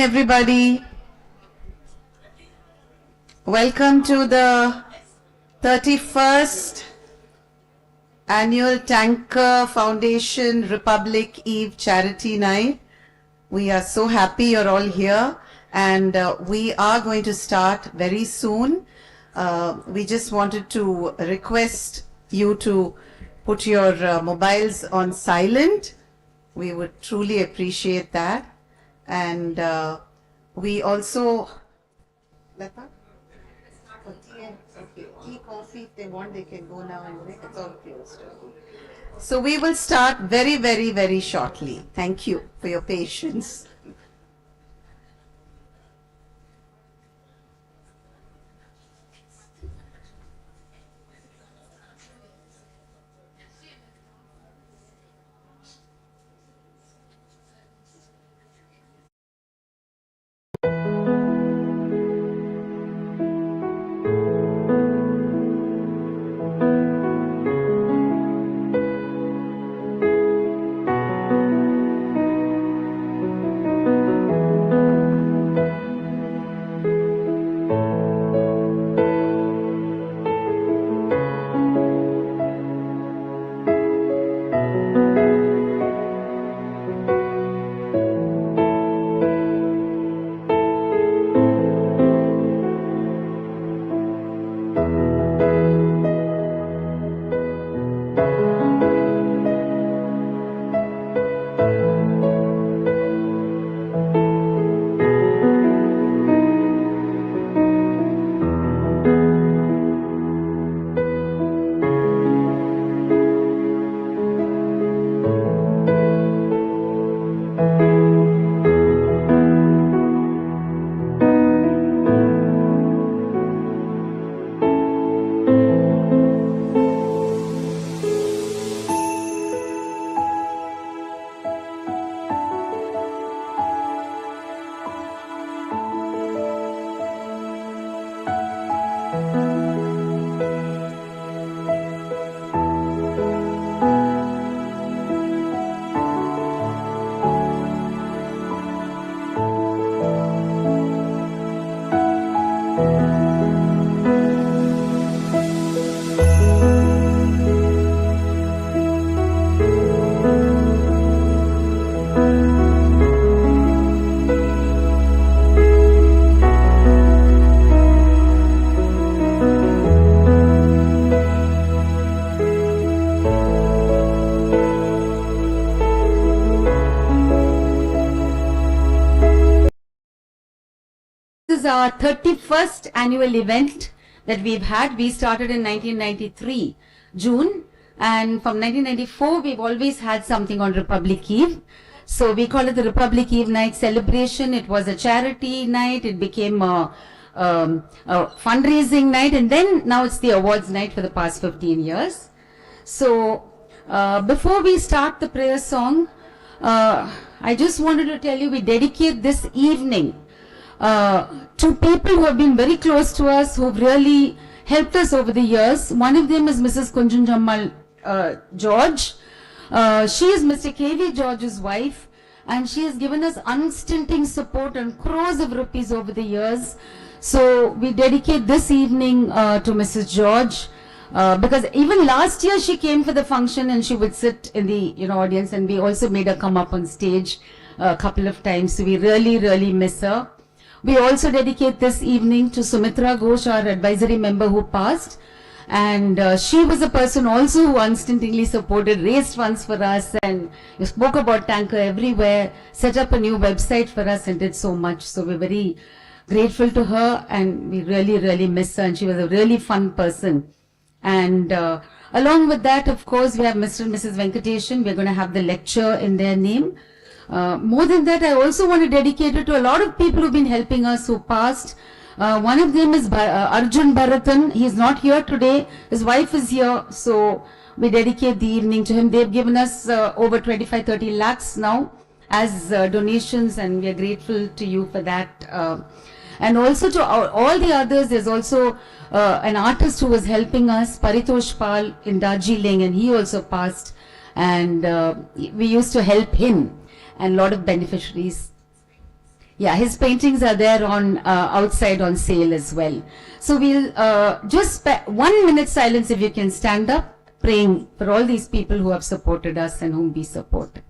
everybody. Welcome to the 31st Annual Tanker Foundation Republic Eve Charity Night. We are so happy you're all here, and we are going to start very soon. We just wanted to request you to put your mobiles on silent. We would truly appreciate that. And we also, tea, coffee, if they want, they can go now and it's all closed. So we will start very, very, very shortly. Thank you for your patience. This is our 31st annual event that we've had. We started in 1993, June, and from 1994 we've always had something on Republic Eve. So we call it the Republic Eve Night Celebration. It was a charity night, it became a fundraising night, and then now it's the awards night for the past 15 years. So before we start the prayer song, I just wanted to tell you we dedicate this evening to people who have been very close to us, who've really helped us over the years. One of them is Mrs. Kunjunjammal George. She is Mr. K.V. George's wife, and she has given us unstinting support and crores of rupees over the years. So we dedicate this evening to Mrs. George, because even last year she came for the function and she would sit in the audience, and we also made her come up on stage a couple of times. So we really, really miss her. We also dedicate this evening to Sumitra Ghosh, our advisory member who passed. And she was a person also who unstintingly supported, raised funds for us, and spoke about Tanker everywhere, set up a new website for us, and did so much. So we're very grateful to her, and we really, really miss her. And she was a really fun person. And along with that, of course, we have Mr. and Mrs. Venkateshan. We're going to have the lecture in their name. More than that, I also want to dedicate it to a lot of people who've been helping us who passed. One of them is Arjun Bharatan. He's not here today. His wife is here. So we dedicate the evening to him. They've given us over 25-30 lakhs now as donations, and we are grateful to you for that. And also to all the others, there's also an artist who was helping us, Paritosh Pal in Darjeeling, and he also passed. And we used to help him and a lot of beneficiaries. Yeah, his paintings are there on outside on sale as well. So we'll just 1 minute silence if you can stand up, praying for all these people who have supported us and whom we support.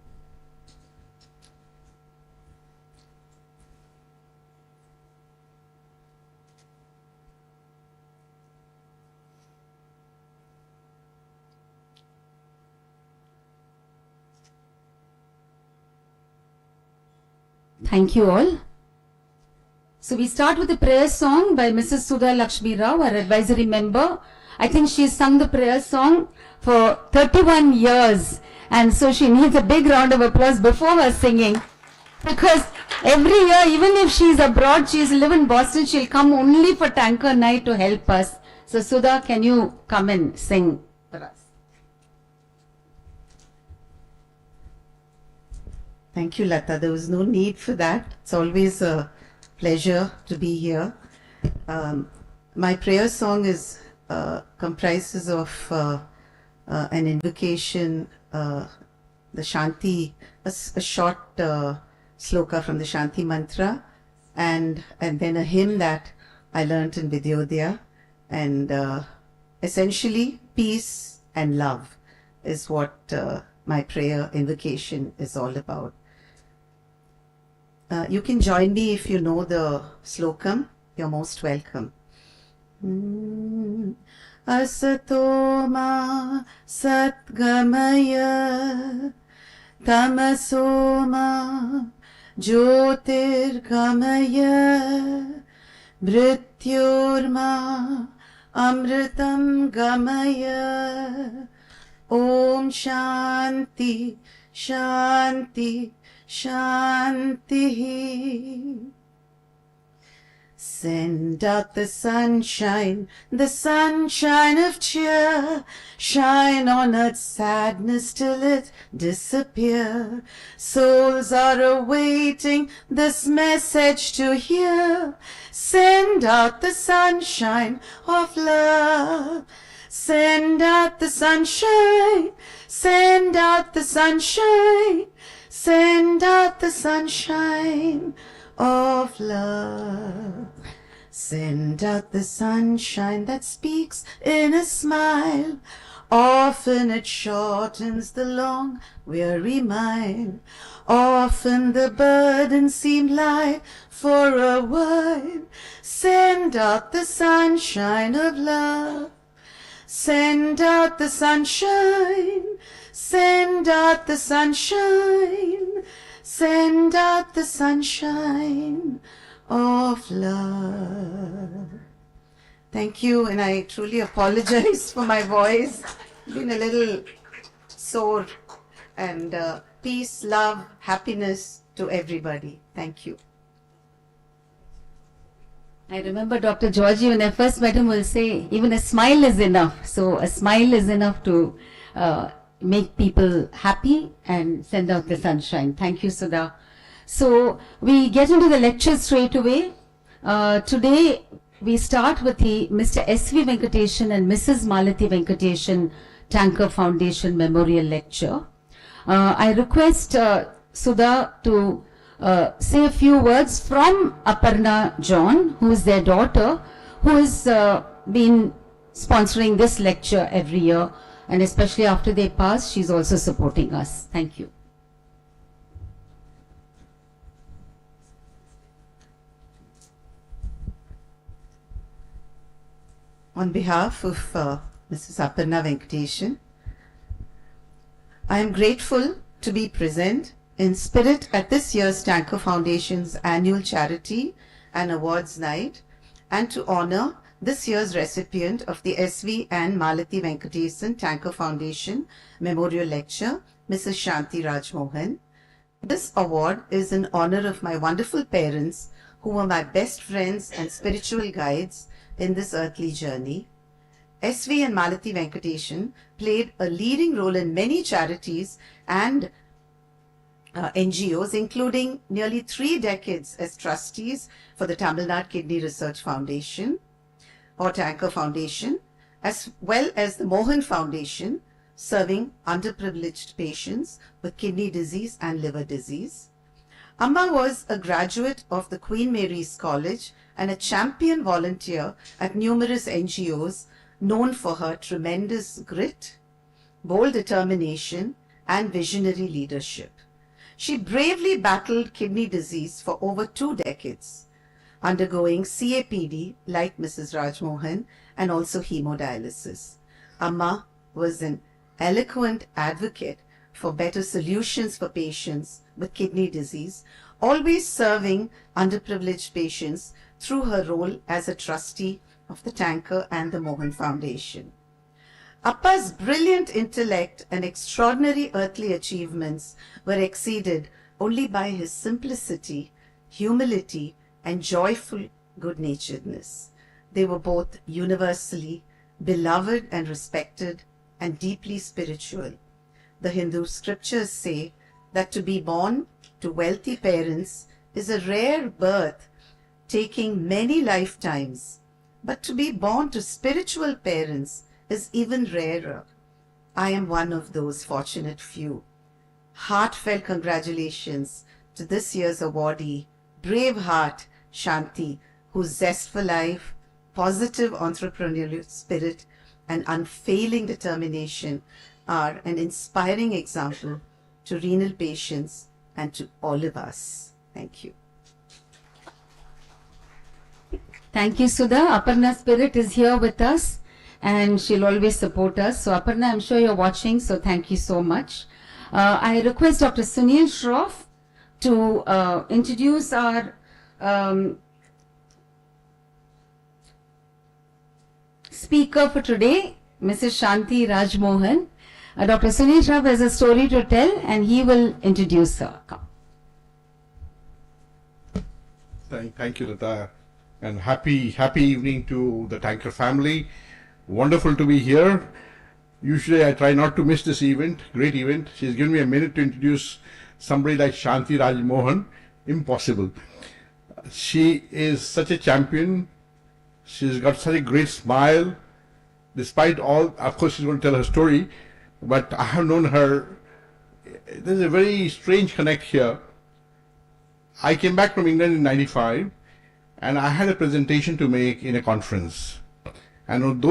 Thank you all. So we start with a prayer song by Mrs. Sudha Lakshmi Rao, our advisory member. I think she's sung the prayer song for 31 years. And so she needs a big round of applause before her singing. Because every year, even if she's abroad, she's live in Boston, she'll come only for Tanker Night to help us. So Sudha, can you come and sing for us? Thank you, Lata. There was no need for that. It's always a pleasure to be here. My prayer song is comprises of an invocation, the Shanti, a short sloka from the Shanti mantra, and then a hymn that I learnt in Vidyodaya, and essentially peace and love is what my prayer invocation is all about. You can join me if you know the slokam. You're most welcome. Asatoma satgamaya tamasoma jyotirgamaya mrityorma amritam gamaya. Om Shanti Shanti Shanti. Send out the sunshine of cheer. Shine on earth's sadness till it disappear. Souls are awaiting this message to hear. Send out the sunshine of love. Send out the sunshine. Send out the sunshine. Send out the sunshine of love. Send out the sunshine that speaks in a smile. Often it shortens the long, weary mile. Often the burdens seem light for a while. Send out the sunshine of love. Send out the sunshine. Send out the sunshine. Send out the sunshine of love. Thank you, and I truly apologize for my voice. Been a little sore. And peace, love, happiness to everybody. Thank you. I remember Dr. Georgie, when I first met him, will say, even a smile is enough. So a smile is enough to make people happy and send out the sunshine. Thank you, Sudha. So we get into the lecture straight away. Today we start with the Mr. S.V. Venkatesan and Mrs. Malati Venkatesan Tanker Foundation Memorial Lecture. I request Sudha to say a few words from Aparna John, who is their daughter, who has been sponsoring this lecture every year, and especially after they pass, she's also supporting us. Thank you. On behalf of Mrs. Aparna Venkatesan, I am grateful to be present in spirit at this year's Tanker Foundation's annual charity and awards night, and to honor this year's recipient of the SV and Malati Venkatesan Tanker Foundation Memorial Lecture, Mrs. Shanti Rajmohan. This award is in honor of my wonderful parents, who were my best friends and spiritual guides in this earthly journey. SV and Malati Venkatesan played a leading role in many charities and NGOs, including nearly 3 decades as trustees for the Tamilnad Kidney Research Foundation or Tanker Foundation, as well as the Mohan Foundation, serving underprivileged patients with kidney disease and liver disease. Amma was a graduate of the Queen Mary's College and a champion volunteer at numerous NGOs, known for her tremendous grit, bold determination, and visionary leadership. She bravely battled kidney disease for over 2 decades, undergoing CAPD like Mrs. Rajmohan and also hemodialysis. Amma was an eloquent advocate for better solutions for patients with kidney disease, always serving underprivileged patients through her role as a trustee of the Tanker and the Mohan Foundation. Appa's brilliant intellect and extraordinary earthly achievements were exceeded only by his simplicity, humility, and joyful good-naturedness. They were both universally beloved and respected and deeply spiritual. The Hindu scriptures say that to be born to wealthy parents is a rare birth taking many lifetimes, but to be born to spiritual parents is even rarer. I am one of those fortunate few. Heartfelt congratulations to this year's awardee, brave heart Shanti, whose zest for life, positive entrepreneurial spirit, and unfailing determination are an inspiring example to renal patients and to all of us. Thank you. Thank you, Sudha. Aparna's spirit is here with us and she'll always support us. So Aparna, I'm sure you're watching, so thank you so much. I request Dr. Sunil Shroff to introduce our speaker for today, Mrs. Shanti Rajmohan. Dr. Sunil Shroff has a story to tell and he will introduce her. Come. Thank you, Lata. And happy evening to the Tanker family. Wonderful to be here. Usually I try not to miss this event, great event. She's given me a minute to introduce somebody like Shanti Rajmohan. Impossible. She is such a champion. She's got such a great smile. Despite all, of course she's going to tell her story, but I have known her. There's a very strange connect here. I came back from England in '95 and I had a presentation to make in a conference. And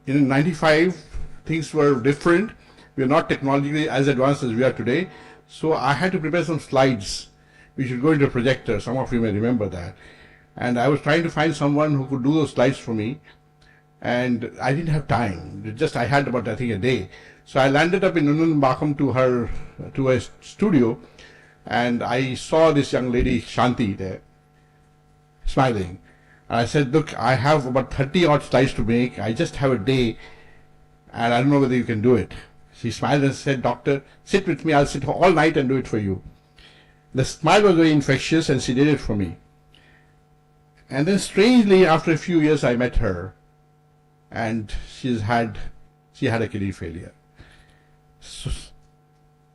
in '95, things were different. We are not technologically as advanced as we are today. So I had to prepare some slides. We should go into a projector. Some of you may remember that. And I was trying to find someone who could do those slides for me. And I didn't have time. I had about, I think, a day. So I landed up in Nunanbakam to a studio. And I saw this young lady, Shanti, there, smiling. And I said, look, I have about 30 odd slides to make. I just have a day. And I don't know whether you can do it. She smiled and said, doctor, sit with me. I'll sit all night and do it for you. The smile was very infectious and she did it for me. And then strangely, after a few years, I met her. And she had a kidney failure.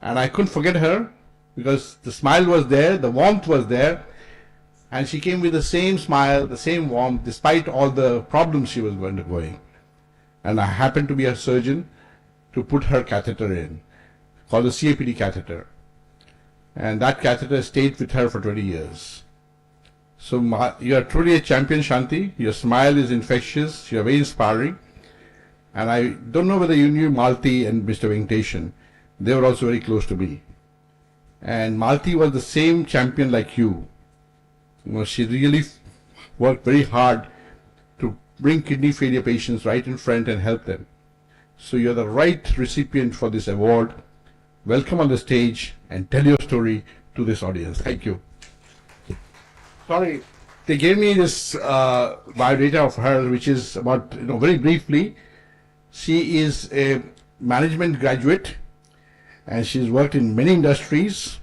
And I couldn't forget her because the smile was there, the warmth was there. And she came with the same smile, the same warmth, despite all the problems she was undergoing. And I happened to be a surgeon to put her catheter in, called the CAPD catheter. And that catheter stayed with her for 20 years. So you are truly a champion, Shanti. Your smile is infectious. You are very inspiring. And I don't know whether you knew Malti and Mr. Venkateshan. They were also very close to me. And Malti was the same champion like you. She really worked very hard to bring kidney failure patients right in front and help them. So you're the right recipient for this award. Welcome on the stage and tell your story to this audience. Thank you. Sorry, they gave me this biodata of her, which is about, very briefly. She is a management graduate and she's worked in many industries.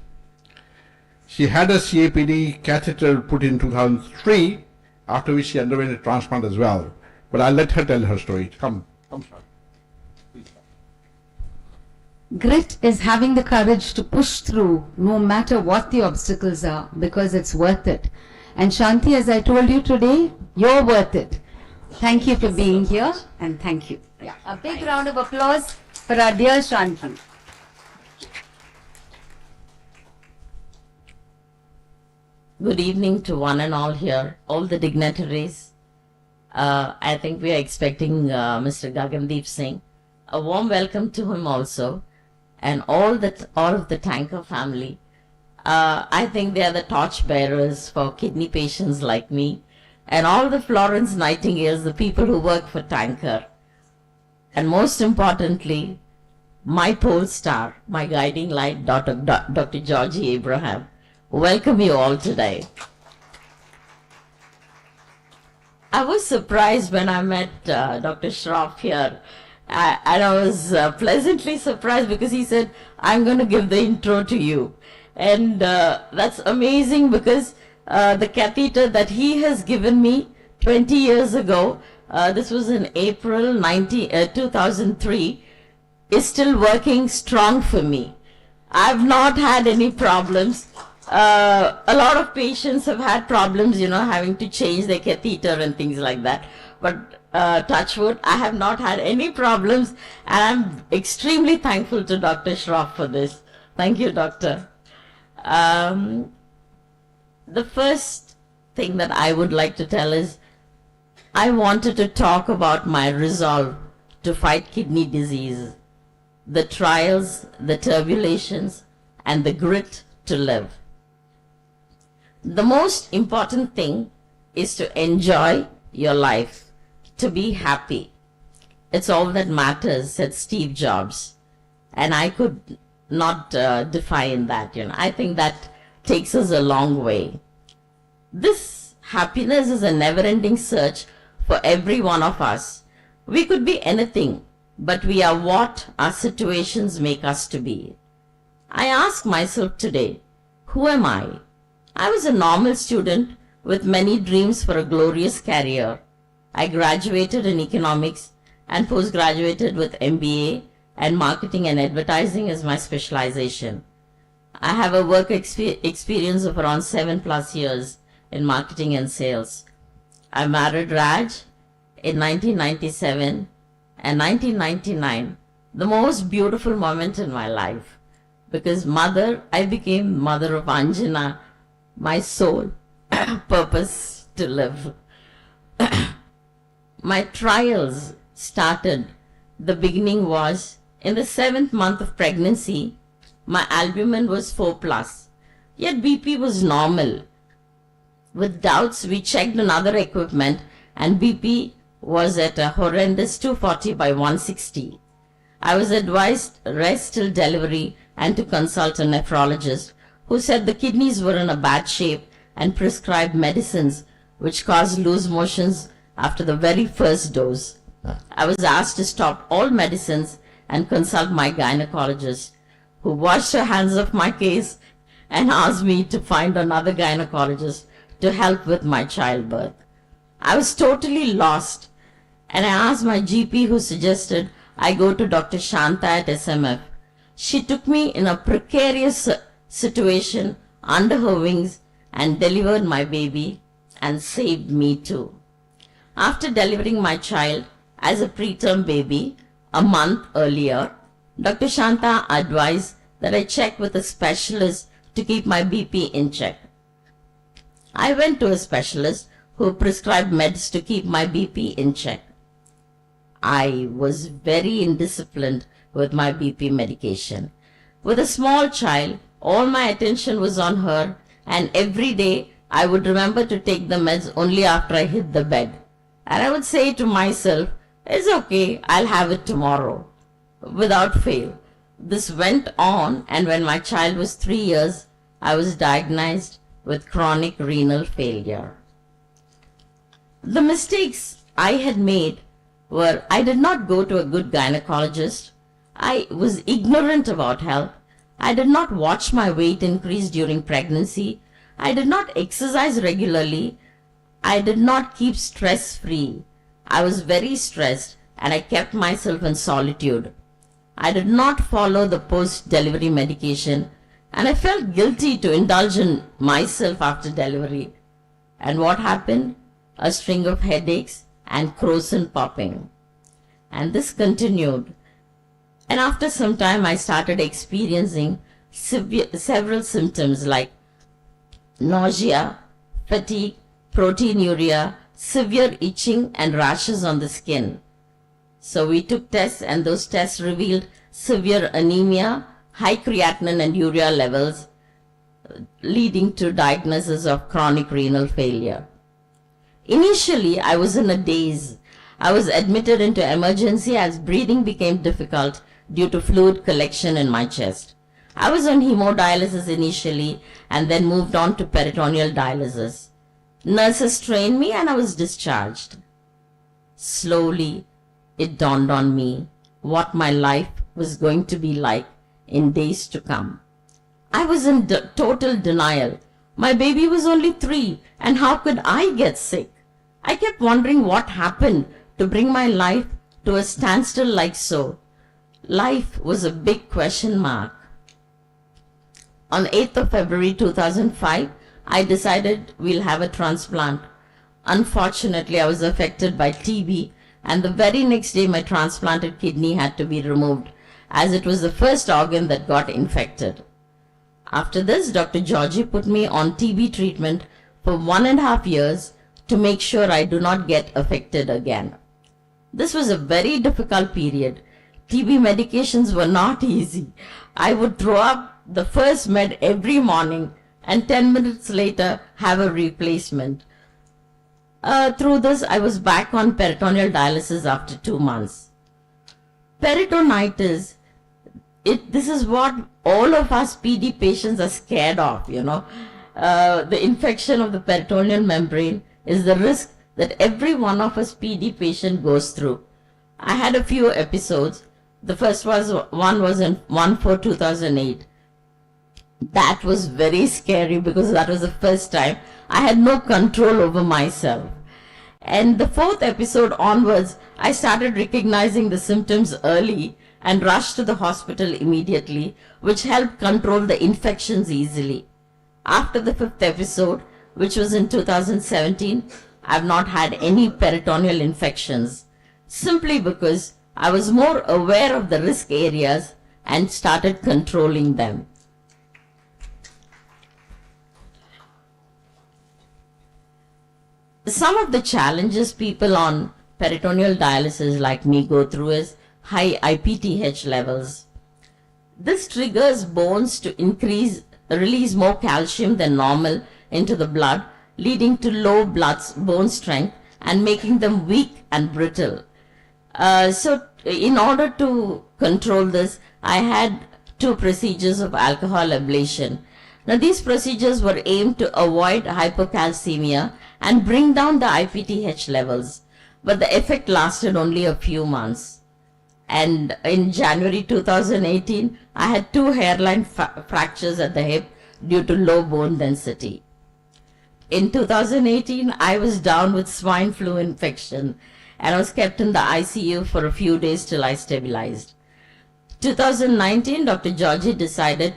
She had a CAPD catheter put in 2003, after which she underwent a transplant as well. But I'll let her tell her story. Come, Shanti. Grit is having the courage to push through no matter what the obstacles are, because it's worth it. And Shanti, as I told you today, you're worth it. Thank you for being here and thank you. Yeah, a big round of applause for our dear Shanti. Good evening to one and all here, all the dignitaries. I think we are expecting Mr. Gagandeep Singh. A warm welcome to him also, and all of the tanker family. I think they are the torch bearers for kidney patients like me, and all the Florence Nightingales, the people who work for tanker. And most importantly, my pole star, my guiding light, Dr. Georgie Abraham. Welcome you all today. I was surprised when I met Dr. Shroff here, and I was pleasantly surprised because he said, I'm going to give the intro to you. And that's amazing because the catheter that he has given me 20 years ago, this was in April 2003, is still working strong for me. I've not had any problems. A lot of patients have had problems, having to change their catheter and things like that. But touch wood, I have not had any problems, and I'm extremely thankful to Dr. Shroff for this. Thank you, doctor. The first thing that I would like to tell is I wanted to talk about my resolve to fight kidney disease, the trials, the tribulations, and the grit to live. The most important thing is to enjoy your life, to be happy. It's all that matters, said Steve Jobs. And I could not define that, I think that takes us a long way. This happiness is a never-ending search for every one of us. We could be anything, but we are what our situations make us to be. I ask myself today, who am I? I was a normal student with many dreams for a glorious career. I graduated in economics and postgraduated with MBA and marketing and advertising as my specialization. I have a work experience of around 7+ years in marketing and sales. I married Raj in 1997 and 1999, the most beautiful moment in my life, because I became mother of Anjana, my soul, purpose to live. My trials started. The beginning was in the 7th month of pregnancy. My albumin was 4+, yet BP was normal. With doubts, we checked on other equipment and BP was at a horrendous 240/160. I was advised rest till delivery and to consult a nephrologist who said the kidneys were in a bad shape and prescribed medicines which caused loose motions after the very first dose. I was asked to stop all medicines and consult my gynecologist, who washed her hands of my case and asked me to find another gynecologist to help with my childbirth. I was totally lost, and I asked my GP, who suggested I go to Dr. Shanta at SMF. She took me in a precarious situation under her wings and delivered my baby and saved me too. After delivering my child as a preterm baby a month earlier, Dr. Shanta advised that I check with a specialist to keep my BP in check. I went to a specialist who prescribed meds to keep my BP in check. I was very indisciplined with my BP medication. With a small child, all my attention was on her, and every day I would remember to take the meds only after I hit the bed. And I would say to myself, it's okay, I'll have it tomorrow, without fail. This went on, and when my child was 3 years, I was diagnosed with chronic renal failure. The mistakes I had made were I did not go to a good gynecologist. I was ignorant about health. I did not watch my weight increase during pregnancy. I did not exercise regularly. I did not keep stress-free. I was very stressed and I kept myself in solitude. I did not follow the post-delivery medication and I felt guilty to indulge in myself after delivery. And what happened? A string of headaches and crocin popping. And this continued. And after some time I started experiencing several symptoms like nausea, fatigue, proteinuria, severe itching and rashes on the skin. So we took tests and those tests revealed severe anemia, high creatinine and urea levels, leading to diagnosis of chronic renal failure. Initially, I was in a daze. I was admitted into emergency as breathing became difficult due to fluid collection in my chest. I was on hemodialysis initially and then moved on to peritoneal dialysis. Nurses trained me and I was discharged. Slowly, it dawned on me what my life was going to be like in days to come. I was in total denial. My baby was only 3, and how could I get sick? I kept wondering what happened to bring my life to a standstill like so. Life was a big question mark. On 8th of February 2005, I decided we'll have a transplant. Unfortunately, I was affected by TB, and the very next day my transplanted kidney had to be removed, as it was the first organ that got infected. After this, Dr. Georgie put me on TB treatment for 1.5 years to make sure I do not get affected again. This was a very difficult period. TB medications were not easy. I would throw up the first med every morning and 10 minutes later have a replacement. Through this, I was back on peritoneal dialysis after 2 months. Peritonitis, this is what all of us PD patients are scared of, The infection of the peritoneal membrane is the risk that every one of us PD patient goes through. I had a few episodes. The first one was in 1/4/2008. That was very scary because that was the first time I had no control over myself. And the 4th episode onwards, I started recognizing the symptoms early and rushed to the hospital immediately, which helped control the infections easily. After the 5th episode, which was in 2017, I've not had any peritoneal infections, simply because I was more aware of the risk areas and started controlling them. Some of the challenges people on peritoneal dialysis like me go through is high IPTH levels. This triggers bones to release more calcium than normal into the blood, leading to low bone strength and making them weak and brittle. So in order to control this, I had 2 procedures of alcohol ablation. Now these procedures were aimed to avoid hypocalcemia and bring down the IPTH levels, but the effect lasted only a few months. And in January 2018, I had 2 hairline fractures at the hip due to low bone density. In 2018, I was down with swine flu infection and I was kept in the ICU for a few days till I stabilized. 2019, Dr. Georgie decided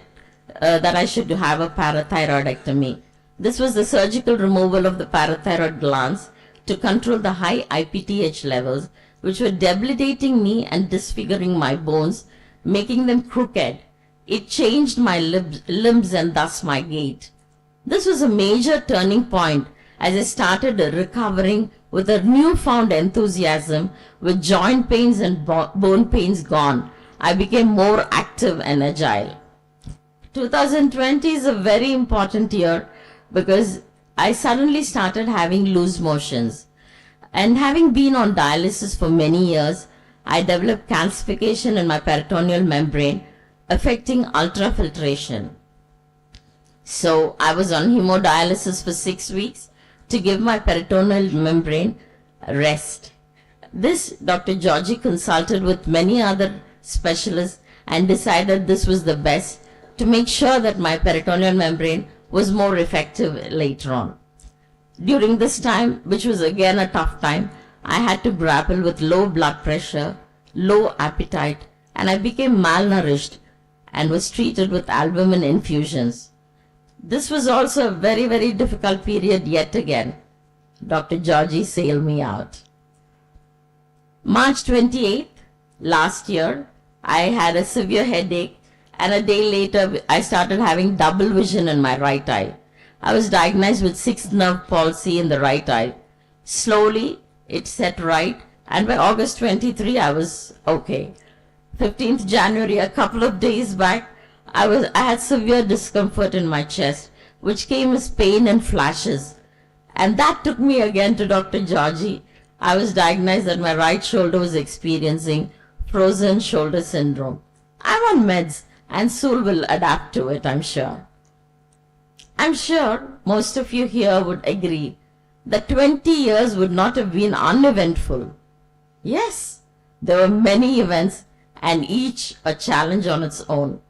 that I should have a parathyroidectomy. This was the surgical removal of the parathyroid glands to control the high IPTH levels, which were debilitating me and disfiguring my bones, making them crooked. It changed my limbs and thus my gait. This was a major turning point as I started recovering with a newfound enthusiasm. With joint pains and bone pains gone, I became more active and agile. 2020 is a very important year because I suddenly started having loose motions. And having been on dialysis for many years, I developed calcification in my peritoneal membrane, affecting ultrafiltration. So I was on hemodialysis for 6 weeks to give my peritoneal membrane rest. This Dr. Georgie consulted with many other specialists and decided this was the best to make sure that my peritoneal membrane was more effective later on. During this time, which was again a tough time, I had to grapple with low blood pressure, low appetite, and I became malnourished and was treated with albumin infusions. This was also a very, very difficult period yet again. Dr. Georgie sailed me out. March 28th, last year, I had a severe headache, and a day later I started having double vision in my right eye. I was diagnosed with sixth nerve palsy in the right eye. Slowly, it set right, and by August 23, I was okay. 15th January, a couple of days back, I had severe discomfort in my chest, which came as pain and flashes. And that took me again to Dr. Georgie. I was diagnosed that my right shoulder was experiencing frozen shoulder syndrome. I'm on meds, and Sul will adapt to it, I'm sure. I'm sure most of you here would agree that 20 years would not have been uneventful. Yes, there were many events and each a challenge on its own.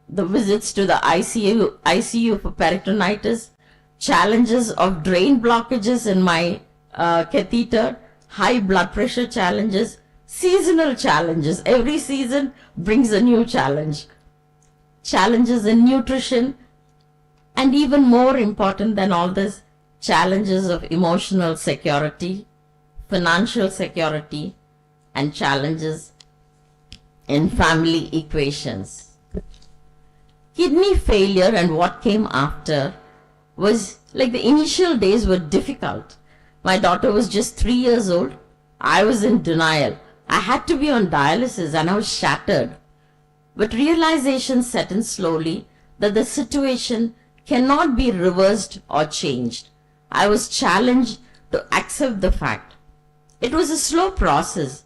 The visits to the ICU for peritonitis, challenges of drain blockages in my catheter, high blood pressure challenges, seasonal challenges. Every season brings a new challenge. Challenges in nutrition, and even more important than all this, challenges of emotional security, financial security, and challenges in family equations. Kidney failure and what came after was like the initial days were difficult. My daughter was just 3 years old. I was in denial. I had to be on dialysis and I was shattered. But realization set in slowly that the situation cannot be reversed or changed. I was challenged to accept the fact. It was a slow process.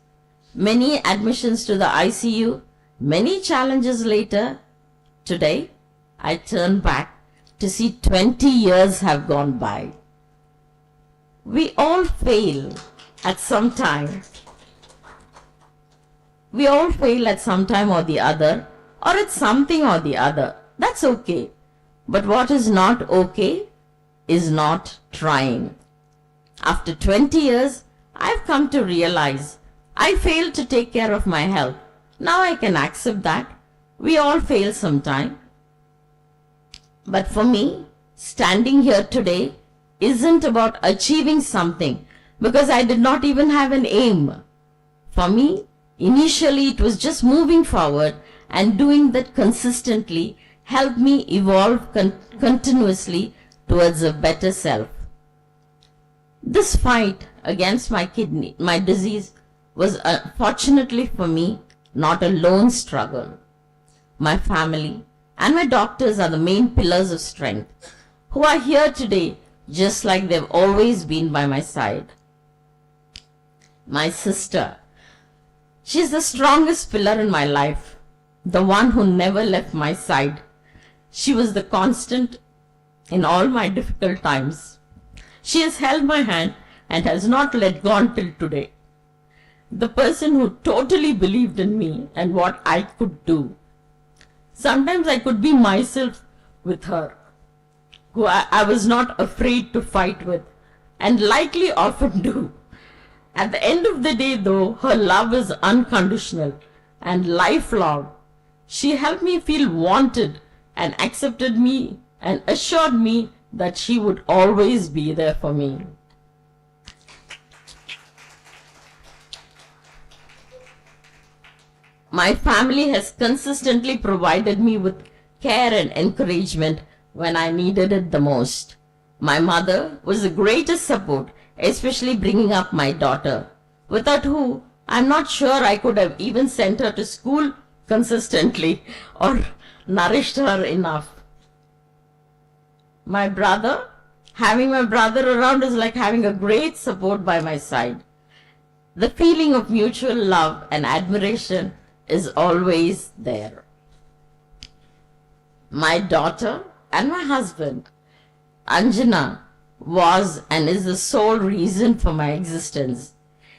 Many admissions to the ICU, many challenges later. Today, I turn back to see 20 years have gone by. We all fail at some time. We all fail at some time or the other, or at something or the other. That's okay. But what is not okay is not trying. After 20 years, I've come to realize I failed to take care of my health. Now I can accept that. We all fail sometime. But for me, standing here today isn't about achieving something because I did not even have an aim. For me, initially it was just moving forward, and doing that consistently helped me evolve continuously towards a better self. This fight against my disease was fortunately for me not a lone struggle. My family and my doctors are the main pillars of strength, who are here today just like they've always been by my side. My sister, she's the strongest pillar in my life, the one who never left my side. She was the constant in all my difficult times. She has held my hand and has not let go till today. The person who totally believed in me and what I could do. Sometimes I could be myself with her, who I was not afraid to fight with, and likely often do. At the end of the day though, her love is unconditional and lifelong. She helped me feel wanted and accepted me and assured me that she would always be there for me. My family has consistently provided me with care and encouragement when I needed it the most. My mother was the greatest support, especially bringing up my daughter, without who I'm not sure I could have even sent her to school consistently or nourished her enough. My brother, having my brother around is like having a great support by my side. The feeling of mutual love and admiration is always there. My daughter and my husband, Anjana, was and is the sole reason for my existence.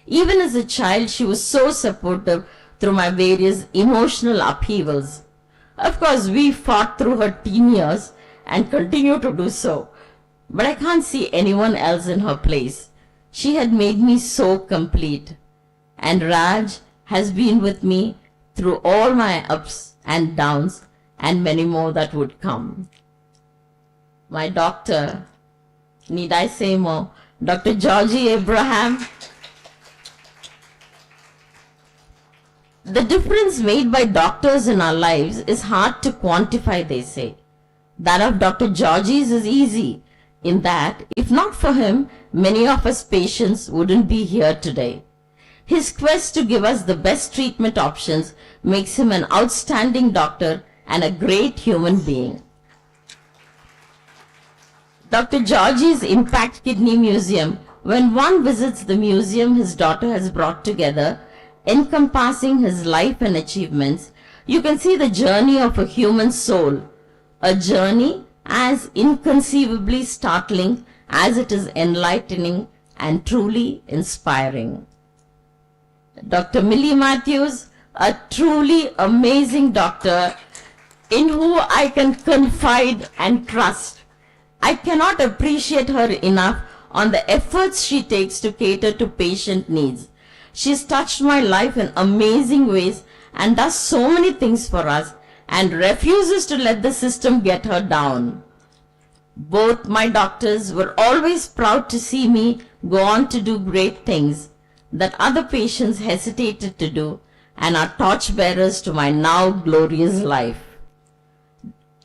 Even as a child, she was so supportive through my various emotional upheavals. Of course, we fought through her teen years and continue to do so, but I can't see anyone else in her place. She had made me so complete, and Raj has been with me through all my ups and downs and many more that would come. My doctor, need I say more, Dr. Georgie Abraham. The difference made by doctors in our lives is hard to quantify, they say. That of Dr. Georgie's is easy. in that, if not for him, many of us patients wouldn't be here today. His quest to give us the best treatment options makes him an outstanding doctor and a great human being. Dr. Georgie's Impact Kidney Museum, when one visits the museum his daughter has brought together, encompassing his life and achievements, you can see the journey of a human soul, a journey as inconceivably startling as it is enlightening and truly inspiring. Dr. Millie Matthews, a truly amazing doctor in who I can confide and trust. I cannot appreciate her enough on the efforts she takes to cater to patient needs. She's touched my life in amazing ways and does so many things for us and refuses to let the system get her down. Both my doctors were always proud to see me go on to do great things that other patients hesitated to do and are torchbearers to my now glorious life.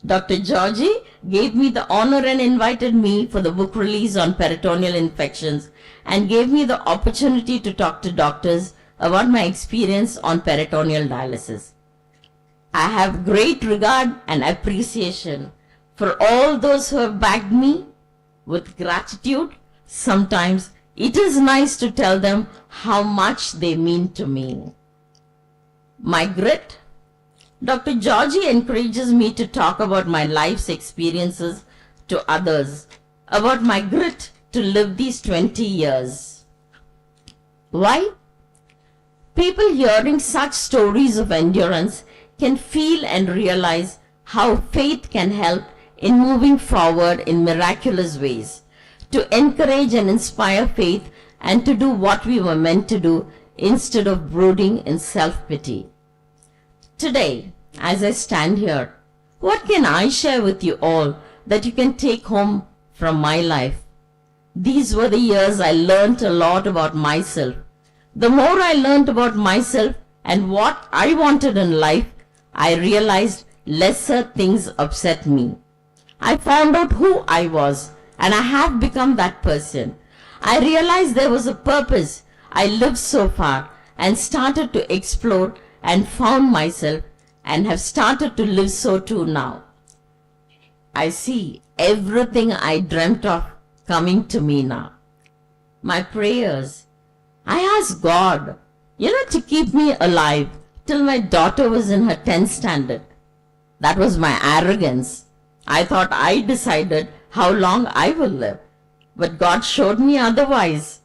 Dr. Georgie gave me the honor and invited me for the book release on peritoneal infections and gave me the opportunity to talk to doctors about my experience on peritoneal dialysis. I have great regard and appreciation for all those who have backed me. With gratitude, sometimes it is nice to tell them how much they mean to me. My grit. Dr. Georgie encourages me to talk about my life's experiences to others, about my grit to live these 20 years. Why? People hearing such stories of endurance can feel and realize how faith can help in moving forward in miraculous ways, to encourage and inspire faith and to do what we were meant to do instead of brooding in self-pity. Today, as I stand here, what can I share with you all that you can take home from my life? These were the years I learnt a lot about myself. The more I learnt about myself and what I wanted in life, I realized lesser things upset me. I found out who I was, and I have become that person. I realized there was a purpose. I lived so far and started to explore and found myself and have started to live so too now. I see everything I dreamt of coming to me now. My prayers. I asked God, to keep me alive till my daughter was in her 10th standard. That was my arrogance. I thought I decided how long I will live. But God showed me otherwise.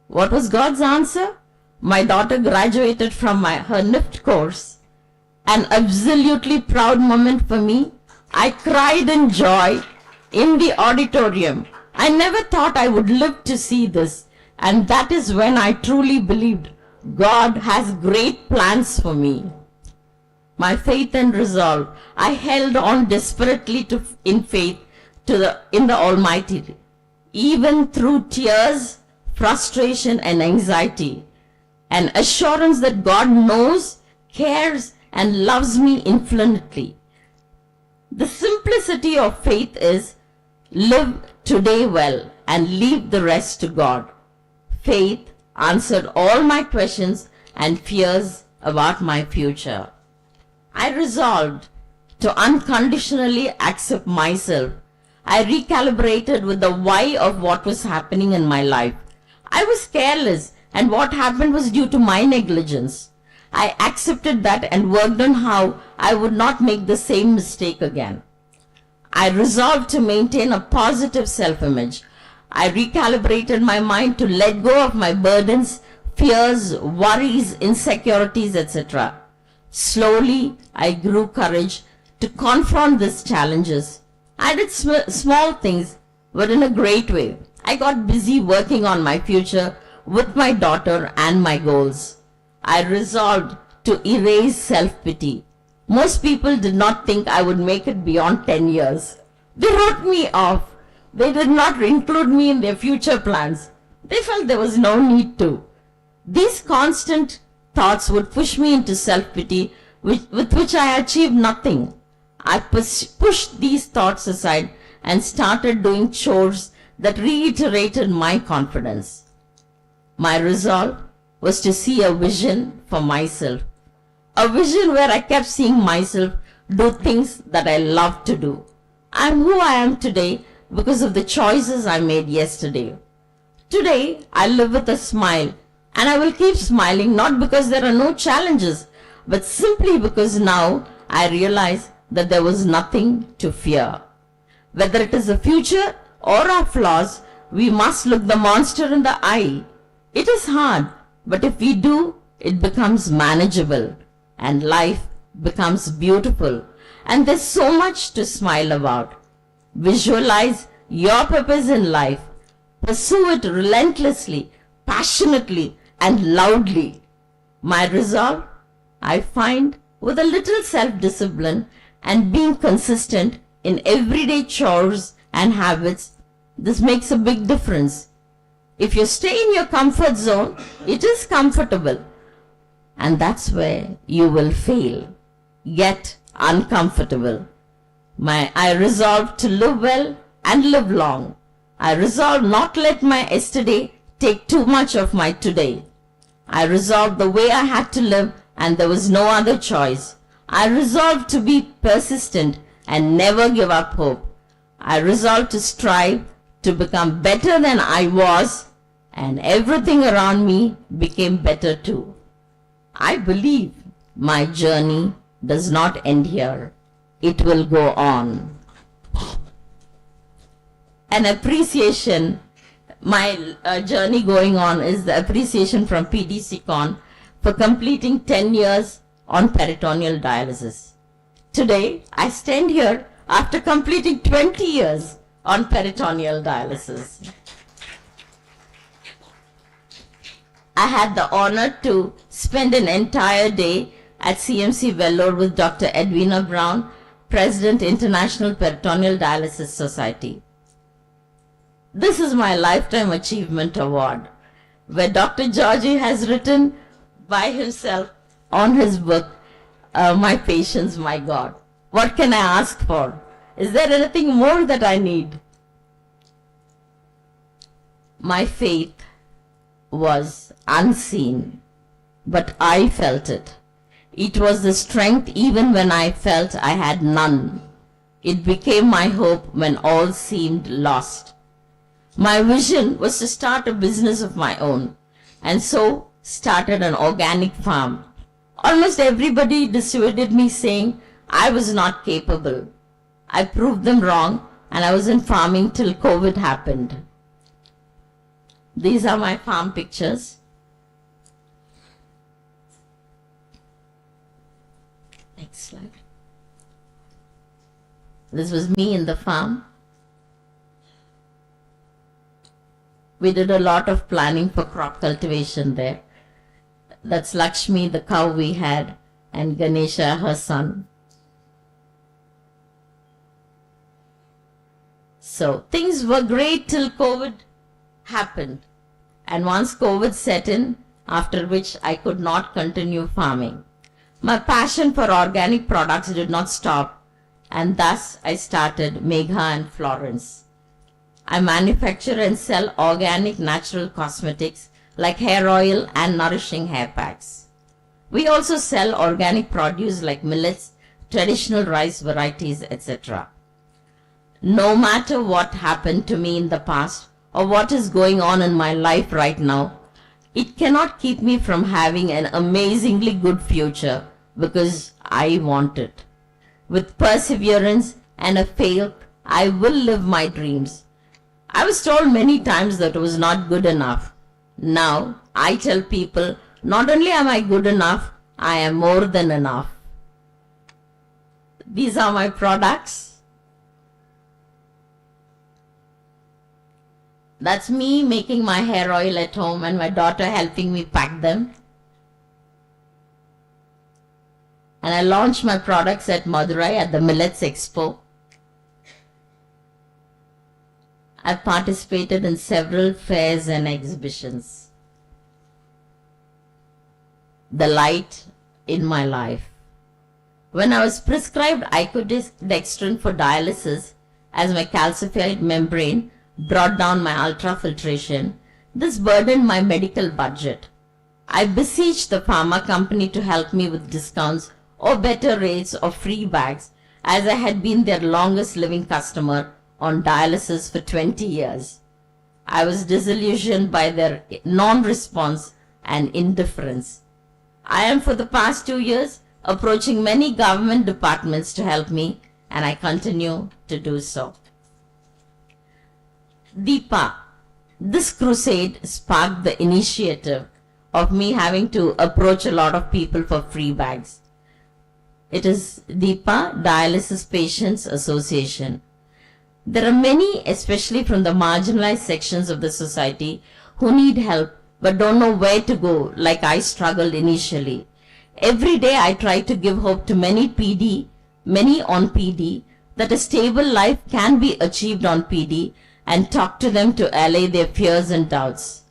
What was God's answer? My daughter graduated from her NIFT course. An absolutely proud moment for me. I cried in joy in the auditorium. I never thought I would live to see this. And that is when I truly believed God has great plans for me. My faith and resolve. I held on desperately in faith in the Almighty. Even through tears, frustration and anxiety. An assurance that God knows, cares and loves me infinitely. The simplicity of faith is live today well and leave the rest to God. Faith answered all my questions and fears about my future. I resolved to unconditionally accept myself. I recalibrated with the why of what was happening in my life. I was careless and what happened was due to my negligence. I accepted that and worked on how I would not make the same mistake again. I resolved to maintain a positive self-image. I recalibrated my mind to let go of my burdens, fears, worries, insecurities, etc. Slowly, I grew courage to confront these challenges. I did small things, but in a great way. I got busy working on my future with my daughter and my goals. I resolved to erase self-pity. Most people did not think I would make it beyond 10 years. They wrote me off. They did not include me in their future plans. They felt there was no need to. These constant thoughts would push me into self-pity, with which I achieved nothing. I pushed these thoughts aside and started doing chores that reiterated my confidence. My resolve was to see a vision for myself, a vision where I kept seeing myself do things that I love to do. I'm who I am today because of the choices I made yesterday. Today, I live with a smile, and I will keep smiling not because there are no challenges, but simply because now I realize that there was nothing to fear. Whether it is the future or our flaws, we must look the monster in the eye. It is hard, but if we do, it becomes manageable, and life becomes beautiful, and there's so much to smile about. Visualize your purpose in life. Pursue it relentlessly, passionately, and loudly. My resolve, I find, with a little self-discipline and being consistent in everyday chores and habits, this makes a big difference. If you stay in your comfort zone, it is comfortable, and that's where you will fail. Get uncomfortable. I resolve to live well and live long. I resolve not let my yesterday take too much of my today. I resolved the way I had to live, and there was no other choice. I resolved to be persistent and never give up hope. I resolved to strive to become better than I was, and everything around me became better too. I believe my journey does not end here. It will go on. An appreciation, my journey going on is the appreciation from PDC Con for completing 10 years on peritoneal dialysis. Today, I stand here after completing 20 years on peritoneal dialysis. I had the honor to spend an entire day at CMC Vellore with Dr. Edwina Brown, President, International Peritoneal Dialysis Society. This is my Lifetime Achievement Award, where Dr. Georgie has written by himself on his book, My Patients, My God. What can I ask for? Is there anything more that I need? My faith was unseen, but I felt it. It was the strength even when I felt I had none. It became my hope when all seemed lost. My vision was to start a business of my own, and so started an organic farm. Almost everybody dissuaded me, saying I was not capable. I proved them wrong, and I was in farming till COVID happened. These are my farm pictures. Next slide. This was me in the farm. We did a lot of planning for crop cultivation there. That's Lakshmi, the cow we had, and Ganesha, her son. So things were great till COVID happened. And once COVID set in, after which I could not continue farming. My passion for organic products did not stop, and thus I started Megha and Florence. I manufacture and sell organic natural cosmetics like hair oil and nourishing hair packs. We also sell organic produce like millets, traditional rice varieties, etc. No matter what happened to me in the past or what is going on in my life right now, it cannot keep me from having an amazingly good future because I want it. With perseverance and a faith, I will live my dreams. I was told many times that it was not good enough. Now, I tell people, not only am I good enough, I am more than enough. These are my products. That's me making my hair oil at home and my daughter helping me pack them. And I launched my products at Madurai at the Millets Expo. I've participated in several fairs and exhibitions. The light in my life. When I was prescribed icodextrin for dialysis, as my calcified membrane brought down my ultrafiltration. This burdened my medical budget. I beseeched the pharma company to help me with discounts or better rates or free bags, as I had been their longest living customer on dialysis for 20 years. I was disillusioned by their non-response and indifference. I am for the past 2 years approaching many government departments to help me, and I continue to do so. Deepa, this crusade sparked the initiative of me having to approach a lot of people for free bags. It is Deepa Dialysis Patients Association. There are many, especially from the marginalized sections of the society, who need help but don't know where to go, like I struggled initially. Every day I try to give hope to many on PD, that a stable life can be achieved on PD, and talk to them to allay their fears and doubts.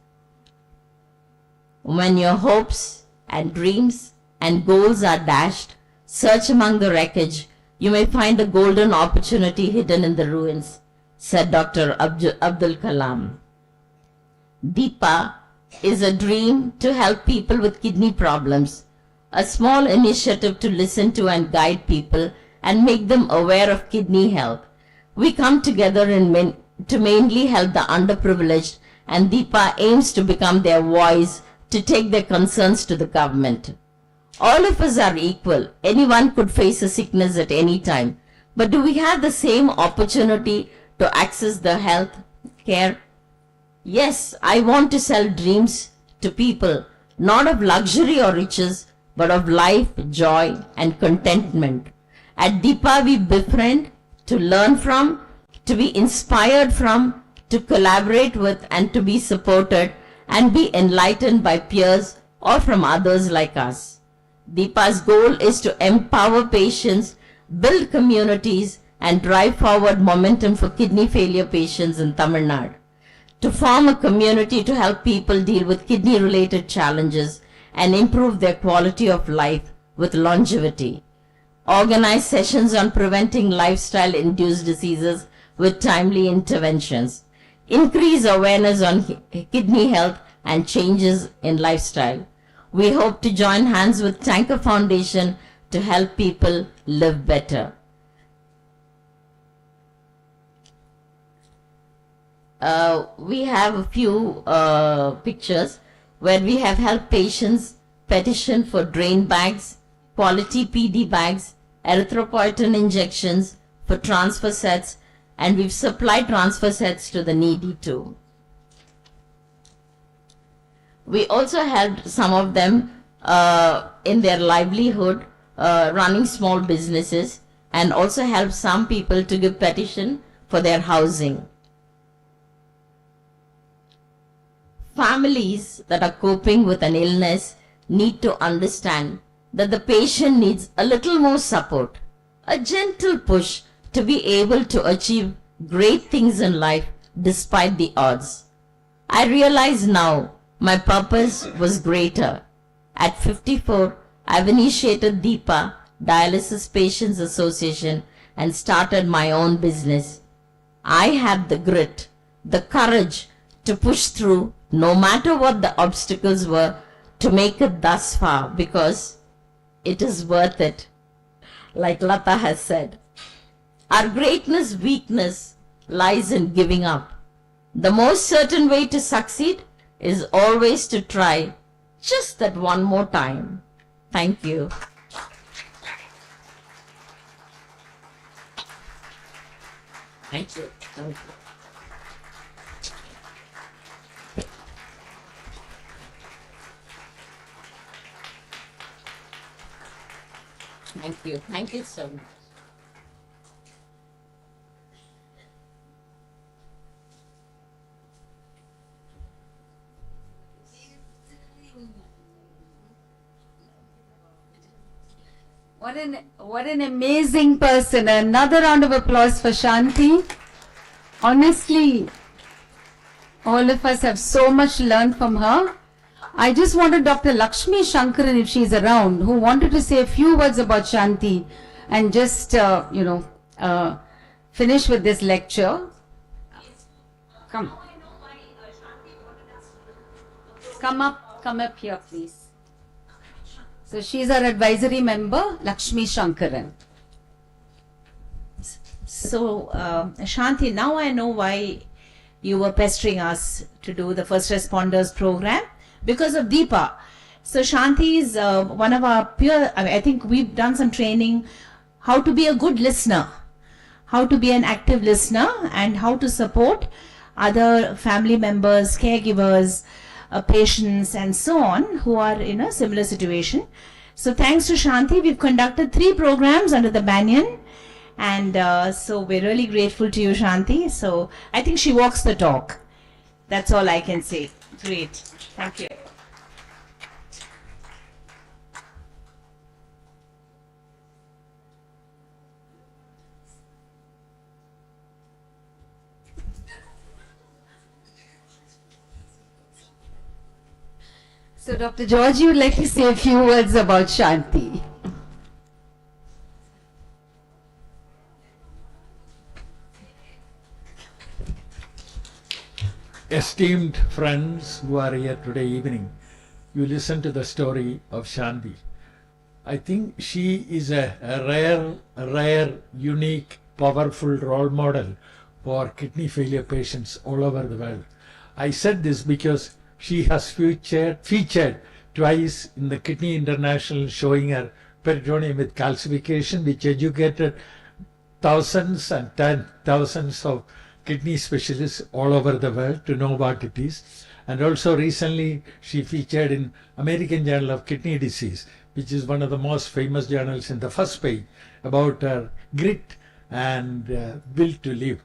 When your hopes and dreams and goals are dashed, search among the wreckage. You may find a golden opportunity hidden in the ruins, said Dr. Abdul Kalam. Deepa is a dream to help people with kidney problems, a small initiative to listen to and guide people and make them aware of kidney health. We come together to mainly help the underprivileged, and Deepa aims to become their voice to take their concerns to the government. All of us are equal. Anyone could face a sickness at any time. But do we have the same opportunity to access the health care? Yes, I want to sell dreams to people, not of luxury or riches, but of life, joy, and contentment. At Deepa, we befriend, to learn from, to be inspired from, to collaborate with, and to be supported and be enlightened by peers or from others like us. Deepa's goal is to empower patients, build communities, and drive forward momentum for kidney failure patients in Tamilnad. To form a community to help people deal with kidney-related challenges and improve their quality of life with longevity. Organize sessions on preventing lifestyle-induced diseases with timely interventions. Increase awareness on kidney health and changes in lifestyle. We hope to join hands with Tanker Foundation to help people live better. We have a few pictures where we have helped patients petition for drain bags, quality PD bags, erythropoietin injections for transfer sets, and we've supplied transfer sets to the needy too. We also helped some of them in their livelihood, running small businesses, and also helped some people to give petition for their housing. Families that are coping with an illness need to understand that the patient needs a little more support, a gentle push to be able to achieve great things in life despite the odds. I realize now my purpose was greater. At 54, I've initiated Deepa Dialysis Patients Association and started my own business. I had the grit, the courage to push through no matter what the obstacles were to make it thus far, because it is worth it. Like Lata has said, our weakness lies in giving up. The most certain way to succeed is always to try just that one more time. Thank you. Thank you. Thank you. Thank you. Thank you so much. What an amazing person. Another round of applause for Shanti. Honestly, all of us have so much learned from her. I just wanted Dr. Lakshmi Shankaran, if she's around, who wanted to say a few words about Shanti and just, finish with this lecture. Come. Come up here, please. So she's our advisory member, Lakshmi Shankaran. So, Shanti, now I know why you were pestering us to do the first responders program, because of Deepa. So Shanti is one of our peer. I think we've done some training how to be a good listener, how to be an active listener, and how to support other family members, caregivers, patients, and so on who are in a similar situation. So thanks to Shanti, we've conducted 3 programs under the Banyan. And so we're really grateful to you, Shanti. So I think she walks the talk. That's all I can say. Great. Thank you. So Dr. George, you would like to say a few words about Shanti. Esteemed friends who are here today evening, you listen to the story of Shanti. I think she is a rare, unique, powerful role model for kidney failure patients all over the world. I said this because she has featured twice in the Kidney International showing her peritoneum with calcification, which educated thousands and thousands of kidney specialists all over the world to know what it is. And also recently she featured in American Journal of Kidney Disease, which is one of the most famous journals, in the first page about her grit and will to live.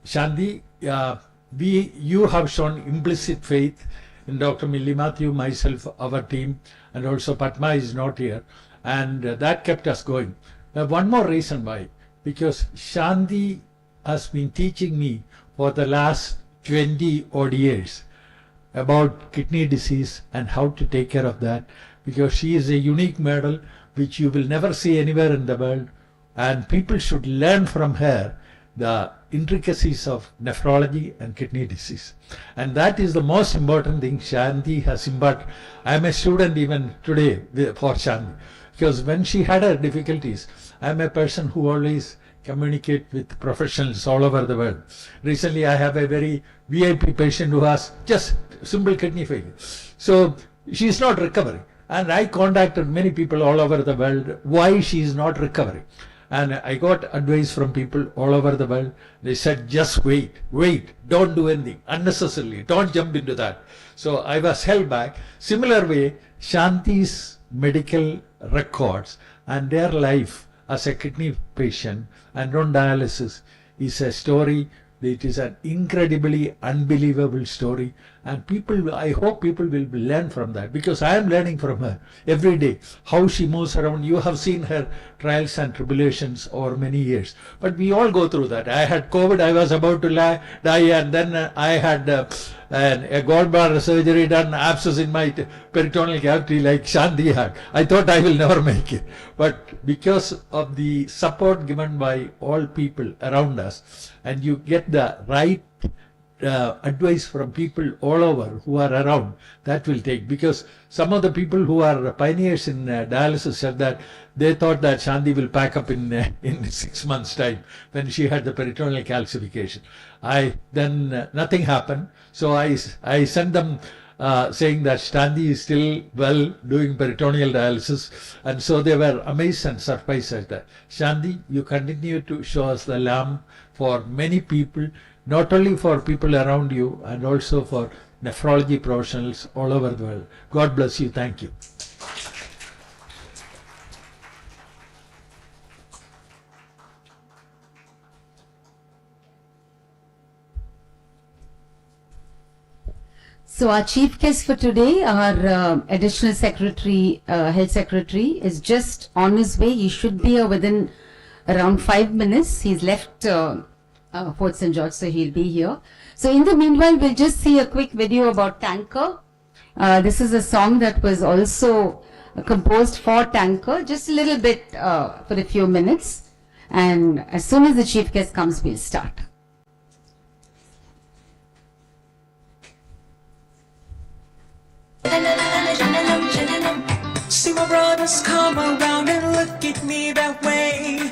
Shanti, you have shown implicit faith in Dr. Millie Matthew, myself, our team, and also Padma is not here, and that kept us going. One more reason why, because Shanti has been teaching me for the last 20 odd years about kidney disease and how to take care of that, because she is a unique model which you will never see anywhere in the world, and people should learn from her the intricacies of nephrology and kidney disease. And that is the most important thing Shanti has imparted. I am a student even today for Shanti, because when she had her difficulties, I am a person who always communicate with professionals all over the world. Recently I have a very VIP patient who has just simple kidney failure. So she is not recovering. And I contacted many people all over the world why she is not recovering. And I got advice from people all over the world. They said, just wait, don't do anything unnecessarily, don't jump into that. So I was held back. Similar way, Shanti's medical records and their life as a kidney patient and on dialysis is a story. It is an incredibly unbelievable story, and people, I hope people will learn from that, because I am learning from her every day how she moves around. You have seen her trials and tribulations over many years, but we all go through that. I had COVID, I was about to die, and then I had a gallbladder surgery done, abscess in my peritoneal cavity like Shanti had. I thought I will never make it, but because of the support given by all people around us, and you get the right advice from people all over who are around, that will take. Because some of the people who are pioneers in dialysis said that they thought that Shanti will pack up in 6 months' time when she had the peritoneal calcification. Then nothing happened, so I sent them saying that Shanti is still well doing peritoneal dialysis, and so they were amazed and surprised at that. Shanti, you continue to show us the lamp for many people, not only for people around you, and also for nephrology professionals all over the world. God bless you. Thank you. So our chief guest for today, our additional secretary, health secretary, is just on his way. He should be here within around 5 minutes. He's left Fort St. George, so he'll be here. So in the meanwhile, we'll just see a quick video about Tanker. This is a song that was also composed for Tanker, just a little bit for a few minutes. And as soon as the chief guest comes, we'll start. See my brothers come around and look at me that way,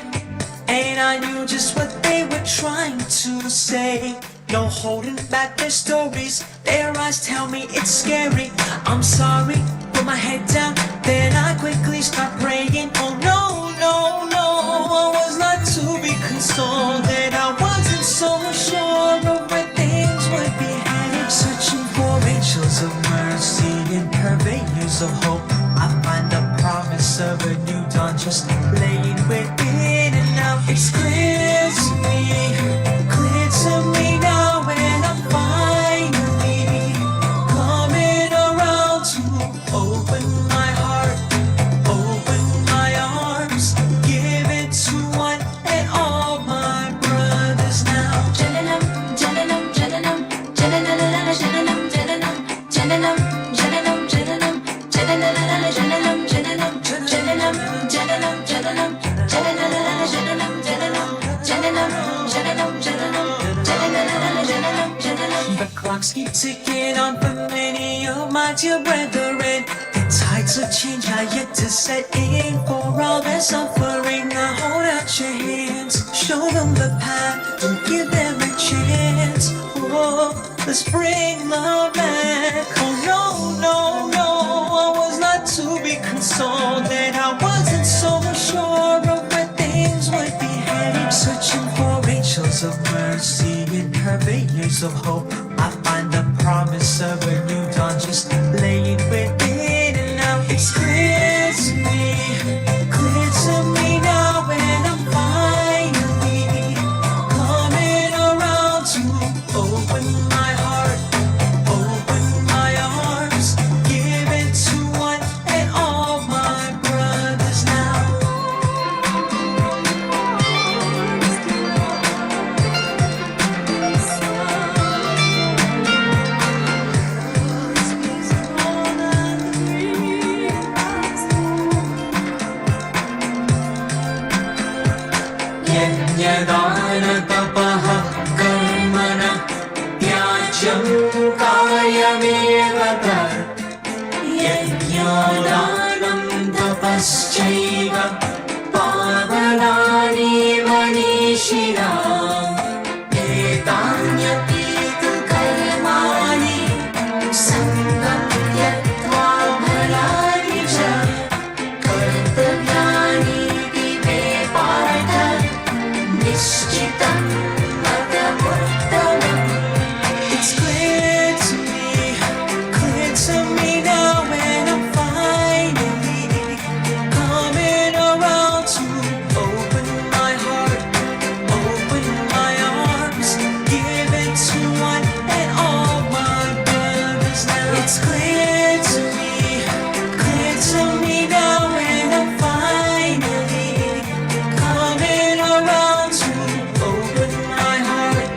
and I knew just what they were trying to say. No holding back their stories, their eyes tell me it's scary. I'm sorry, put my head down, then I quickly start praying. Oh no, no, no, I was not to be consoled, and I wasn't so sure of where things would be headed. Searching for angels of mercy and purveyors of hope, I find the promise of a new dawn just laying within, and now it's clear to me now, and I'm finally coming around to open my heart, open my arms, give it to one and all my brothers now. Jananam, jananam, jananam, jananam, jananam, jananam, jananam, jananam, jananam, jananam, jananam, jananam, jananam, jananam, jananam, jananam, jananam, jananam, jananam, jananam. The clocks keep ticking on for many of my dear brethren. The tides of change are yet to set in. For all their suffering, I hold out your hands, show them the path, and give them a chance. Oh, let's bring love back. Oh no, no, no, I was not to be consoled, and I wasn't so sure of where things would be headed. Searching for angels of mercy and purveyors of hope, I find the promise of a new dawn just laying within, and now it's clear to me now, and I'm finally coming around to open my heart, open my arms, give it to one and all my brothers now. यज्ञदानतपः कर्मण त्याज्यं कायमेव तत् यज्ञदानं तपश्चैव पावनानि मनीषिणाम् एतान्यपि कर्माणि सङ्गं त्यक्त्वा फलानि च कर्तव्यानि दिवे पार्थ निश्चितं मतमुत्तमम्. It's clear to me now, and I'm finally coming around to open my heart, open my arms, give it to one and all my brothers now. It's clear to me now, and I'm finally coming around to open my heart,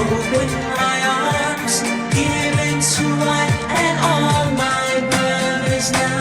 open my arms, give it to one and all my brothers now.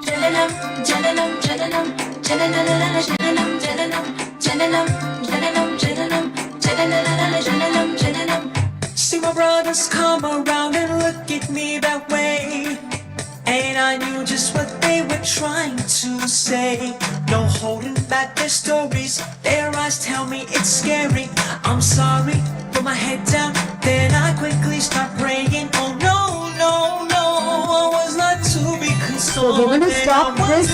Jananam, jananam, jananam, jananam, jananam, jananam, jananam, jananam, jananam, jananam, jananam. See my brothers come around and look at me that way, and I knew just what they were trying to say. No holding back their stories, their eyes tell me it's scary. I'm sorry, put my head down, then I quickly start praying. Oh no, no, no, I was not to be consoled. So we're going to stop this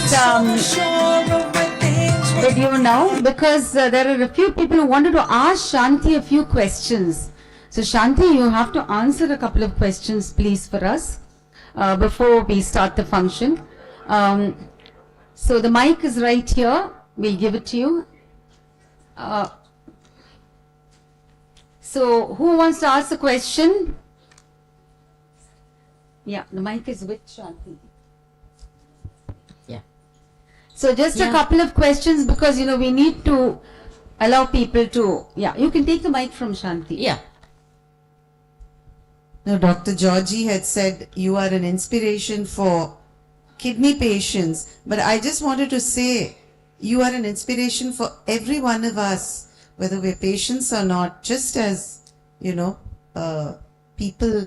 video now, because there are a few people who wanted to ask Shanti a few questions. So Shanti, you have to answer a couple of questions please for us before we start the function. So the mic is right here. We'll give it to you. So who wants to ask a question? Yeah, the mic is with Shanti. Yeah. So just a Yeah. couple of questions because, we need to allow people to, you can take the mic from Shanti. Yeah. No, Dr. Georgie had said you are an inspiration for kidney patients, but I just wanted to say you are an inspiration for every one of us, whether we're patients or not, just as, people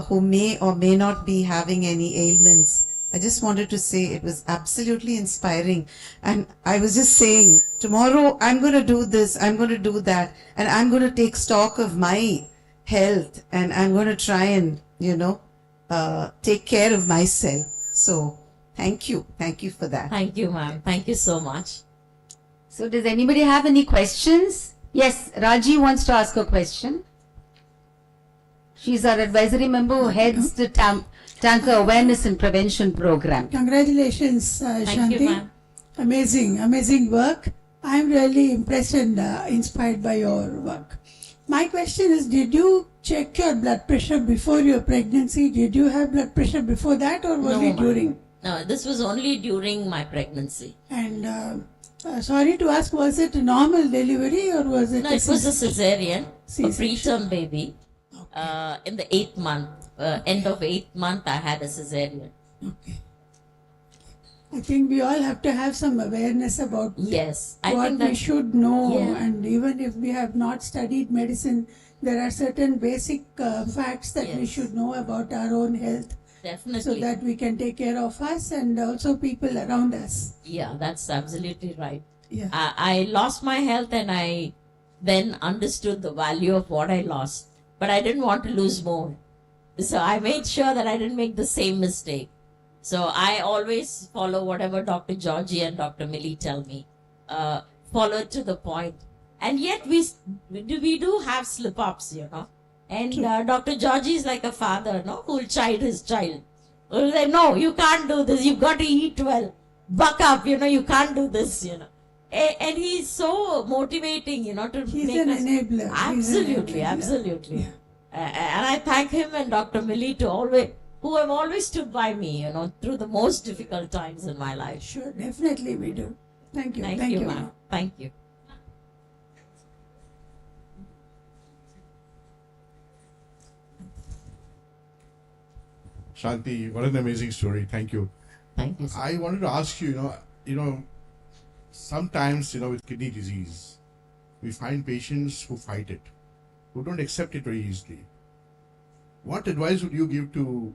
who may or may not be having any ailments. I just wanted to say it was absolutely inspiring. And I was just saying, tomorrow I'm going to do this, I'm going to do that, and I'm going to take stock of my health and I'm going to try and, take care of myself. So thank you. Thank you for that. Thank you, ma'am. Thank you so much. So does anybody have any questions? Yes, Raji wants to ask a question. She's our advisory member who heads the Tanker Awareness and Prevention Program. Congratulations, Thank Shanti. you, ma'am. Amazing work. I'm really impressed and inspired by your work. My question is, did you check your blood pressure before your pregnancy? Did you have blood pressure before that or was No, it ma'am. during? No, this was only during my pregnancy. And sorry to ask, was it a normal delivery or was it? No, it was a cesarean, a C-section. preterm baby. In the 8th month, end of 8th month, I had a cesarean. Okay. I think we all have to have some awareness about Yes, I what think we that should know, Yeah. and even if we have not studied medicine, there are certain basic facts that we Yes. should know about our own health definitely. so that we can take care of us and also people around us. Yeah, that's absolutely right. Yeah. I lost my health and I then understood the value of what I lost. But I didn't want to lose more. So I made sure that I didn't make the same mistake. So I always follow whatever Dr. Georgie and Dr. Millie tell me. Follow it to the point. And yet we do have slip-ups, And Dr. Georgie is like a father, who will chide his child. Who will say, no, you can't do this. You've got to eat well. Buck up, you can't do this, And he's so motivating, to He's make an us... enabler. He's an Absolutely, enabler. absolutely. Yeah. And I thank him and Dr. Millie who have always stood by me, through the most difficult times in my life. Sure, definitely we do. Thank you. Thank you, ma'am. Thank you. Shanti, what an amazing story. Thank you. Thank you, sir. I wanted to ask you, sometimes, with kidney disease, we find patients who fight it, who don't accept it very easily. What advice would you give to,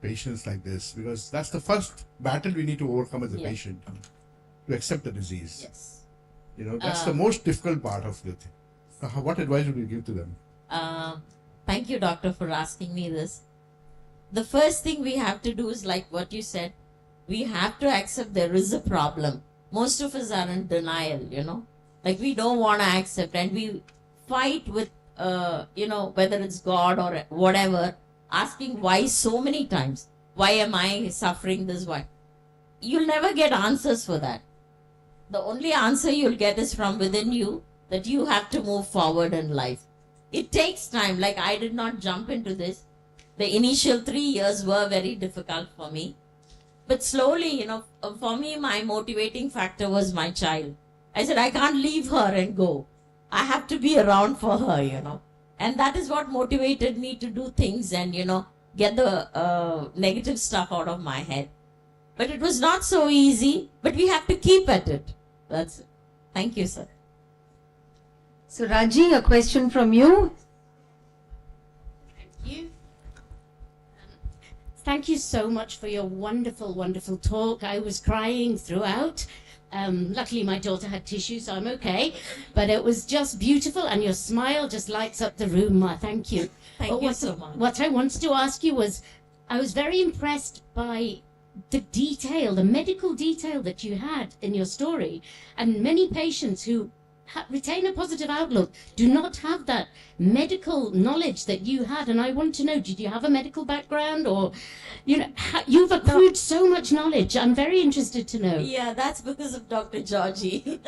patients like this? Because that's the first battle we need to overcome as a Yeah. patient, to accept the disease. Yes. That's the most difficult part of the thing. So what advice would you give to them? Thank you, doctor, for asking me this. The first thing we have to do is like what you said. We have to accept there is a problem. Most of us are in denial, Like we don't want to accept and we fight with, whether it's God or whatever, asking why so many times. Why am I suffering this? Why? You'll never get answers for that. The only answer you'll get is from within you, that you have to move forward in life. It takes time. Like I did not jump into this. The initial 3 years were very difficult for me. But slowly, for me, my motivating factor was my child. I said, I can't leave her and go. I have to be around for her, And that is what motivated me to do things and, get the negative stuff out of my head. But it was not so easy, but we have to keep at it. That's it. Thank you, sir. So Raji, a question from you. You. Thank you so much for your wonderful, wonderful talk. I was crying throughout. Luckily, my daughter had tissue, so I'm okay. But it was just beautiful, and your smile just lights up the room. Thank you. Thank you so much. What I wanted to ask you was, I was very impressed by the detail, the medical detail that you had in your story, and many patients who retain a positive outlook. Do not have that medical knowledge that you had. And I want to know, did you have a medical background, or, you've accrued so much knowledge. I'm very interested to know. Yeah, that's because of Dr. Georgie.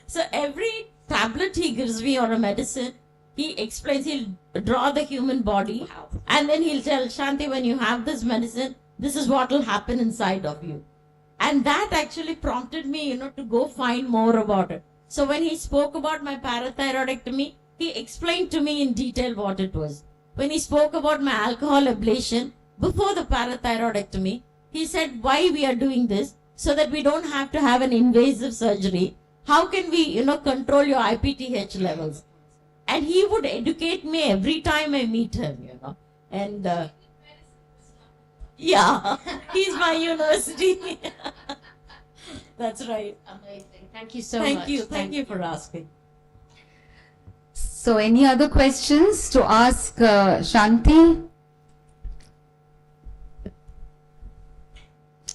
So every tablet he gives me or a medicine, he explains, he'll draw the human body, and then he'll tell Shanti, when you have this medicine, this is what will happen inside of you. And that actually prompted me, to go find more about it. So when he spoke about my parathyroidectomy, he explained to me in detail what it was. When he spoke about my alcohol ablation before the parathyroidectomy, he said why we are doing this, so that we don't have to have an invasive surgery. How can we, control your IPTH levels? And he would educate me every time I meet him, And yeah, he's my university. That's right. Amazing. Thank you so much. Thank you for asking. So any other questions to ask Shanti?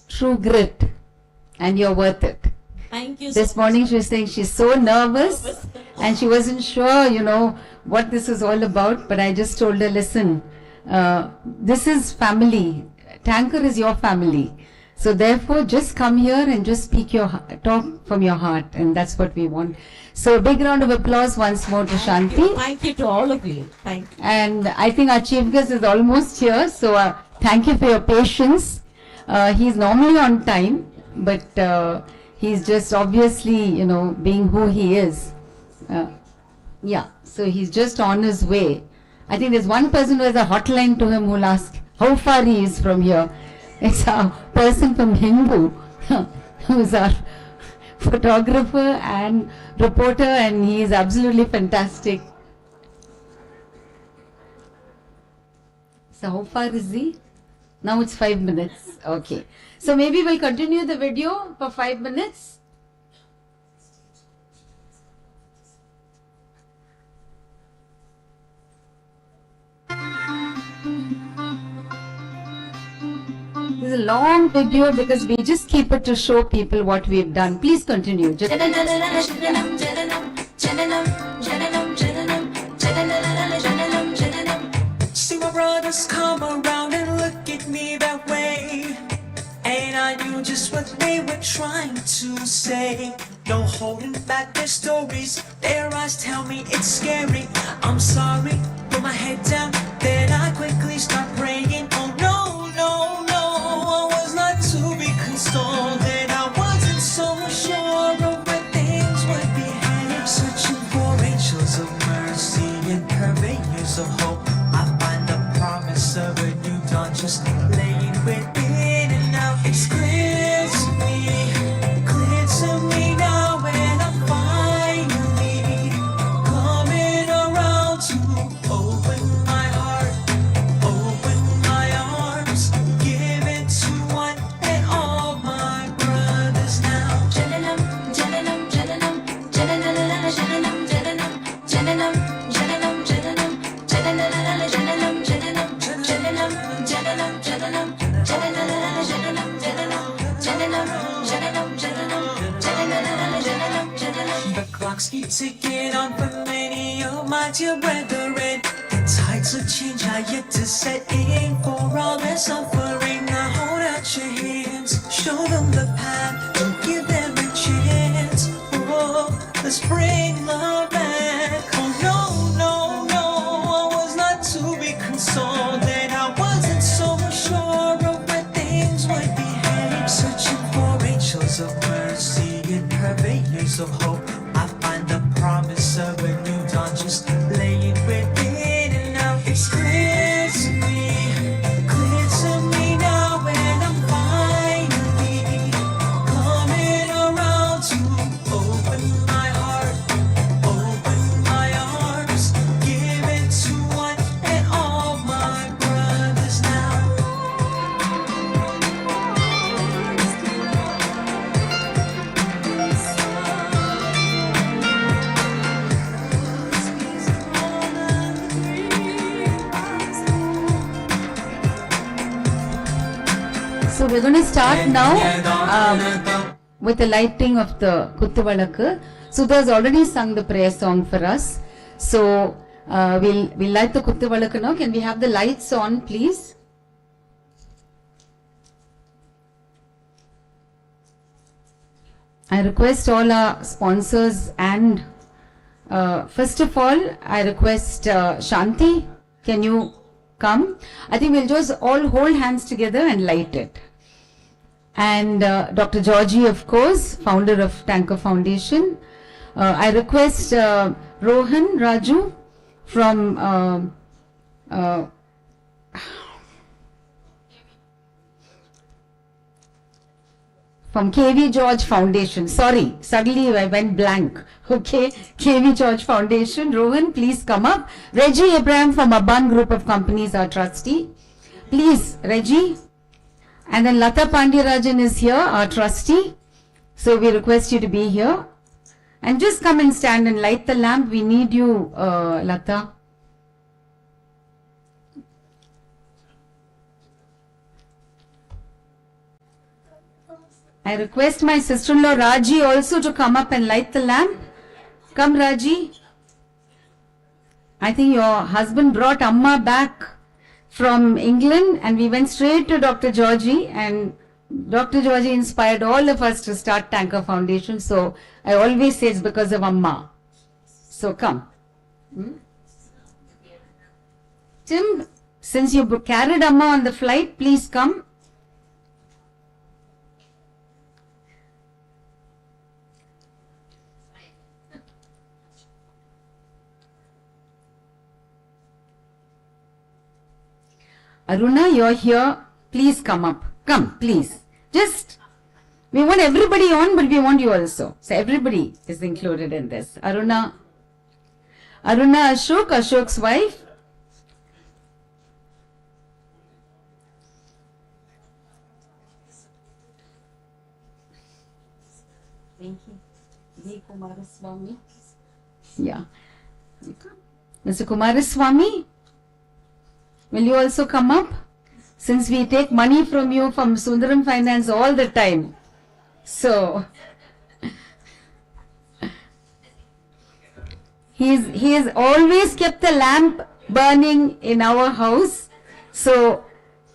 True grit, and you're worth it. Thank you. This morning she was saying she's so nervous and she wasn't sure, what this is all about. But I just told her, listen, this is family. Tanker is your family. So therefore, just come here and just speak talk from your heart, and that's what we want. So a big round of applause once more to Shanti. Thank you to all of you. Thank you. And I think our chief guest is almost here. So thank you for your patience. He's normally on time, but he's just obviously, being who he is. So he's just on his way. I think there's one person who has a hotline to him who'll ask how far he is from here. It's a person from Hindu who's our photographer and reporter, and he is absolutely fantastic. So how far is he? Now it's 5 minutes. Okay. So maybe we'll continue the video for 5 minutes. This is a long video because we just keep it to show people what we've done. Please continue. See my brothers come around and look at me that way, and I knew just what they were trying to say. No holding back their stories, their eyes tell me it's scary. I'm sorry, put my head down, then I quickly start praying. Oh no, no, no, I was not to be consoled, and I wasn't so sure of where things would be headed. Searching for angels of mercy and purveyors of hope, I find the promise of a new dawn just laying within, and now it's clear to me now, and I'm finally coming around to open my heart, open my arms, give it to one and all my brothers now. Jananam, jananam, jananam, jananam, jananam, jananam, jananam, jananam, jananam, jananam, jananam, jananam, jananam, jananam, jananam, jananam, jananam, jananam, jananam, jananam. The clocks keep ticking on for many of my dear brethren. The tides of change are yet to set in. For all their suffering, I hold out your hands, show them the path, and give them a chance. Oh, let's bring love back. Oh no, no, no, I was not to be consoled, and I wasn't so sure of where things would be headed. Searching for angels of mercy and purveyors of hope, I find the promise of a new dawn just laying within, and now it's clear to me now, and I'm finally coming around to open my heart, open my arms, give it to one and all my brothers now. So we're going to start now with the lighting of the Kuttuvalakku. Sudha's already sung the prayer song for us. So we'll light the Kuttu Valakku now. Can we have the lights on, please? I request all our sponsors and first of all, I request Shanti, can you come? I think we'll just all hold hands together and light it. And Dr. Georgie, of course, founder of Tanker Foundation. I request Rohan Raju from KV George Foundation. Sorry, suddenly I went blank. Okay, KV George Foundation. Rohan, please come up. Reggie Abraham from Abban Group of Companies, our trustee. Please, Reggie. And then Lata Pandyarajan is here, our trustee. So we request you to be here. And just come and stand and light the lamp. We need you, Lata. I request my sister-in-law Raji also to come up and light the lamp. Come, Raji. I think your husband brought Amma back from England and we went straight to Dr. Georgie, and Dr. Georgie inspired all of us to start Tanker Foundation. So I always say it's because of Amma. So come. Tim, since you carried Amma on the flight, please come. Aruna, you're here. Please come up. Come, please. Just, we want everybody on, but we want you also. So everybody is included in this. Aruna Ashok, Ashok's wife. Thank you. V. Kumaraswamy. Yeah. Mr. Kumaraswamy. Will you also come up? Since we take money from you from Sundaram Finance all the time. So, he has always kept the lamp burning in our house. So,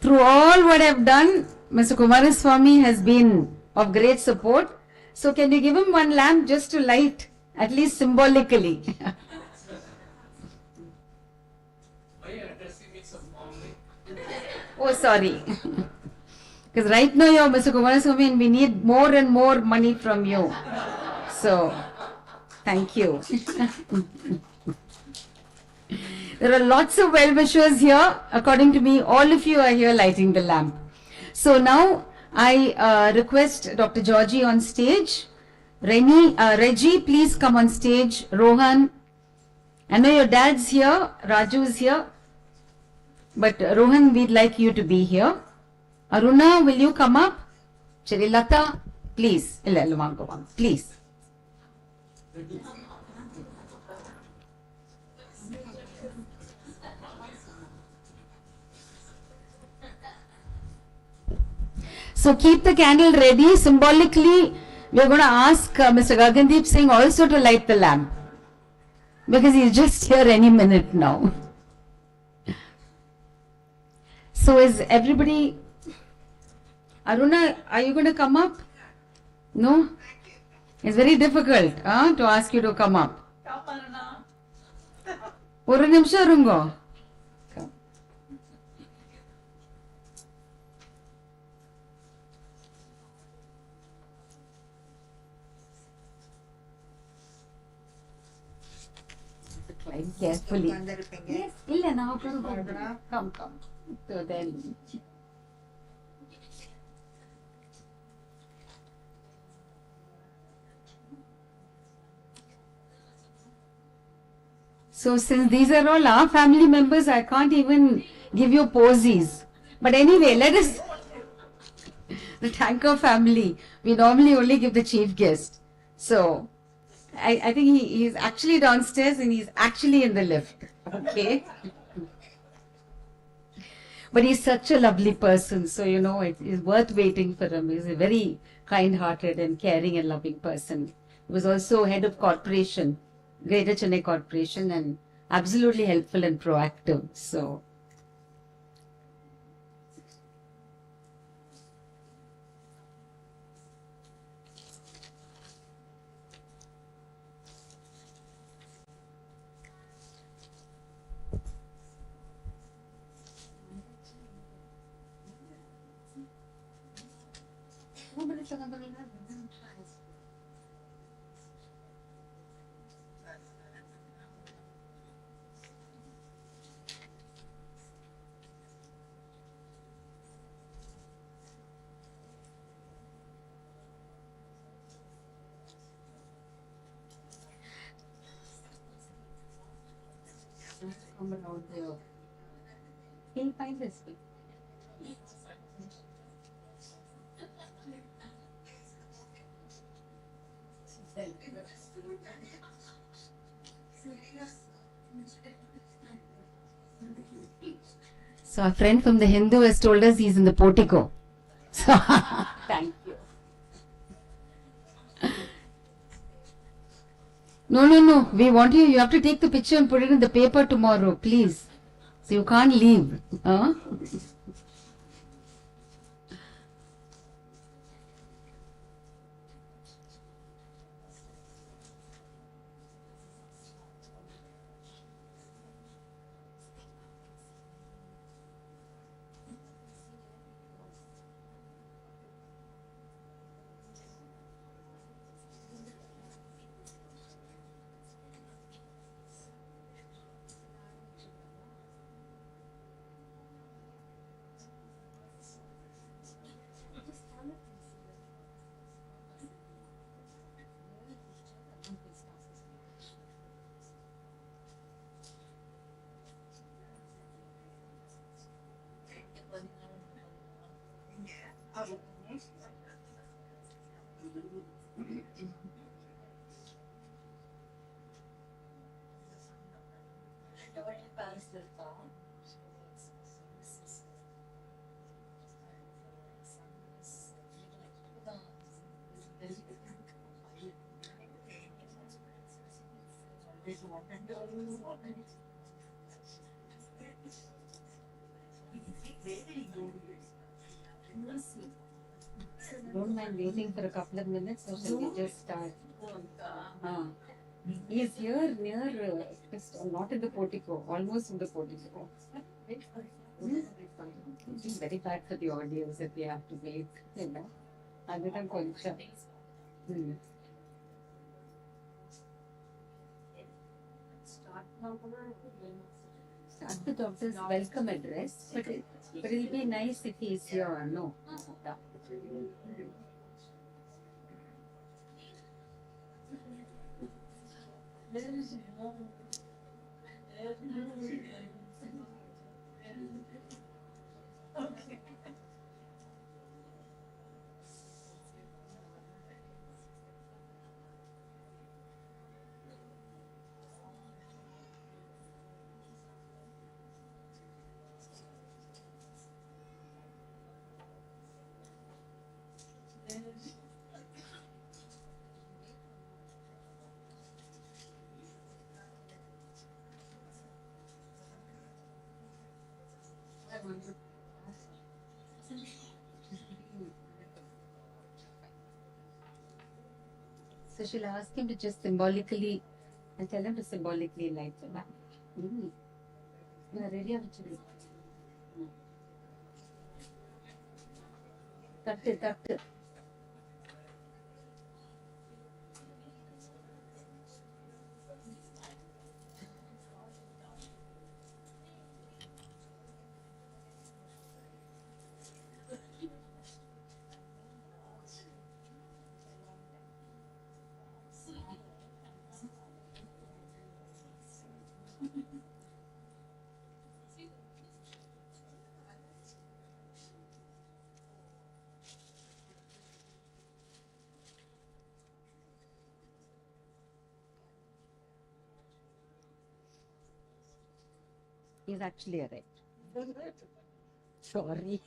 through all what I've done, Mr. Kumaraswamy has been of great support. So, can you give him one lamp just to light, at least symbolically? Oh, sorry. Because right now you're Mr. Kumaraswamy and we need more and more money from you. So, thank you. There are lots of well-wishers here. According to me, all of you are here lighting the lamp. So now, I request Dr. Georgie on stage. Reggie, please come on stage. Rohan. I know your dad's here. Raju is here. But Rohan, we'd like you to be here. Aruna, will you come up? Lata, please. Please. So keep the candle ready. Symbolically, we are going to ask Mr. Gagandeep Singh also to light the lamp. Because he's just here any minute now. So is everybody, Aruna, are you going to come up? No? It's very difficult to ask you to come up. Come, Aruna. Oru nimsham irungo. Come. Climb carefully. Yes, illa now come. So then, so since these are all our family members, I can't even give you posies. But anyway, let us, the Tanker family, we normally only give the chief guest. So, I think he's actually downstairs and he's actually in the lift. Okay. But he's such a lovely person, so you know, it is worth waiting for him. He's a very kind-hearted and caring and loving person. was also head of corporation, Greater Chennai Corporation, and absolutely helpful and proactive. So, he'll find this. So our friend from the Hindu has told us he's in the portico. So thank you. No. We want you. You have to take the picture and put it in the paper tomorrow, please. So you can't leave. Huh? Don't mind waiting for a couple of minutes, or shall we just start? He is here near, not in the portico, almost in the portico. It's very bad for the audience if they have to wait, you know. Andita koncha. Start the doctor's welcome address, but it'll be nice if he's here, no? So she'll ask him to just symbolically, and tell him to symbolically light the lamp. Yeah, ready actually. Cut. He's actually arrived. Sorry.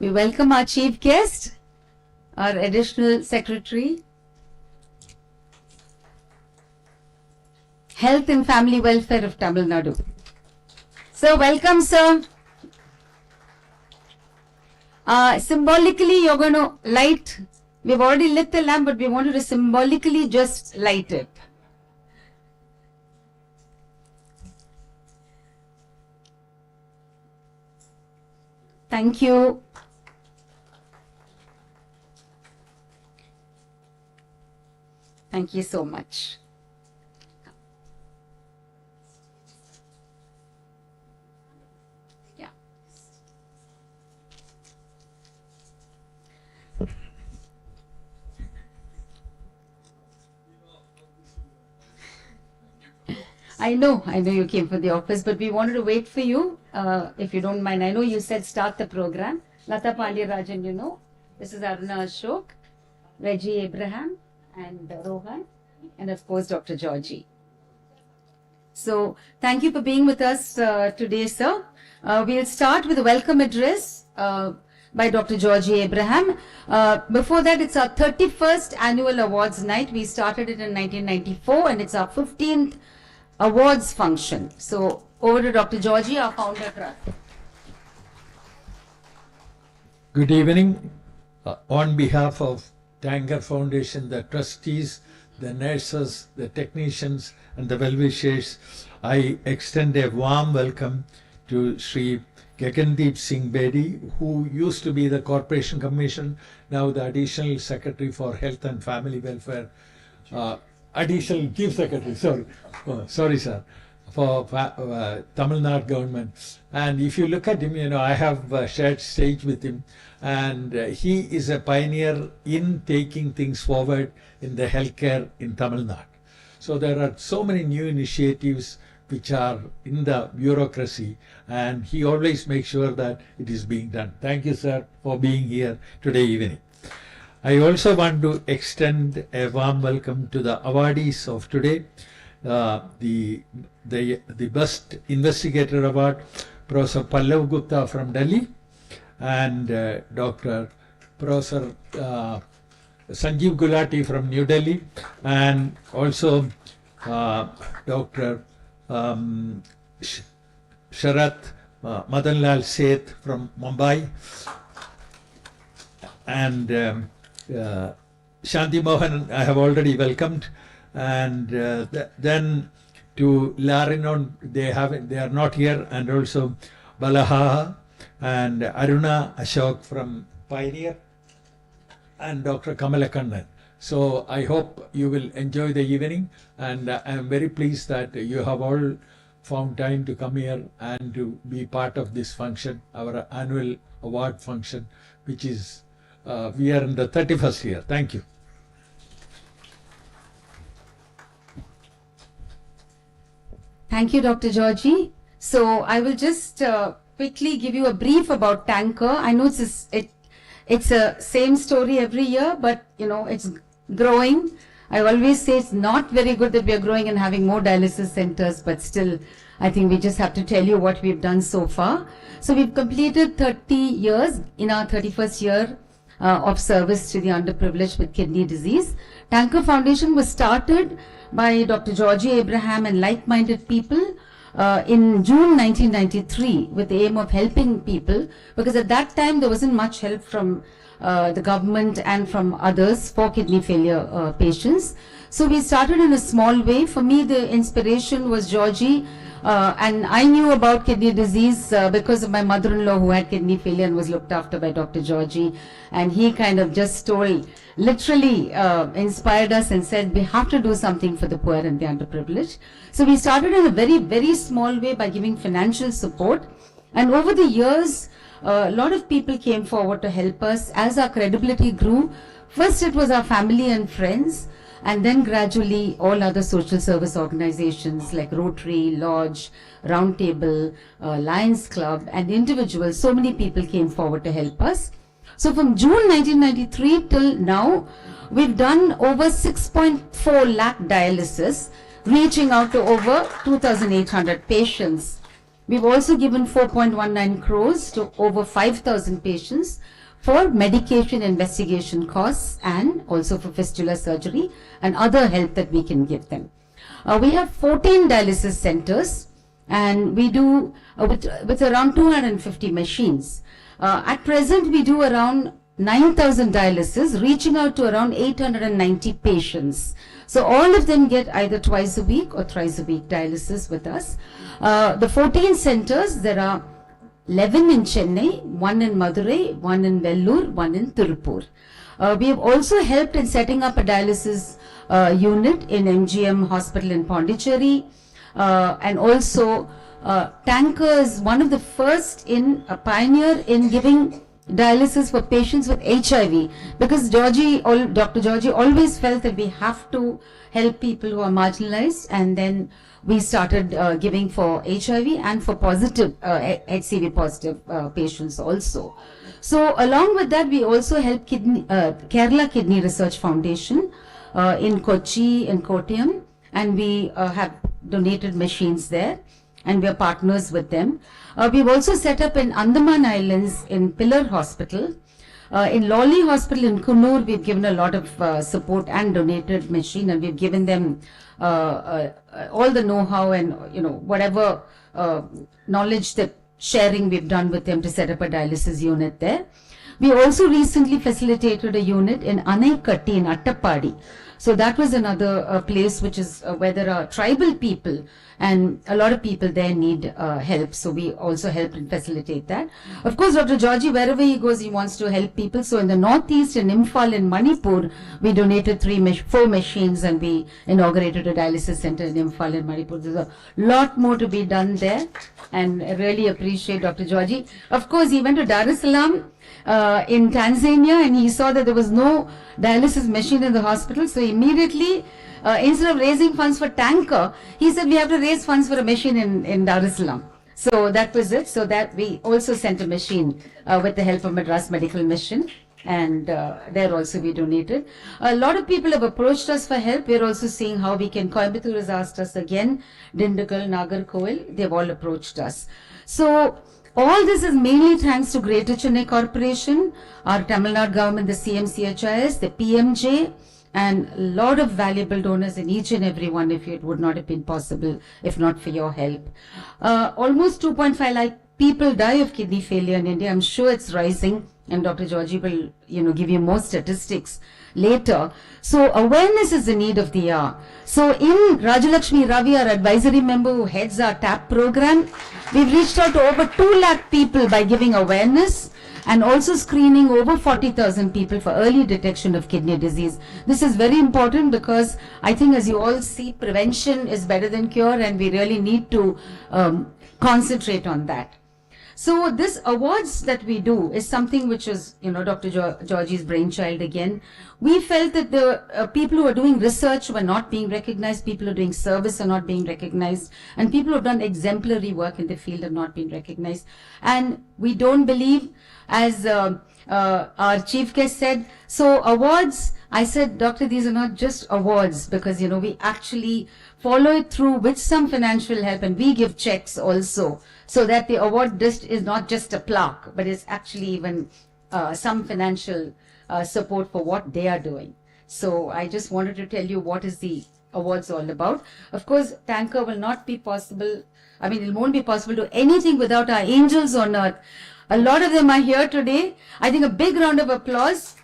we welcome our chief guest, our additional secretary, Health and Family Welfare of Tamilnad. So welcome, sir. Symbolically, you're going to light. We've already lit the lamp, but we wanted to symbolically just light it. Thank you. Thank you so much. Yeah. I know you came from the office, but we wanted to wait for you, if you don't mind. I know you said start the program. Lata Pandya-Rajan, you know. This is Aruna Ashok, Reggie Abraham, and Rohan, and of course Dr. Georgie. So thank you for being with us today, sir. We'll start with a welcome address by Dr. Georgie Abraham. Before that, it's our 31st annual awards night. We started it in 1994, and it's our 15th awards function. So over to Dr. Georgie, our founder. Good evening. On behalf of Tanker Foundation, the trustees, the nurses, the technicians, and the well-wishers, I extend a warm welcome to Sri Gagandeep Singh Bedi, who used to be the Corporation Commission, now the Additional Secretary for Health and Family Welfare, Additional Chief Secretary, sorry sir, for Tamilnad government. And if you look at him, you know, I have shared stage with him, and he is a pioneer in taking things forward in the healthcare in Tamilnad. So there are so many new initiatives which are in the bureaucracy, and he always makes sure that it is being done. Thank you, sir, for being here today evening. I also want to extend a warm welcome to the awardees of today. The Best Investigator Award, Professor Pallav Gupta from Delhi, and Professor Sanjeev Gulati from New Delhi, and also Dr. Sharat Madanlal Seth from Mumbai, and Shanti Mohan I have already welcomed, and then to Larinon, they are not here, and also Balaha and Aruna Ashok from Pioneer, and Dr. Kamalakannan. So I hope you will enjoy the evening, and I am very pleased that you have all found time to come here and to be part of this function, our annual award function, which is, we are in the 31st year. Thank you. Thank you, Dr. Georgie. So I will just quickly give you a brief about Tanker. I know it's a same story every year, but you know, it's growing. I always say it's not very good that we are growing and having more dialysis centers, but still, I think we just have to tell you what we've done so far. So we've completed 30 years in our 31st year of service to the underprivileged with kidney disease. Tanker Foundation was started by Dr. Georgie Abraham and like-minded people in June 1993 with the aim of helping people, because at that time there wasn't much help from the government and from others for kidney failure patients. So we started in a small way. For me, the inspiration was Georgie, and I knew about kidney disease because of my mother-in-law who had kidney failure and was looked after by Dr. Georgie, and he kind of just literally inspired us and said we have to do something for the poor and the underprivileged. So we started in a very, very small way by giving financial support, and over the years a lot of people came forward to help us as our credibility grew. First it was our family and friends, and then gradually all other social service organizations like Rotary, Lodge, Roundtable, Lions Club, and individuals. So many people came forward to help us. So from June 1993 till now, we've done over 6.4 lakh dialysis, reaching out to over 2,800 patients. We've also given 4.19 crores to over 5,000 patients for medication investigation costs and also for fistula surgery and other help that we can give them. We have 14 dialysis centers, and we do with around 250 machines. At present, we do around 9,000 dialysis, reaching out to around 890 patients. So all of them get either twice a week or thrice a week dialysis with us. The 14 centers, there are 11 in Chennai, 1 in Madurai, 1 in Vellore, 1 in Tirupur. We have also helped in setting up a dialysis unit in MGM Hospital in Pondicherry, and also Tankers, one of the first in a pioneer in giving dialysis for patients with HIV, because Dr. Georgie always felt that we have to help people who are marginalized, and then we started giving for HIV and for positive HCV positive patients also. So along with that, we also help Kerala Kidney Research Foundation in Kochi and Kottayam, and we have donated machines there, and we are partners with them. We've also set up in Andaman Islands in Pillar Hospital. In Lawley Hospital in Kunnur, we've given a lot of support and donated machine, and we've given them all the know-how and whatever knowledge that sharing we've done with them to set up a dialysis unit there. We also recently facilitated a unit in Anaikatti in Attapadi. So that was another place which is where there are tribal people, and a lot of people there need help. So we also helped and facilitate that. Of course, Dr. Georgie, wherever he goes, he wants to help people. So in the Northeast, in Imphal, in Manipur, we donated 4 machines, and we inaugurated a dialysis center in Imphal, in Manipur. There's a lot more to be done there, and I really appreciate Dr. Georgie. Of course, he went to Dar es Salaam in Tanzania, and he saw that there was no dialysis machine in the hospital. So immediately, instead of raising funds for tanker, he said we have to raise funds for a machine in Dar es Salaam. So that was it. So that we also sent a machine with the help of Madras Medical Mission, and there also we donated. A lot of people have approached us for help. We're also seeing how we can. Coimbatore has asked us again, Dindigul, Nagarkoil, they've all approached us. So all this is mainly thanks to Greater Chennai Corporation, our Tamilnad government, the CMCHIS, the PMJ, and a lot of valuable donors in each and every one of you. It would not have been possible if not for your help. Almost 2.5 lakh people die of kidney failure in India. I'm sure it's rising, and Dr. Georgie will, give you more statistics later. So awareness is the need of the hour. So in Rajalakshmi Ravi, our advisory member who heads our TAP program, we've reached out to over 2 lakh people by giving awareness and also screening over 40,000 people for early detection of kidney disease. This is very important because I think, as you all see, prevention is better than cure, and we really need to concentrate on that. So this awards that we do is something which is, Dr. Georgie's brainchild again. We felt that the people who are doing research were not being recognized, people who are doing service are not being recognized, and people who have done exemplary work in the field have not been recognized. And we don't believe, as our chief guest said, so awards, I said, doctor, these are not just awards, because, we actually follow it through with some financial help, and we give checks also, so that the award list is not just a plaque, but it's actually even some financial support for what they are doing. So I just wanted to tell you what is the awards all about. Of course, Tanker will not be possible. It won't be possible to do anything without our angels on earth. A lot of them are here today. I think a big round of applause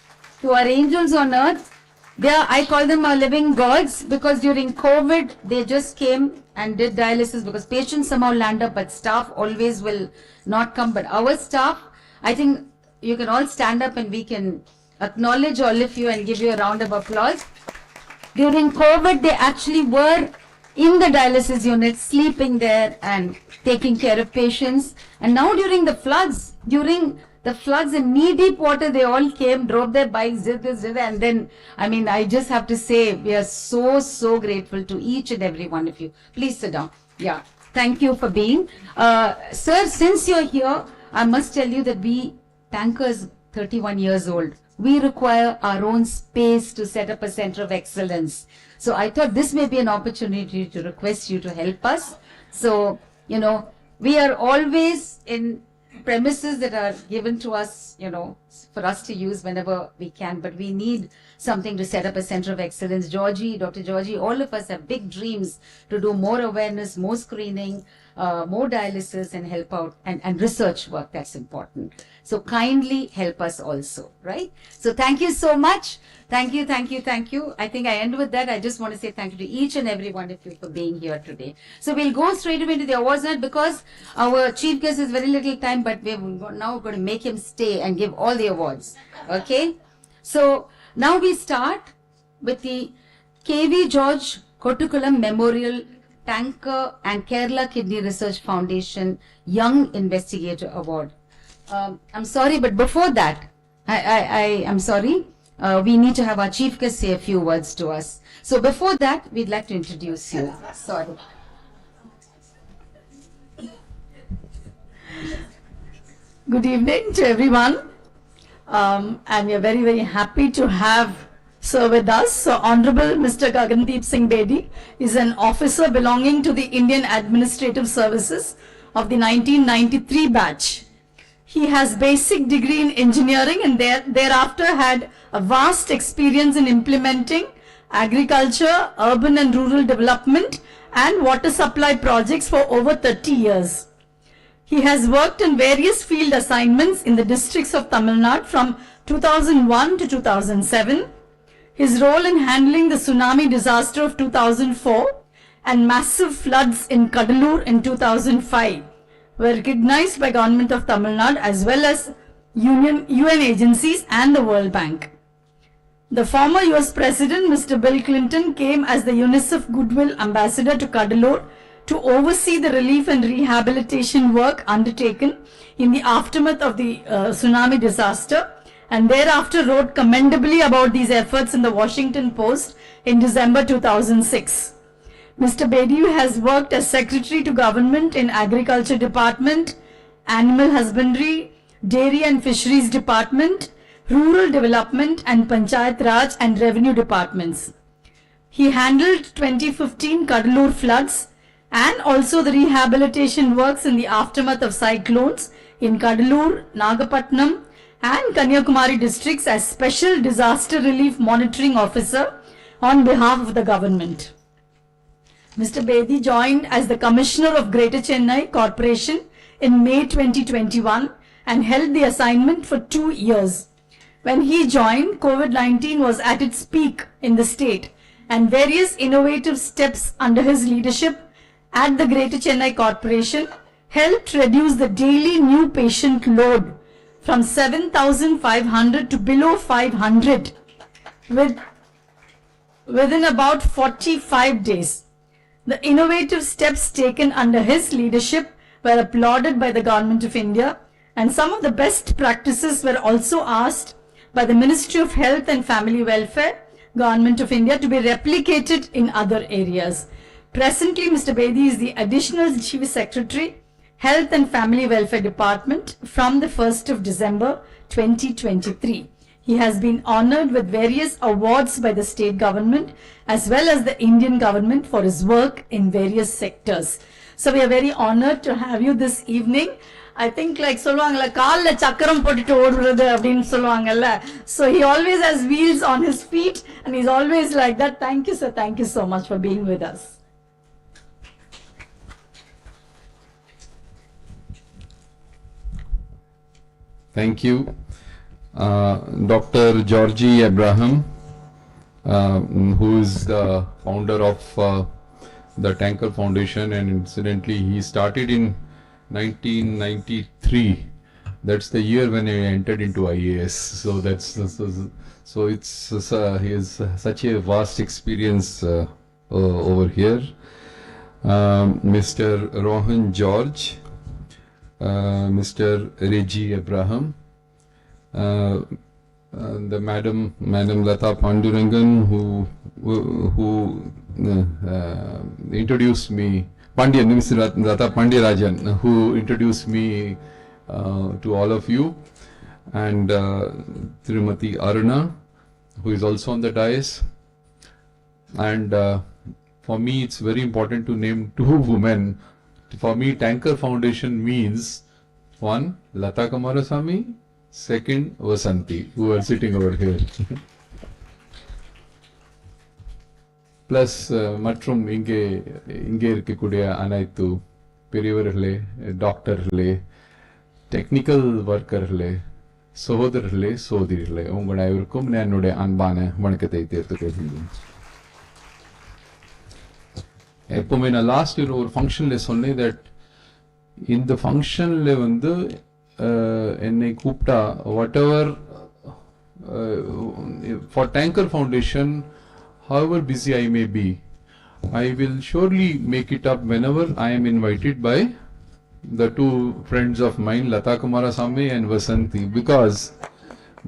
to our angels on earth. I call them our living gods, because during COVID, they just came and did dialysis, because patients somehow land up, but staff always will not come. But our staff, I think you can all stand up and we can acknowledge all of you and give you a round of applause. During COVID, they actually were in the dialysis unit, sleeping there and taking care of patients. And now during the floods in knee-deep water, they all came, drove their bikes, did this, and then, I just have to say, we are so, so grateful to each and every one of you. Please sit down. Yeah, thank you for being. Sir, since you're here, I must tell you that Tankers, 31 years old, we require our own space to set up a center of excellence. So I thought this may be an opportunity to request you to help us. So, we are always in premises that are given to us, you know, for us to use whenever we can, but we need something to set up a center of excellence. Georgie, Dr. Georgie, all of us have big dreams to do more awareness, more screening, more dialysis, and help out and research work that's important. So kindly help us also, right? So thank you so much. Thank you, thank you, thank you. I think I end with that. I just want to say thank you to each and every one of you for being here today. So we'll go straight away into the awards night because our chief guest has very little time, but we're now going to make him stay and give all the awards. Okay? So now we start with the KV George Kottukulam Memorial Tanker and Kerala Kidney Research Foundation Young Investigator Award. I'm sorry, but before that, I'm sorry. We need to have our chief guest say a few words to us. So before that, we'd like to introduce you. Sorry. Good evening to everyone. And we are very, very happy to have sir with us. So Honorable Mr. Gagandeep Singh Bedi is an officer belonging to the Indian Administrative Services of the 1993 batch. He has basic degree in engineering and thereafter had a vast experience in implementing agriculture, urban and rural development and water supply projects for over 30 years. He has worked in various field assignments in the districts of Tamilnad from 2001 to 2007. His role in handling the tsunami disaster of 2004 and massive floods in Kadalur in 2005 were recognized by Government of Tamil Nadu as well as UN agencies and the World Bank. The former US President, Mr. Bill Clinton, came as the UNICEF Goodwill Ambassador to Kadalur to oversee the relief and rehabilitation work undertaken in the aftermath of the tsunami disaster, and thereafter wrote commendably about these efforts in the Washington Post in December 2006. Mr. Bedi has worked as Secretary to Government in Agriculture Department, Animal Husbandry, Dairy and Fisheries Department, Rural Development and Panchayat Raj and Revenue Departments. He handled 2015 Kadalur floods and also the rehabilitation works in the aftermath of cyclones in Kadalur, Nagapatnam and Kanyakumari districts as Special Disaster Relief Monitoring Officer on behalf of the government. Mr. Bedi joined as the Commissioner of Greater Chennai Corporation in May 2021 and held the assignment for 2 years. When he joined, COVID-19 was at its peak in the state and various innovative steps under his leadership at the Greater Chennai Corporation helped reduce the daily new patient load from 7,500 to below 500 within about 45 days. The innovative steps taken under his leadership were applauded by the Government of India, and some of the best practices were also asked by the Ministry of Health and Family Welfare, Government of India, to be replicated in other areas. Presently, Mr. Bedi is the Additional Chief Secretary, Health and Family Welfare Department from the 1st of December 2023. He has been honored with various awards by the state government as well as the Indian government for his work in various sectors. So we are very honored to have you this evening. I think like solluvaangala kaalla chakram potittu odurudhu appdinu solluvaangalla. So he always has wheels on his feet and he's always like that. Thank you, sir. Thank you so much for being with us. Thank you. Dr. Georgie Abraham, who is the founder of the Tanker Foundation, and incidentally he started in 1993. That's the year when I entered into IAS. So he has such a vast experience over here. Mr. Rohan George, Mr. Reggie Abraham, the Madam Lata Pandurangan, who introduced me, Mr. Lata Pandirajan, who introduced me to all of you, and Tirumati Aruna, who is also on the dais. And for me, it's very important to name two women For me, Tanker Foundation means one, Lata Kumarasamy, second, Vasanti, who are sitting over here. Plus, மற்றும் இங்கே இருக்கக்கூடிய அனைத்து பெரியவர்களே, டாக்டர்களே, technical ஒர்க்கர்களே, சகோதரர்களே, சகோதரிகளே, உங்கள் அனைவருக்கும் என்னுடைய அன்பான வணக்கத்தை தெரிவித்துக் கொள்கிறேன். எப்பவுமே நான் லாஸ்ட் இயர் ஒரு ஃபங்க்ஷன்ல சொன்னேன் தட் இந்த ஃபங்க்ஷன்ல வந்து என்னை கூப்பிட்டா what ever for tanker foundation, however busy I may be, I will surely make it up whenever I am invited by the two friends of mine, Lata Kumarasamy and Vasanti,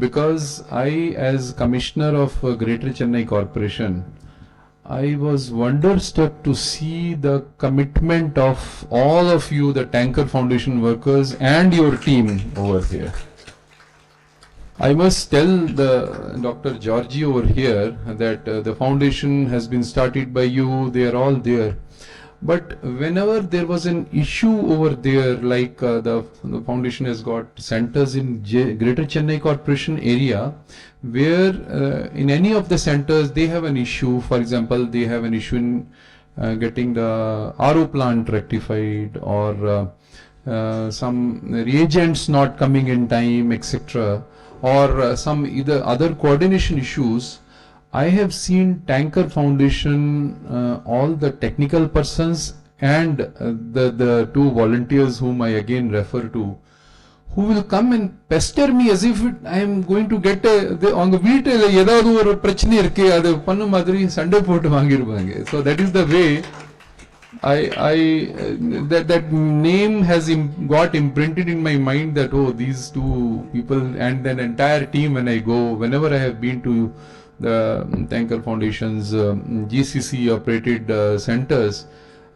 because I, as Commissioner of Greater Chennai Corporation, I was wonderstruck to see the commitment of all of you, the Tanker Foundation workers and your team over here. I must tell the Dr. Georgie over here that the foundation has been started by you, they are all there. But whenever there was an issue over there, like the foundation has got centers in Greater Chennai Corporation area, where in any of the centers they have an issue. For example, they have an issue in getting the RO plant rectified, or some reagents not coming in time, etc., or some either other coordination issues. I have seen Tanker Foundation, all the technical persons and the two volunteers whom I again refer to, who will come and pester me as if I am going to get on the வீட்டில் ஏதாவது ஒரு பிரச்சனை இருக்கு அது பண்ண மாதிரி சண்டை போட்டு வாங்கிருப்பாங்க. So that is the way that name has got imprinted in my mind that these two people and an entire team, when I go, whenever I have been to the Tanker Foundation's GCC operated centers,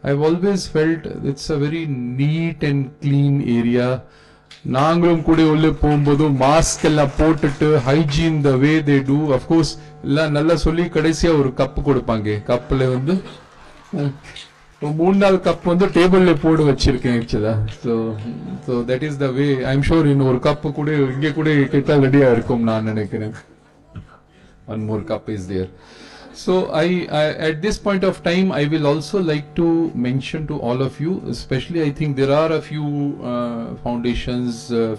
I've always felt it's a very neat and clean area. நாங்களும் கூட உள்ள போகும்போது mask எல்லாம் போட்டுட்டு hygiene the way they do, of course எல்லாம் நல்லா சொல்லி கடைசியா ஒரு கப் கொடுப்பாங்க. கப்பில் வந்து 3-4 கப் வந்து டேபிள்ல போட்டு வச்சிருக்கேன் ஆக்சுவலா. So that is the way. I am sure இன்னும் ஒரு கப்பு கூட இங்கே கூட கேட்டால் ரெடியா இருக்கும் நான் நினைக்கிறேன். One more cup is there. So I at this point of time I will also like to mention to all of you, especially I think there are a few foundations,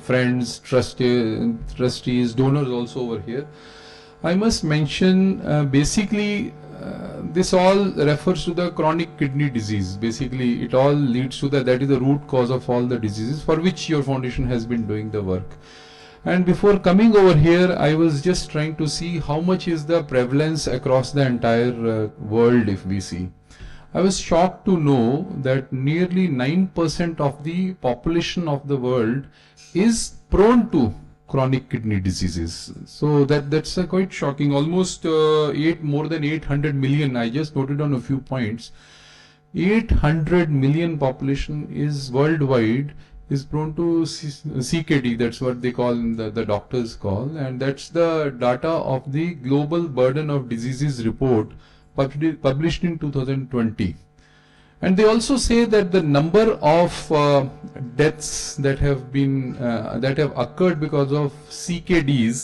friends, trustees, donors also over here. I must mention basically this all refers to the chronic kidney disease. Basically it all leads to that is the root cause of all the diseases for which your foundation has been doing the work. And before coming over here, I was just trying to see how much is the prevalence across the entire world. If we see, I was shocked to know that nearly 9% of the population of the world is prone to chronic kidney diseases. So that's quite shocking. Almost more than 800 million. I just noted on a few points. 800 million population is worldwide is prone to CKD. That's what they call, the doctors call, and that's the data of the Global Burden of Diseases report published in 2020. And they also say that the number of deaths that have occurred because of CKDs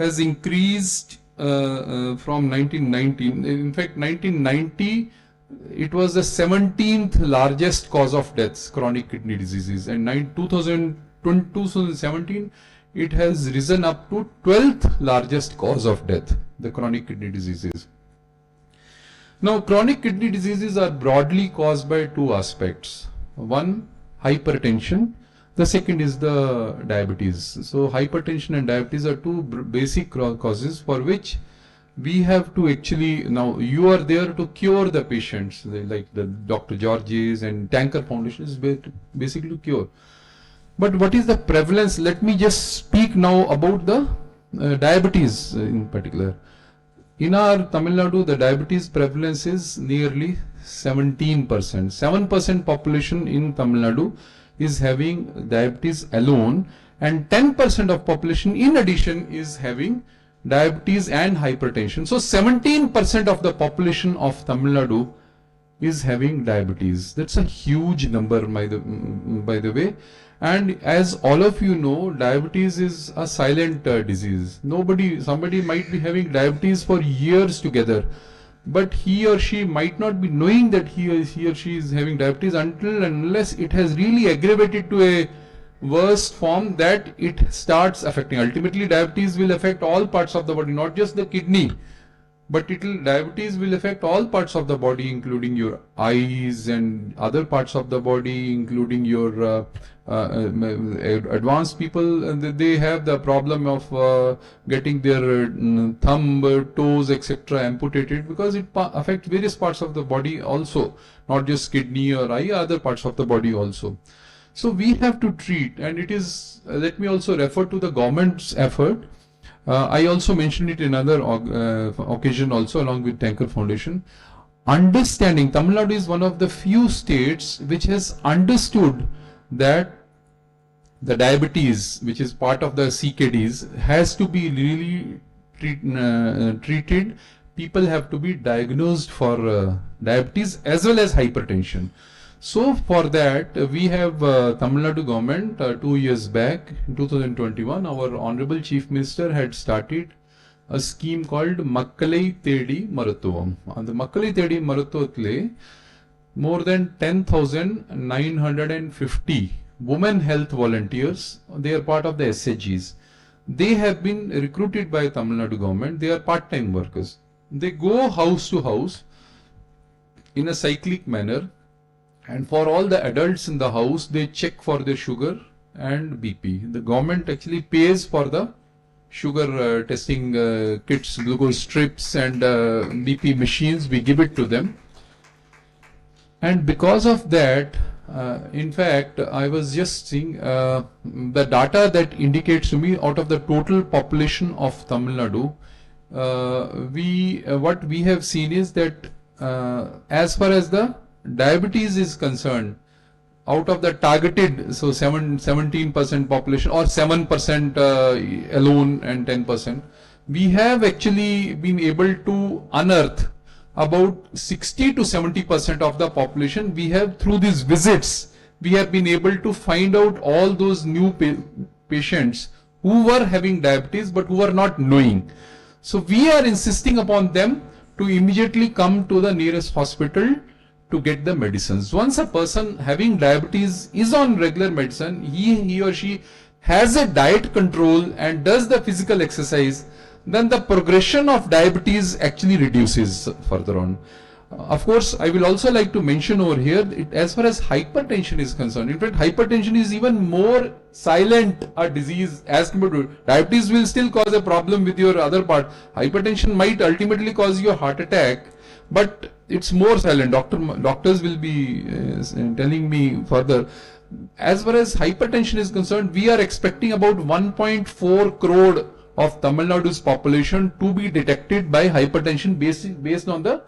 has increased from 1990. In fact, 1990 it was the 17th largest cause of deaths, chronic kidney diseases, and 2017 it has risen up to 12th largest cause of death, the chronic kidney diseases. Now, chronic kidney diseases are broadly caused by two aspects. One, hypertension. The second is the diabetes. So hypertension and diabetes are two basic causes for which we have to actually, now you are there to cure the patients, like the Dr. Georges and Tanker Foundation is basically to cure. But what is the prevalence? Let me just speak now about the diabetes in particular. In our Tamilnad, the diabetes prevalence is nearly 17%. 7% population in Tamilnad is having diabetes alone, and 10% of population in addition is having diabetes and hypertension. So 17% of the population of Tamil Nadu is having diabetes. That's a huge number, by the way. And as all of you know, diabetes is a silent disease. Somebody might be having diabetes for years together, but he or she might not be knowing that he or she is having diabetes unless it has really aggravated to a worst form that it starts affecting. Ultimately, diabetes will affect all parts of the body, not just the kidney, but diabetes will affect all parts of the body, including your eyes and other parts of the body, including your advanced people. They have the problem of getting their thumb, toes, etc. amputated, because it affects various parts of the body also, not just kidney or eye, other parts of the body also. So we have to treat, and it is, let me also refer to the government's effort. I also mentioned it in another occasion also, along with Tanker Foundation. Understanding, Tamil Nadu is one of the few states which has understood that the diabetes, which is part of the CKDs, has to be really treated. People have to be diagnosed for diabetes as well as hypertension. So for that, we have Tamil Nadu government 2 years back, in 2021, our Honorable Chief Minister had started a scheme called Makkalai Thedi Maruthuvam. And the Makkalai Thedi Maruthuvathile, more than 10,950 women health volunteers, they are part of the SHGs. They have been recruited by Tamil Nadu government. They are part-time workers. They go house to house in a cyclic manner, and for all the adults in the house, they check for their sugar and BP. The government actually pays for the sugar testing kits, glucose strips and BP machines. We give it to them. And because of that, in fact, I was just seeing the data that indicates to me, out of the total population of Tamil Nadu, what we have seen is that as far as the diabetes is concerned, out of the targeted, so 17% population or 7% alone and 10%, we have actually been able to unearth about 60 to 70% of the population. We have, through these visits, we have been able to find out all those new patients who were having diabetes but who were not knowing. So we are insisting upon them to immediately come to the nearest hospital to get the medicines. Once a person having diabetes is on regular medicine, he or she has a diet control and does the physical exercise, then the progression of diabetes actually reduces further on. Of course, I will also like to mention over here, as far as hypertension is concerned, in fact, hypertension is even more silent a disease as compared to diabetes. Will still cause a problem with your other part. Hypertension might ultimately cause you a heart attack, but it's more silent. Doctors will be telling me further. As far as hypertension is concerned, we are expecting about 1.4 crore of Tamil Nadu's population to be detected by hypertension based on the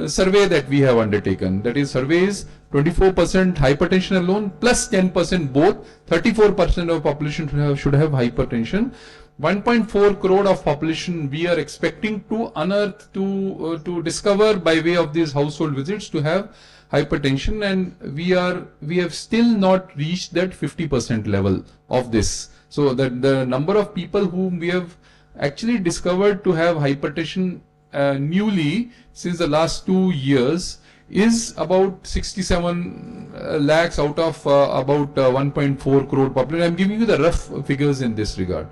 survey that we have undertaken. That is, surveys 24% hypertension alone plus 10% both, 34% of population should have hypertension. 1.4 crore of population we are expecting to unearth, to discover by way of these household visits to have hypertension, and we have still not reached that 50% level of this. So that the number of people whom we have actually discovered to have hypertension newly since the last 2 years is about 67 lakhs out of about 1.4 crore population. I am giving you the rough figures in this regard.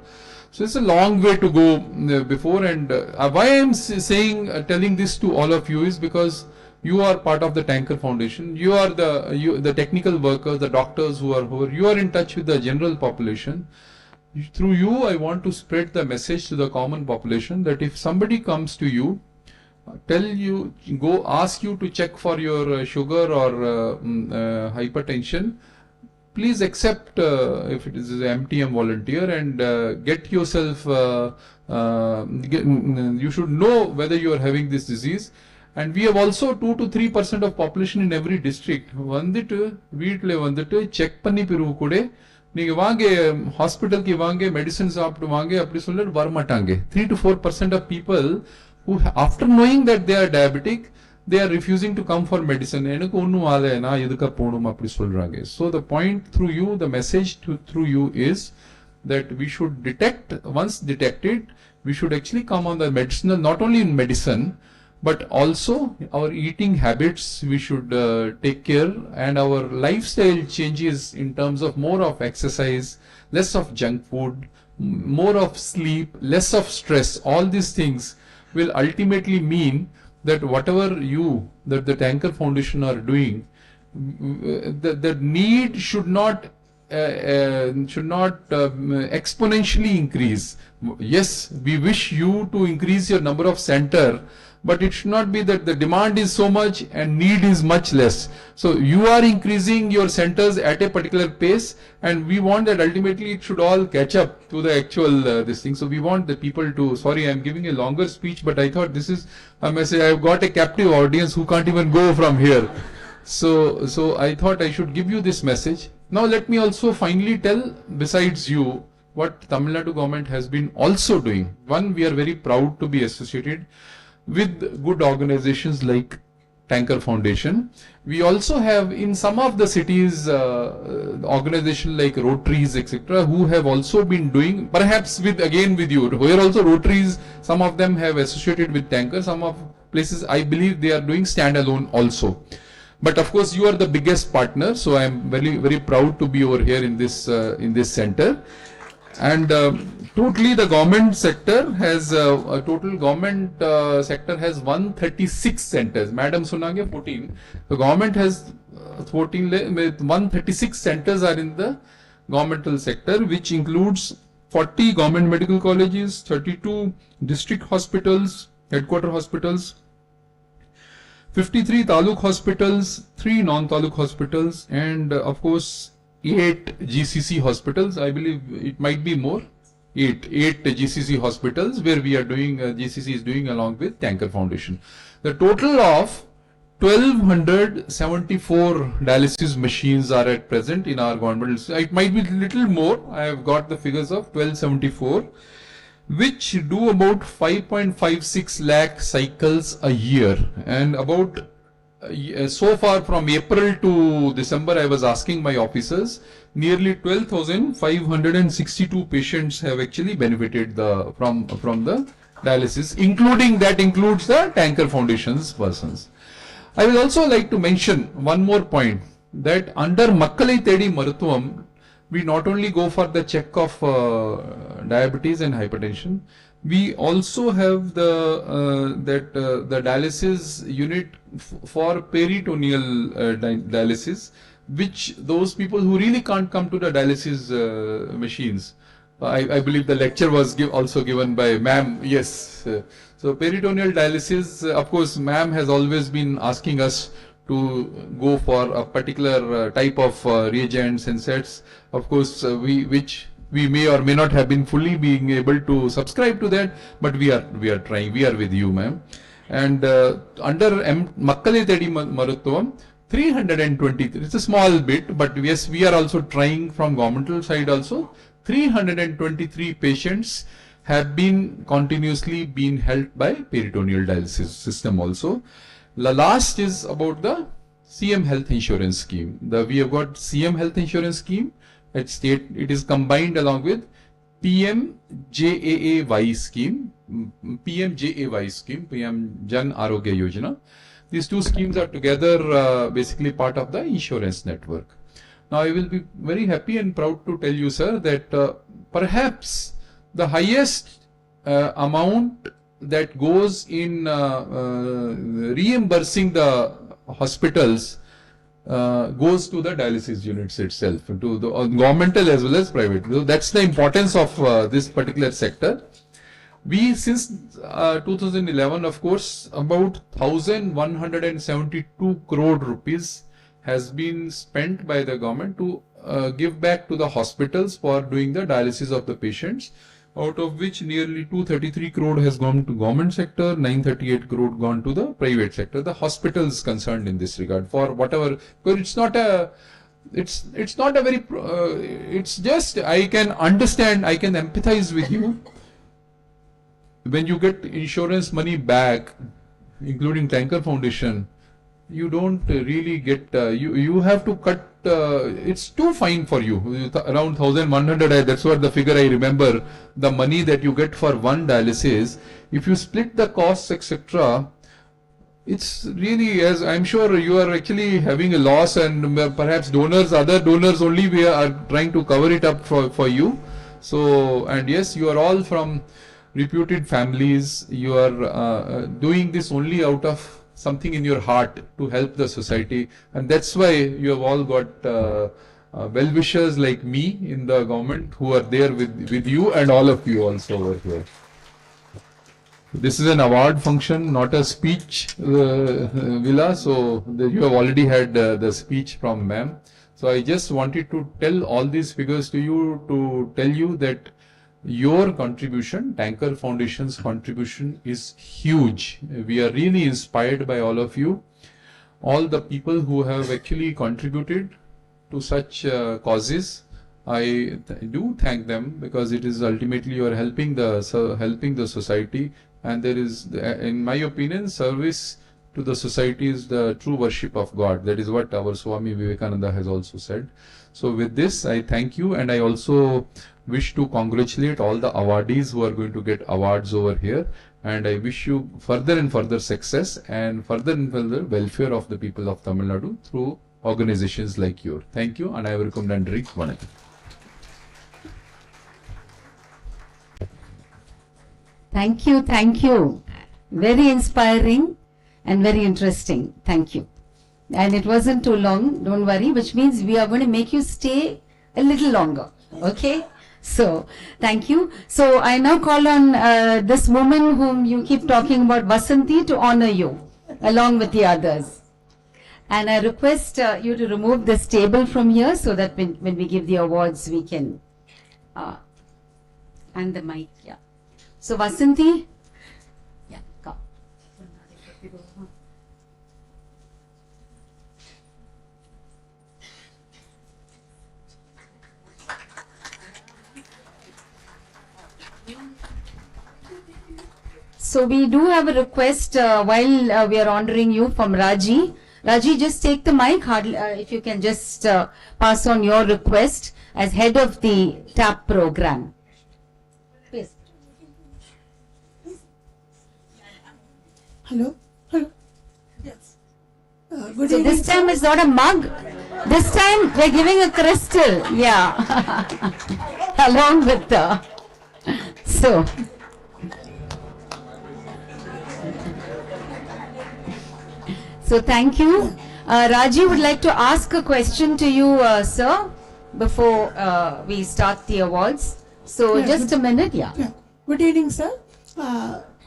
So it's a long way to go before, and why I am telling this to all of you is because you are part of the Tanker Foundation. You are the technical workers, the doctors who are you are in touch with the general population. Through you, I want to spread the message to the common population that if somebody comes to you, ask you to check for your sugar or hypertension, please accept if it is an MTM volunteer and get yourself, you should know whether you are having this disease. And we have also 2 to 3% of population in every district. Check panni piru kude. நீங்க வாங்க ஹாஸ்பிட்டலுக்கு வாங்க medicine சாப்பிட்டு வாங்க அப்படி சொல்லிட்டு வரமாட்டாங்க. 3 to 4% of people who, after knowing that they are diabetic, they are refusing to come for medicine. எனக்கு ஒண்ணும் ஆகல, நான் எதுக்கு போகணும் அப்படி சொல்றாங்க. So the point through you, the message through you is that we should detect, once detected, we should actually come on the medicinal, not only in medicine, but also our eating habits we should take care, and our lifestyle changes in terms of more of exercise, less of junk food, more of sleep, less of stress. All these things will ultimately mean that whatever that the Tanker Foundation are doing, the need should not exponentially increase. Yes, we wish you to increase your number of center, but it should not be that the demand is so much and need is much less. So you are increasing your centers at a particular pace, and we want that ultimately it should all catch up to the actual this thing. So we want the people to, sorry, I'm giving a longer speech, but I thought this is a message. I've got a captive audience who can't even go from here. So I thought I should give you this message. Now let me also finally tell, besides you, what Tamil Nadu government has been also doing. One, we are very proud to be associated with good organizations like Tanker Foundation. We also have in some of the cities organizations like Rotaries, etc., who have also been doing, perhaps with you, where also Rotaries, some of them have associated with Tanker, some of places I believe they are doing standalone also. But of course you are the biggest partner, so I am very, very proud to be over here in this center. And totally the government sector has sector has 136 centers. Madam Sunage 14. The government has 136 centers are in the governmental sector, which includes 40 government medical colleges, 32 district hospitals, headquarter hospitals, 53 taluk hospitals, 3 non-taluk hospitals, and of course 8 GCC hospitals. I believe it might be more. 8 GCC hospitals where we are doing, GCC is doing along with Tanker Foundation. The total of 1274 dialysis machines are at present in our government. It might be little more. I have got the figures of 1274, which do about 5.56 lakh cycles a year, and about so far from April to December, I was asking my officers, nearly 12,562 patients have actually benefited from the dialysis, includes the Tanker Foundation's persons. I will also like to mention one more point, that under Makkalai Thedi Maruthuvam, we not only go for the check of diabetes and hypertension, we also have the dialysis unit for peritoneal dialysis, which those people who really can't come to the dialysis machines. I believe the lecture was also given by ma'am. Yes. So peritoneal dialysis, of course, ma'am has always been asking us to go for a particular type of reagents and sets. Of course, which we may or may not have been fully being able to subscribe to that, but we are trying. We are with you, ma'am. And under Makkalai Thedi Maruthuvam, 323. It's a small bit, but yes, we are also trying from governmental side also. 323 patients have been continuously helped by peritoneal dialysis system also. The last is about the CM Health Insurance Scheme. We have got CM Health Insurance Scheme at state. It is combined along with PMJAAY scheme, PM Jan Arogya Yojana. These two schemes are together basically part of the insurance network. Now I will be very happy and proud to tell you, sir, that perhaps the highest amount that goes in reimbursing the hospitals goes to the dialysis units itself, to the governmental as well as private. So that's the importance of this particular sector. We, since 2011, of course, about 1,172 crore rupees has been spent by the government to give back to the hospitals for doing the dialysis of the patients, out of which nearly 233 crore has gone to government sector, 938 crore gone to the private sector. The hospitals concerned in this regard, for whatever, because it's not a very, it's just, I can understand, I can empathize with you. When you get insurance money back, including Tanker Foundation, you don't really get, you have to cut, it's too fine for you. Around 1,100, that's what the figure I remember, the money that you get for one dialysis. If you split the costs, etc., it's really, as I'm sure you are actually having a loss, and perhaps donors, other donors only, we are trying to cover it up for you. So, and yes, you are all from reputed families. You are doing this only out of something in your heart to help the society, and that's why you have all got well-wishers like me in the government who are there with you, and all of you also over here. This is an award function, not a speech villa, so you have already had the speech from ma'am. So I just wanted to tell all these figures to you, to tell you that your contribution, Tanker Foundation's contribution, is huge. We are really inspired by all of you, all the people who have actually contributed to such causes. I do thank them, because it is ultimately you are helping the society, and there is, in my opinion, service to the society is the true worship of God. That is what our Swami Vivekananda has also said. So with this, I thank you, and I also wish to congratulate all the awardees who are going to get awards over here, and I wish you further and further success and further and further welfare of the people of Tamil Nadu through organizations like yours. Thank you, and I welcome Nandri. Vanakkam. Thank you. Very inspiring and very interesting. Thank you. And it wasn't too long, don't worry, which means we are going to make you stay a little longer. Okay? So, thank you. So, I now call on this woman whom you keep talking about, Vasanti, to honor you, along with the others. And I request you to remove this table from here, so that when we give the awards, we can, and the mic, yeah. So, Vasanti, yeah, come. So we do have a request while we are honoring you from Raji. Raji, just take the mic, if you can just pass on your request as head of the TAP program. Please. Hello? Yes. Good So evening. this time it's not a mug. This time we're giving a crystal. Yeah. Along with the... So... So thank you. Raji would like to ask a question to you, sir, before we start the awards. So Yeah, just a minute, yeah. Yeah. Good evening, sir.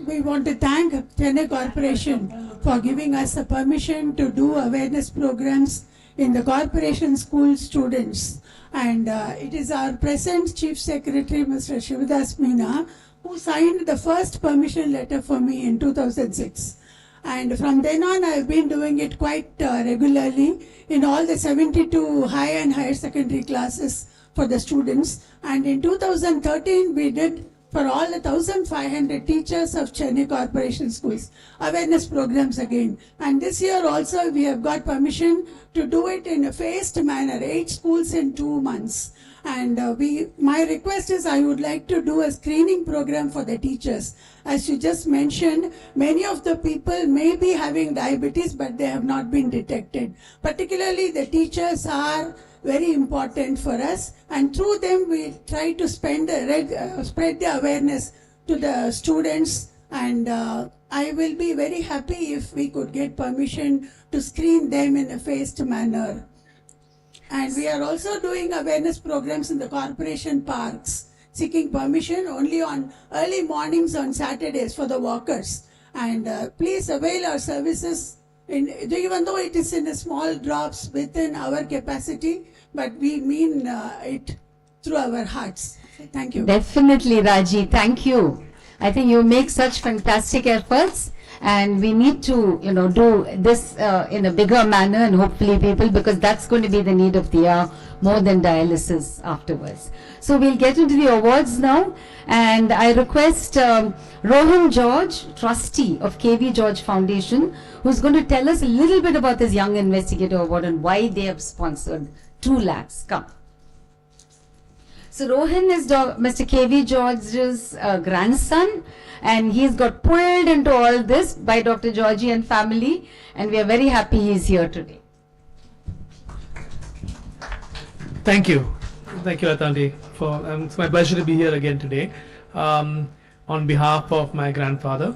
We want to thank Chennai Corporation for giving us the permission to do awareness programs in the corporation school students. And it is our present Chief Secretary, Mr. Shivadas Meena, who signed the first permission letter for me in 2006. And from then on, I've been doing it quite regularly in all the 72 high and higher secondary classes for the students. And in 2013, we did for all the 1,500 teachers of Chennai Corporation schools awareness programs again. And this year also, we have got permission to do it in a phased manner, 8 schools in 2 months. And my request is I would like to do a screening program for the teachers. As you just mentioned, many of the people may be having diabetes, but they have not been detected. Particularly the teachers are very important for us, and through them we try to spread the awareness to the students. And I will be very happy if we could get permission to screen them in a phased manner. And we are also doing awareness programs in the corporation parks, seeking permission only on early mornings on Saturdays for the walkers. And please avail our services, even though it is in a small drops within our capacity, but we mean it through our hearts. Thank you. Definitely, Raji. Thank you. I think you make such fantastic efforts. and we need to, do this in a bigger manner, and hopefully people, because that's going to be the need of the hour more than dialysis afterwards. So we'll get into the awards now, and I request Rohan George, trustee of KV George Foundation, who's going to tell us a little bit about this Young Investigator Award and why they have sponsored 2 lakhs. Come. So Rohan is Mr. KV George's grandson, and he's got pulled into all this by Dr. Georgie and family, and we are very happy he's here today. Thank you. Thank you, Atanti. It's my pleasure to be here again today on behalf of my grandfather.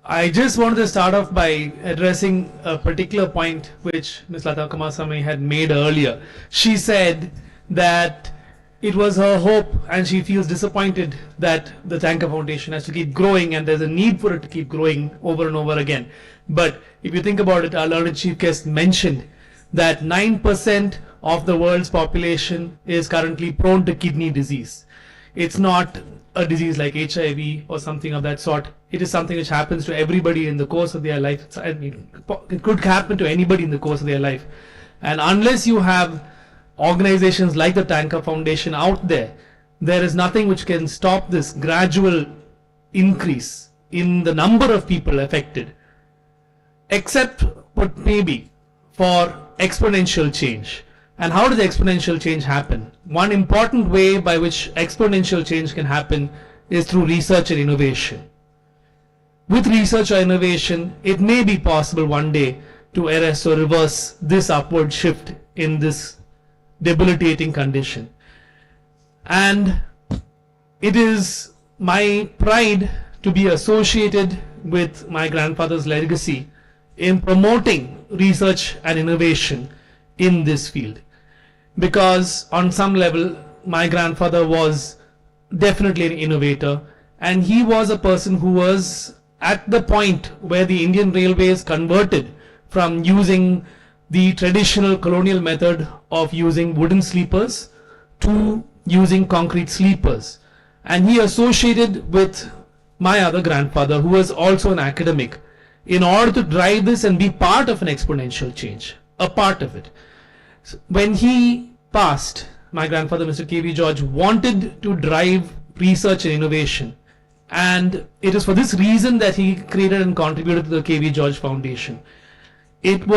I just wanted to start off by addressing a particular point which Ms. Lata Kumarasamy had made earlier. She said that it was her hope, and she feels disappointed that the Tanker Foundation has to keep growing, and there's a need for it to keep growing over and over again. But if you think about it, our learned chief guest mentioned that 9% of the world's population is currently prone to kidney disease. It's not a disease like HIV or something of that sort. It is something which happens to everybody in the course of their life. It could happen to anybody in the course of their life. And unless you have organizations like the Tanker Foundation out there, there is nothing which can stop this gradual increase in the number of people affected, except but maybe for exponential change. And how does exponential change happen? One important way by which exponential change can happen is through research and innovation. With research or innovation, it may be possible one day to arrest or reverse this upward shift in this debilitating condition. And it is my pride to be associated with my grandfather's legacy in promoting research and innovation in this field. Because on some level, my grandfather was definitely an innovator, and he was a person who was at the point where the Indian Railways converted from using the traditional colonial method of using wooden sleepers to using concrete sleepers. And he associated with my other grandfather, who was also an academic, in order to drive this and be part of an exponential change, a part of it. When he passed, my grandfather, Mr. KV George, wanted to drive research and innovation. And it is for this reason that he created and contributed to the KV George Foundation. It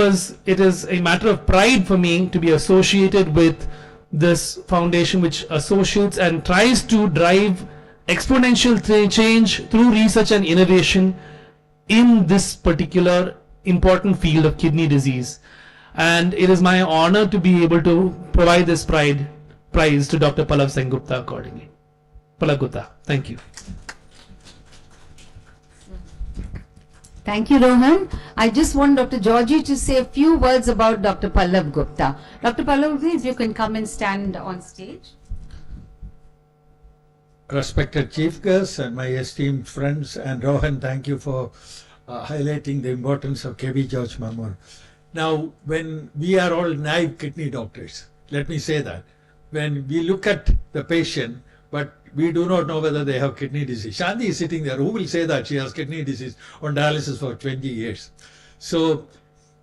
is a matter of pride for me to be associated with this foundation, which associates and tries to drive exponential change through research and innovation in this particular important field of kidney disease. And it is my honor to be able to provide this prize to Dr. Pallav Sengupta accordingly. Pallav Gupta, thank you. Thank you, Rohan. I just want Dr. Georgie to say a few words about Dr. Pallav Gupta. Dr. Pallav, please, you can come and stand on stage. Respected chief guests and my esteemed friends, and Rohan, thank you for highlighting the importance of KV George Memorial. Now, when we are all naive kidney doctors, let me say that, when we look at the patient, but we do not know whether they have kidney disease. Shanti is sitting there. Who will say that she has kidney disease on dialysis for 20 years? So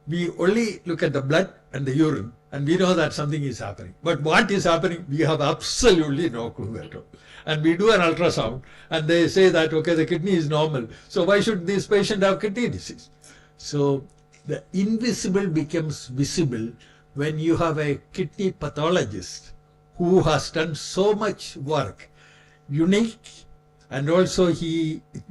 we only look at the blood and the urine, and we know that something is happening. But what is happening, we have absolutely no clue at all. And we do an ultrasound, and they say that, okay, the kidney is normal. So why should this patient have kidney disease? So the invisible becomes visible when you have a kidney pathologist who has done so much work, unique, and also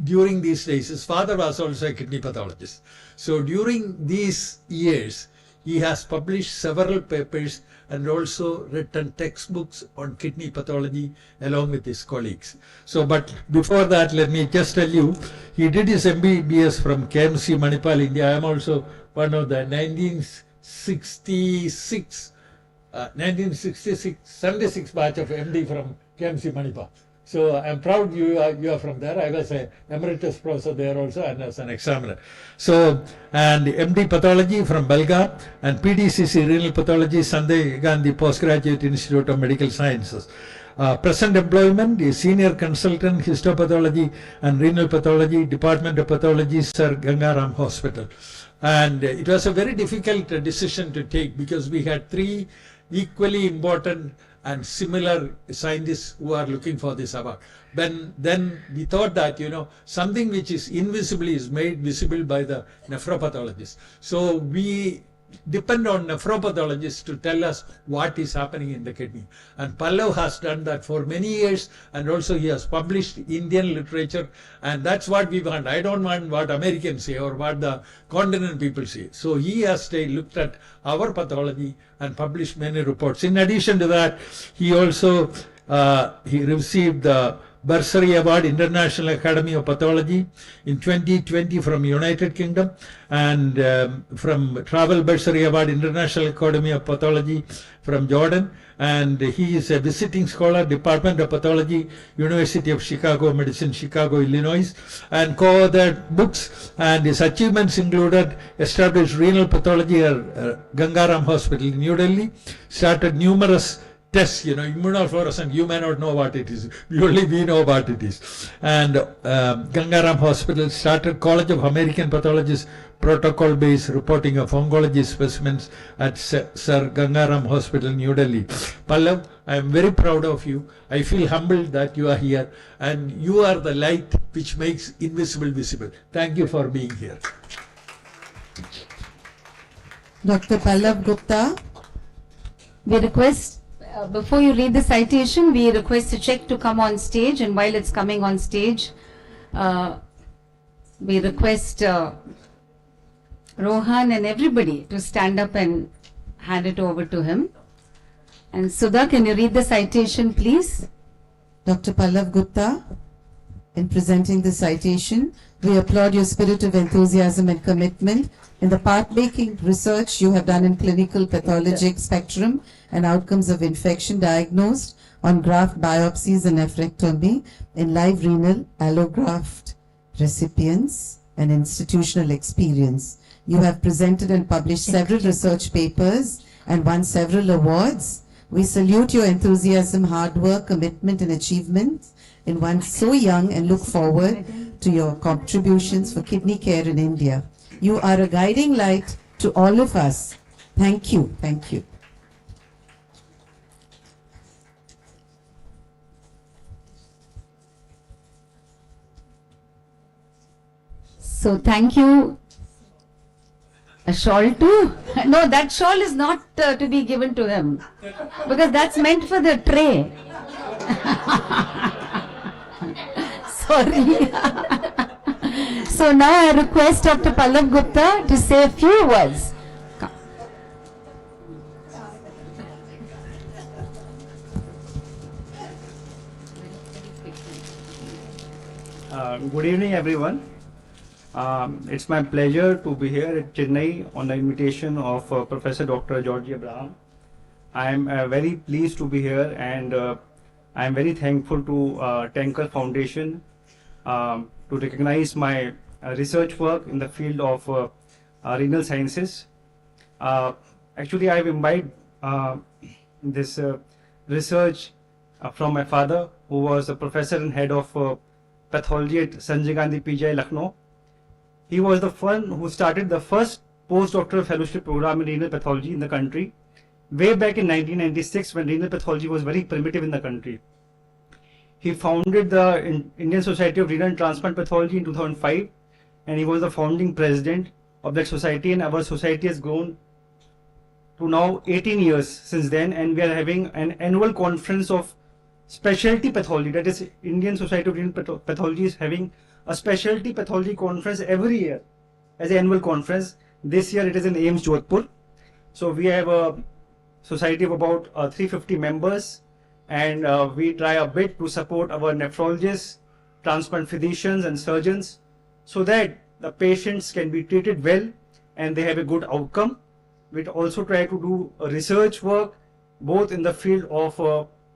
during these days, his father was also a kidney pathologist. So during these years, he has published several papers and also written textbooks on kidney pathology along with his colleagues. So, but before that, let me just tell you, he did his MBBS from KMC Manipal, India. I am also one of the 76 batch of MD from KMC Manipal. So I'm proud you are from there. I was an emeritus professor there also and as an examiner. So, and MD Pathology from Belgaum and PDCC Renal Pathology, Sanjay Gandhi Postgraduate Institute of Medical Sciences. present employment is Senior Consultant Histopathology and Renal Pathology, Department of Pathology, Sir Gangaram Hospital. And it was a very difficult decision to take because we had three equally important and similar scientists who are looking for this award. Then we thought that, something which is invisible is made visible by the nephropathologists. So we depend on nephropathologists to tell us what is happening in the kidney. And Pallav has done that for many years, and also he has published Indian literature, and that's what we want. I don't want what Americans say or what the continent people say. So he has looked at our pathology and published many reports. In addition to that, he also he received the Bursary Award, International Academy of Pathology in 2020 from United Kingdom, and from Travel Bursary Award, International Academy of Pathology from Jordan. And he is a visiting scholar, Department of Pathology, University of Chicago Medicine, Chicago, Illinois, and co-authored books. And his achievements included established renal pathology at Gangaram Hospital in New Delhi, started numerous tests, immunofluorescence, you may not know what it is. Only we know what it is. And Gangaram Hospital started College of American Pathologists protocol-based reporting of oncology specimens at Sir Gangaram Hospital, New Delhi. Pallav, I am very proud of you. I feel humbled that you are here, and you are the light which makes invisible visible. Thank you for being here. Dr. Pallav Gupta. We request, before you read the citation, we request a check to come on stage, and while it's coming on stage, we request Rohan and everybody to stand up and hand it over to him. And Sudha, can you read the citation, please? Dr. Pallav Gupta, in presenting the citation, we applaud your spirit of enthusiasm and commitment in the path-making research you have done in clinical pathologic spectrum and outcomes of infection diagnosed on graft biopsies and nephrectomy in live renal allograft recipients and institutional experience. You have presented and published several research papers and won several awards. We salute your enthusiasm, hard work, commitment and achievements in one so young and look forward to your contributions for kidney care in India. You are a guiding light to all of us. Thank you. Thank you. So thank you. A shawl too? No, that shawl is not to be given to him, because that's meant for the tray. Sorry. So now I request Dr. Pallav Gupta to say a few words. Come. Good evening, everyone. It's my pleasure to be here at Chennai on the invitation of Professor Dr. George Abraham. I am very pleased to be here, and I am very thankful to Tanker Foundation to recognize my research work in the field of renal sciences. Actually, I have imbibed this research from my father, who was a professor and head of pathology at Sanjay Gandhi PGI Lucknow. He was the one who started the first postdoctoral fellowship program in renal pathology in the country way back in 1996, when renal pathology was very primitive in the country. He founded the Indian Society of Renal and Transplant Pathology in 2005, and he was the founding president of that society, and our society has grown to now 18 years since then, and we are having an annual conference of specialty pathology. That is, Indian Society of Renal Pathology is having a specialty pathology conference every year as an annual conference. This year it is in AIIMS Jodhpur. So we have a society of about 350 members, and we try a bit to support our nephrologists, transplant physicians and surgeons, so that the patients can be treated well and they have a good outcome. We also try to do research work both in the field of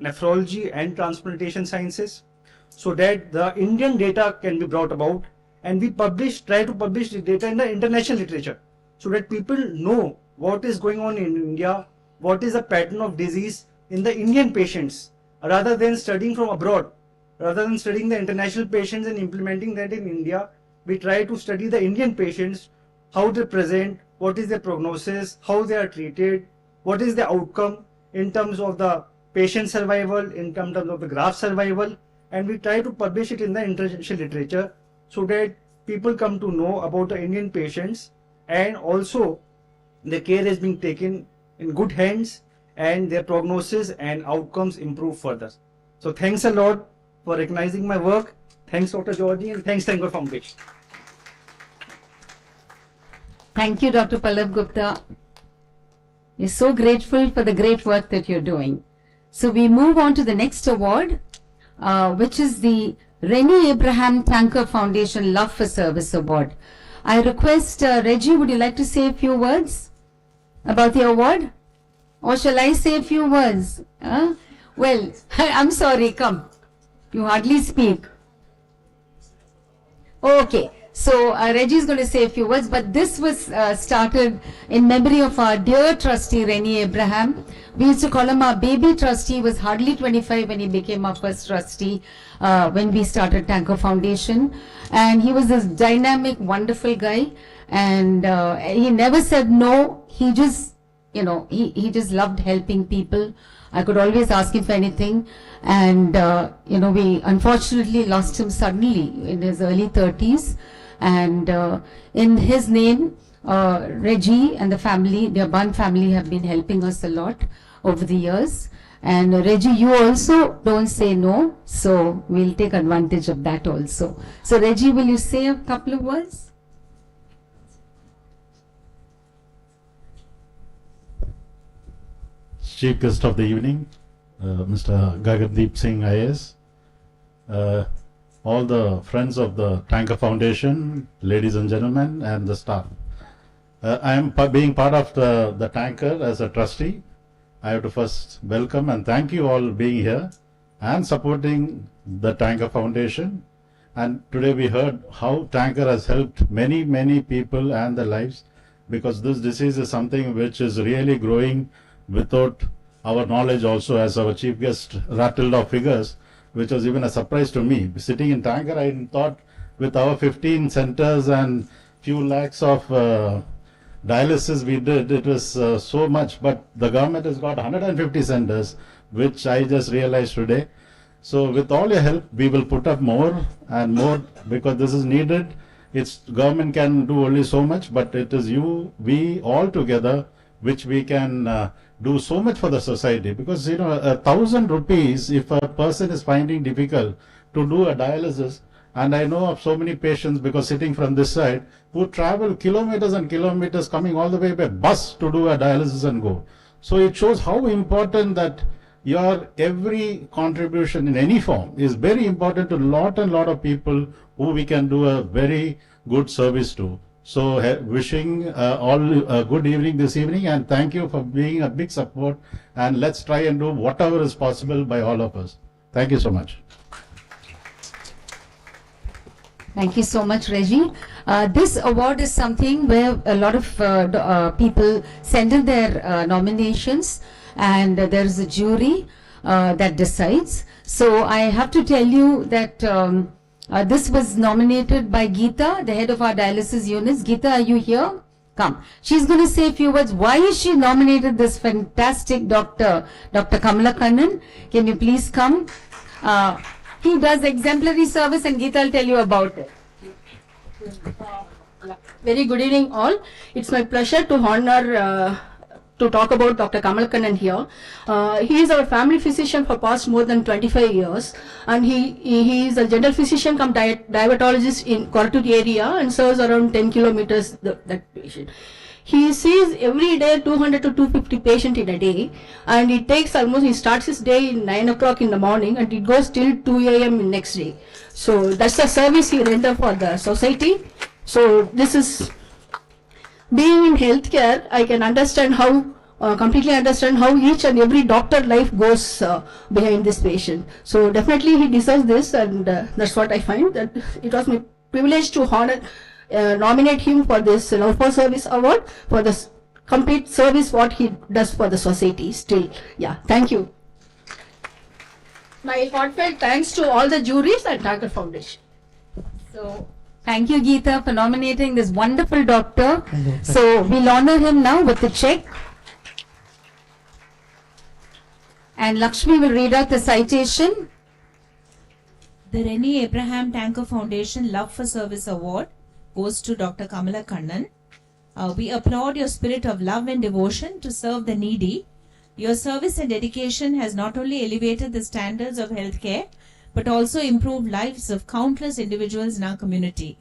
nephrology and transplantation sciences, so that the Indian data can be brought about, and we try to publish the data in the international literature, so that people know what is going on in India, what is the pattern of disease in the Indian patients, rather than studying from abroad, rather than studying the international patients and implementing that in India, we try to study the Indian patients, how they present, what is their prognosis, how they are treated, what is the outcome in terms of the patient survival, in terms of the graft survival, and we try to publish it in the international literature so that people come to know about the Indian patients, and also the care is being taken in good hands and their prognosis and outcomes improve further. So thanks a lot for recognizing my work. Thanks Dr. Georgie, and thanks Tanker Foundation. Thank you, Dr. Pallav Gupta. We're so grateful for the great work that you're doing. So we move on to the next award, which is the Rennie Abraham Tanker Foundation Love for Service Award. I request Reggie, would you like to say a few words about the award? Or shall I say a few words? Well, I'm sorry, come. You hardly speak. Okay. So Reggie is going to say a few words, but this was started in memory of our dear trustee Rennie Abraham. We used to call him our baby trustee. He was hardly 25 when he became our first trustee when we started Tanker Foundation. And he was this dynamic, wonderful guy. And he never said no. He just, you know, he just loved helping people. I could always ask him for anything. And, you know, we unfortunately lost him suddenly in his early 30s. And in his name, Reggie and the family, the Bun family, have been helping us a lot over the years. And Reggie, you also don't say no, so we'll take advantage of that also. So Reggie, will you say a couple of words? Chief guest of the evening, Mr. Gagandeep Singh IAS, all the friends of the Tanker Foundation, ladies and gentlemen, and the staff. I am being part of the Tanker as a trustee. I have to first welcome and thank you all being here and supporting the Tanker Foundation. And today we heard how Tanker has helped many, many people and their lives, because this disease is something which is really growing without our knowledge also, as our chief guest rattled off figures, which was even a surprise to me. Sitting in Tanker, I thought with our 15 centers and few lakhs of dialysis we did, it was so much, but the government has got 150 centers, which I just realized today. So with all your help, we will put up more and more, because this is needed. It's government can do only so much, but it is you, we all together, which we can do so much for the society. Because, you know, 1,000 rupees, if a person is finding difficult to do a dialysis, and I know of so many patients, because sitting from this side, who travel kilometers and kilometers coming all the way by bus to do a dialysis and go. So it shows how important that your every contribution in any form is very important to lot and lot of people who we can do a very good service to. So wishing all a good evening this evening, and thank you for being a big support, and let's try and do whatever is possible by all of us. Thank you so much. Thank you so much, Reggie. This award is something where a lot of people send in their nominations, and there is a jury that decides. So I have to tell you that this was nominated by Geeta, the head of our dialysis units. Geeta, are you here? Come. She's going to say a few words. Why is she nominated this fantastic doctor, Dr. Kamala Kannan? Can you please come? He does exemplary service, and Geeta will tell you about it. Very good evening all. It's my pleasure to honor to talk about Dr. Kamala Kannan here. He is our family physician for past more than 25 years, and he is a general physician come diabetologist in Korattur area and serves around 10 kilometers that patient. He sees every day 200 to 250 patients in a day, and it takes almost, he starts his day in 9 o'clock in the morning and it goes till 2 a.m. next day. So that's the service he renders for the society. So this is, being in healthcare, I can understand how, completely understand how each and every doctor life goes behind this patient. So definitely he deserves this, and that's what I find, that it was my privilege to honor, nominate him for this Love for Service award for the complete service what he does for the society still. Yeah, thank you. My heartfelt thanks to all the juries at Tanker Foundation. So, thank you, Geeta, for nominating this wonderful doctor. So, we'll honor him now with the check. And Lakshmi will read out the citation. The Rennie Abraham Tanker Foundation Love for Service Award goes to Dr. Kamala Kannan. We applaud your spirit of love and devotion to serve the needy. Your service and dedication has not only elevated the standards of healthcare, but also improved lives of countless individuals in our community.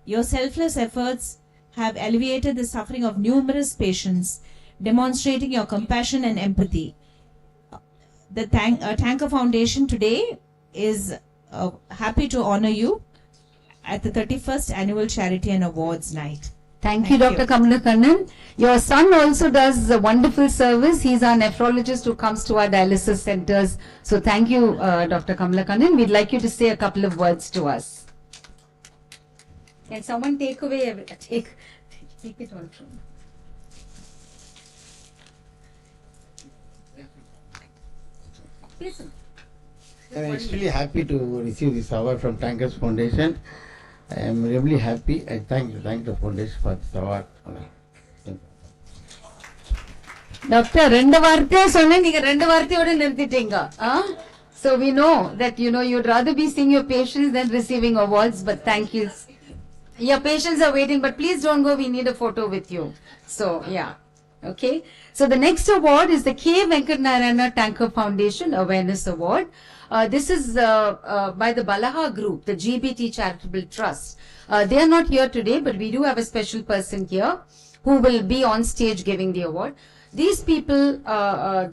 Your selfless efforts have alleviated the suffering of numerous patients, demonstrating your compassion and empathy. The Tanker Foundation today is happy to honor you at the 31st Annual Charity and Awards Night. Thank you, Dr. Kamala Kannan. Your son also does a wonderful service. He's our nephrologist who comes to our dialysis centers. So thank you, Dr. Kamala Kannan. We'd like you to say a couple of words to us. Can someone take away, take it on from me. I'm extremely happy to receive this award from Tankers Foundation. I am really happy. I thank the foundation for this award. Doctor, ரெண்டு வார்த்தை சொன்னேன் நீங்க ரெண்டு வார்த்தையோட நிறுத்திட்டீங்க. So we know that you'd rather be seeing your patients than receiving awards, but thank you. Your patients are waiting, but please don't go. We need a photo with you. So yeah, okay. So the next award is the K. Venkat Narayana Tanker Foundation Awareness Award. This is by the Balaha Group, the GBT Charitable Trust. They are not here today, but we do have a special person here who will be on stage giving the award. These people,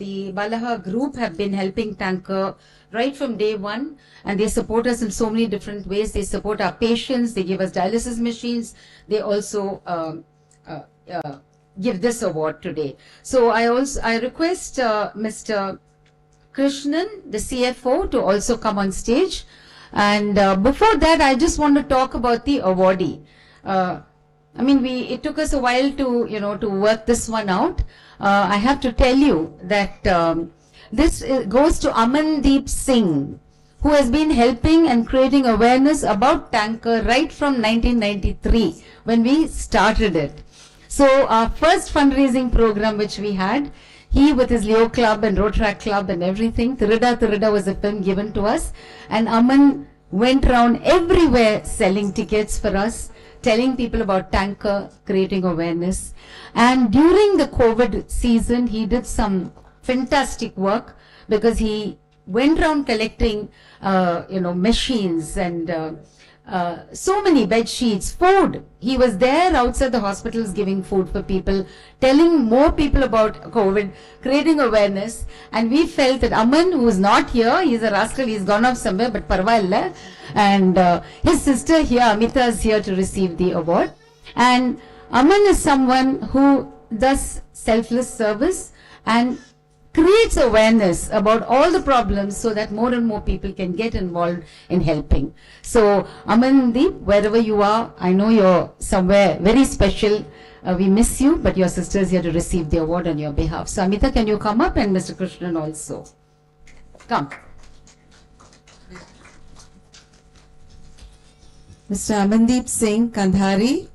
the Balaha Group, have been helping Tanker right from day one, and they support us in so many different ways. They support our patients, they give us dialysis machines, they also give this award today. So I request Mr. Krishnan, the CFO, to also come on stage. And before that, I just want to talk about the awardee. I mean, it took us a while to work this one out. I have to tell you that this goes to Amandeep Singh, who has been helping and creating awareness about Tanker right from 1993 when we started it. So our first fundraising program which we had, he with his Leo Club and Rotaract Club and everything, Tirida was a film given to us, and Aman went around everywhere selling tickets for us, telling people about Tanker, creating awareness. And during the COVID season, he did some fantastic work because he went around collecting, machines and so many bed sheets, food. He was there outside the hospitals giving food for people, telling more people about COVID, creating awareness. And we felt that Aman, who is not here, he's a rascal, he's gone off somewhere, but parvailla. And his sister here, Amita, is here to receive the award. And Aman is someone who does selfless service and creates awareness about all the problems so that more and more people can get involved in helping. So Amandeep, wherever you are, I know you're somewhere very special. We miss you, but your sister is here to receive the award on your behalf. So Amita, can you come up, and Mr. Krishnan also. Come. Mr. Amandeep Singh Kandhari,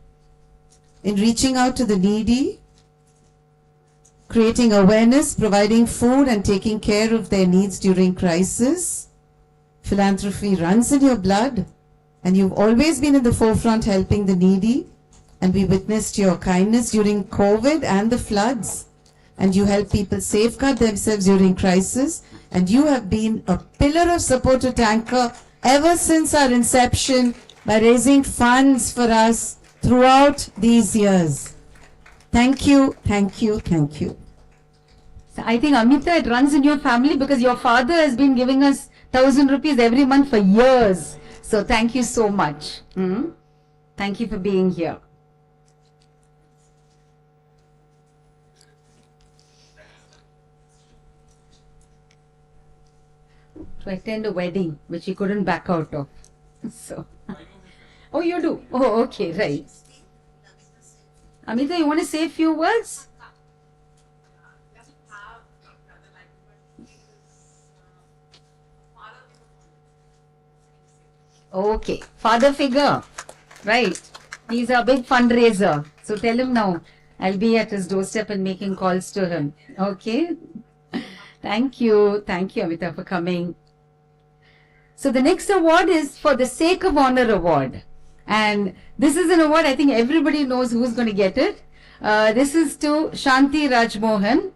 in reaching out to the needy, creating awareness, providing food and taking care of their needs during crisis. Philanthropy runs in your blood, and you've always been in the forefront helping the needy, and we witnessed your kindness during COVID and the floods, and you help people safeguard themselves during crisis, and you have been a pillar of support to Tanker ever since our inception by raising funds for us throughout these years. Thank you, thank you, thank you. So I think, Amita, it runs in your family because your father has been giving us 1,000 rupees every month for years. So thank you so much. Thank you for being here. To attend a wedding, which he couldn't back out of. So, oh, you do? Oh, okay, right. Amita, you want to say a few words? Okay, father figure, right? He's a big fundraiser. So tell him now. I'll be at his doorstep and making calls to him. Okay. Thank you, Amita, for coming. So the next award is for the Sake of Honor Award. And this is an award, I think everybody knows who's going to get it. This is to Shanti Rajmohan.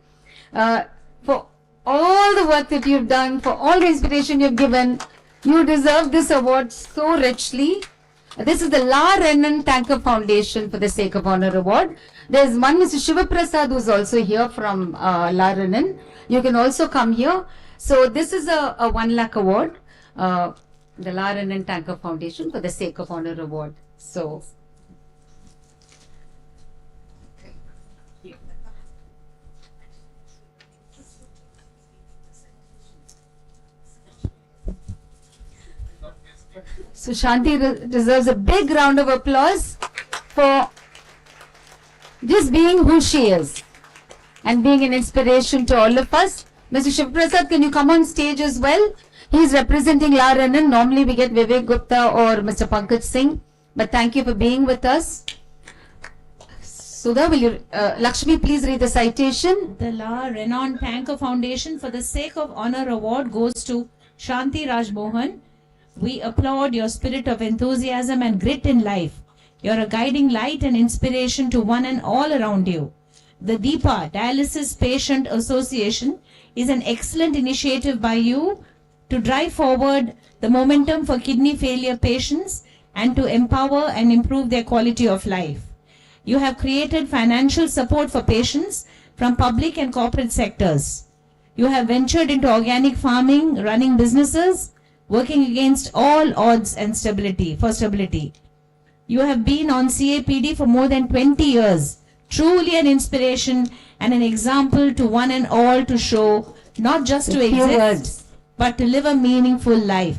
For all the work that you've done, for all the inspiration you've given, you deserve this award so richly. This is the La Renan Tanker Foundation for the Sake of Honor Award. There's one Mr. Shivaprasad who's also here from La Renan. You can also come here. So this is a 1 lakh award. The La Renan Tanker Foundation for the Sake of Honor Award. So Shanti deserves a big round of applause for just being who she is and being an inspiration to all of us. Mr. Shivaprasad, can you come on stage as well? He's representing La Renan. Normally we get Vivek Gupta or Mr. Pankaj Singh, but thank you for being with us. Sudha, will you, Lakshmi, please read the citation. The La Renan Tanker Foundation for the Sake of Honor Award goes to Shanti Rajmohan. We applaud your spirit of enthusiasm and grit in life. You're a guiding light and inspiration to one and all around you. The DIPA, Dialysis Patient Association, is an excellent initiative by you to drive forward the momentum for kidney failure patients and to empower and improve their quality of life. You have created financial support for patients from public and corporate sectors. You have ventured into organic farming, running businesses, working against all odds and stability. You have been on CAPD for more than 20 years. Truly an inspiration and an example to one and all to show not just to exist, but to live a meaningful life.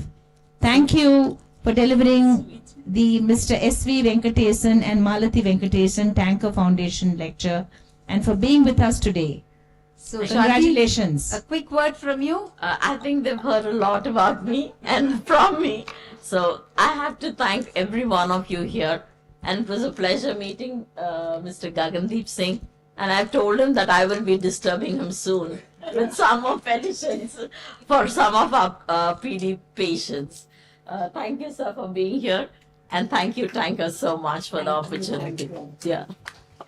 Thank you for delivering the Mr. S.V. Venkatesan and Malati Venkatesan Tanker Foundation lecture and for being with us today. So Congratulations. Shanti, a quick word from you. I think they've heard a lot about me and from me. So I have to thank every one of you here. And it was a pleasure meeting Mr. Gagandeep Singh. And I've told him that I will be disturbing him soon with some of petitions for some of our PD patients. Thank you, sir, for being here. And thank you, Tanker, so much for the opportunity. Yeah.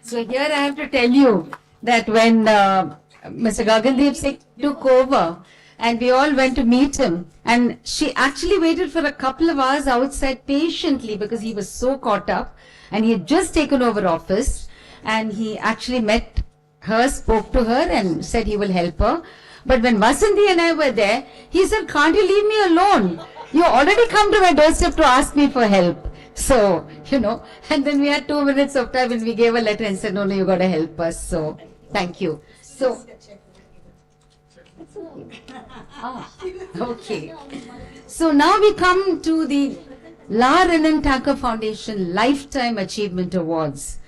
So here I have to tell you that when Mr. Gagandeep Singh took over and we all went to meet him, and she actually waited for a couple of hours outside patiently because he was so caught up and he had just taken over office, and he actually met her, spoke to her and said he will help her. But when Vasanthi and I were there, he said, "Can't you leave me alone? You already come to my doorstep to ask me for help." So, and then we had 2 minutes of time and we gave a letter and said, no, you got to help us. So, thank you. So, okay. So now we come to the La Renan Tanker Foundation Lifetime Achievement Awards.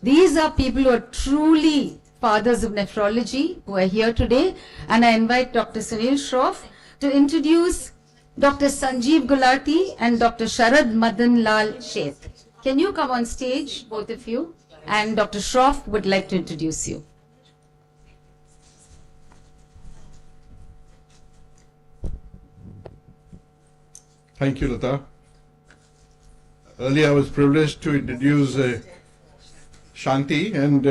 These are people who are truly fathers of nephrology who are here today, and I invite Dr. Sunil Shroff to introduce Dr. Sanjeev Gulati and Dr. Sharad Madan Lal Sheth. Can you come on stage, both of you? And Dr. Shroff would like to introduce you. Thank you, Lata. Earlier I was privileged to introduce Shanti, and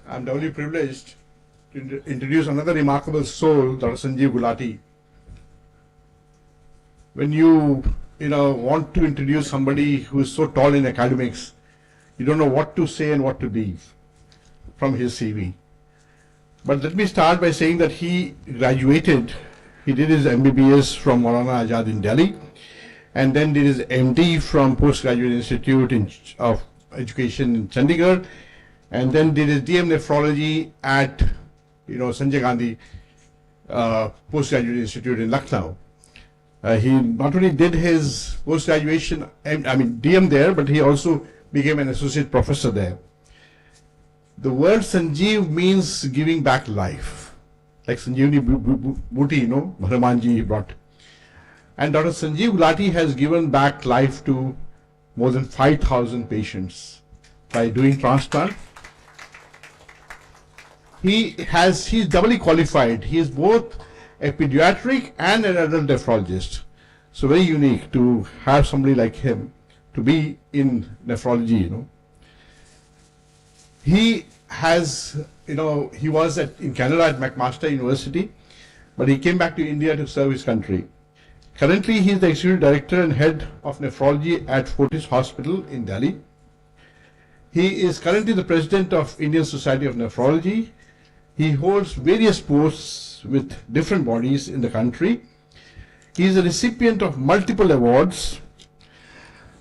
I'm doubly privileged to introduce another remarkable soul, Dr. Sanjeev Gulati. When you want to introduce somebody who is so tall in academics, you don't know what to say and what to leave from his CV. But let me start by saying that he graduated, he did his MBBS from Maulana Azad in Delhi, and then did his MD from Postgraduate Institute of Education in Chandigarh, and then did his DM Nephrology at Sanjay Gandhi Postgraduate Institute in Lucknow. He not only did his post-graduation, DM there, but he also became an associate professor there. The word Sanjeev means giving back life. Like Sanjeevani Booty, Hanumanji brought. And Dr. Sanjeev Gulati has given back life to more than 5,000 patients by doing transplant. He's doubly qualified. He is both a pediatric and an adult nephrologist. So very unique to have somebody like him to be in nephrology, you know. He has, you know, he was in Canada at McMaster University, but he came back to India to serve his country. Currently, he is the Executive Director and Head of Nephrology at Fortis Hospital in Delhi. He is currently the President of Indian Society of Nephrology. He holds various posts with different bodies in the country. He is a recipient of multiple awards.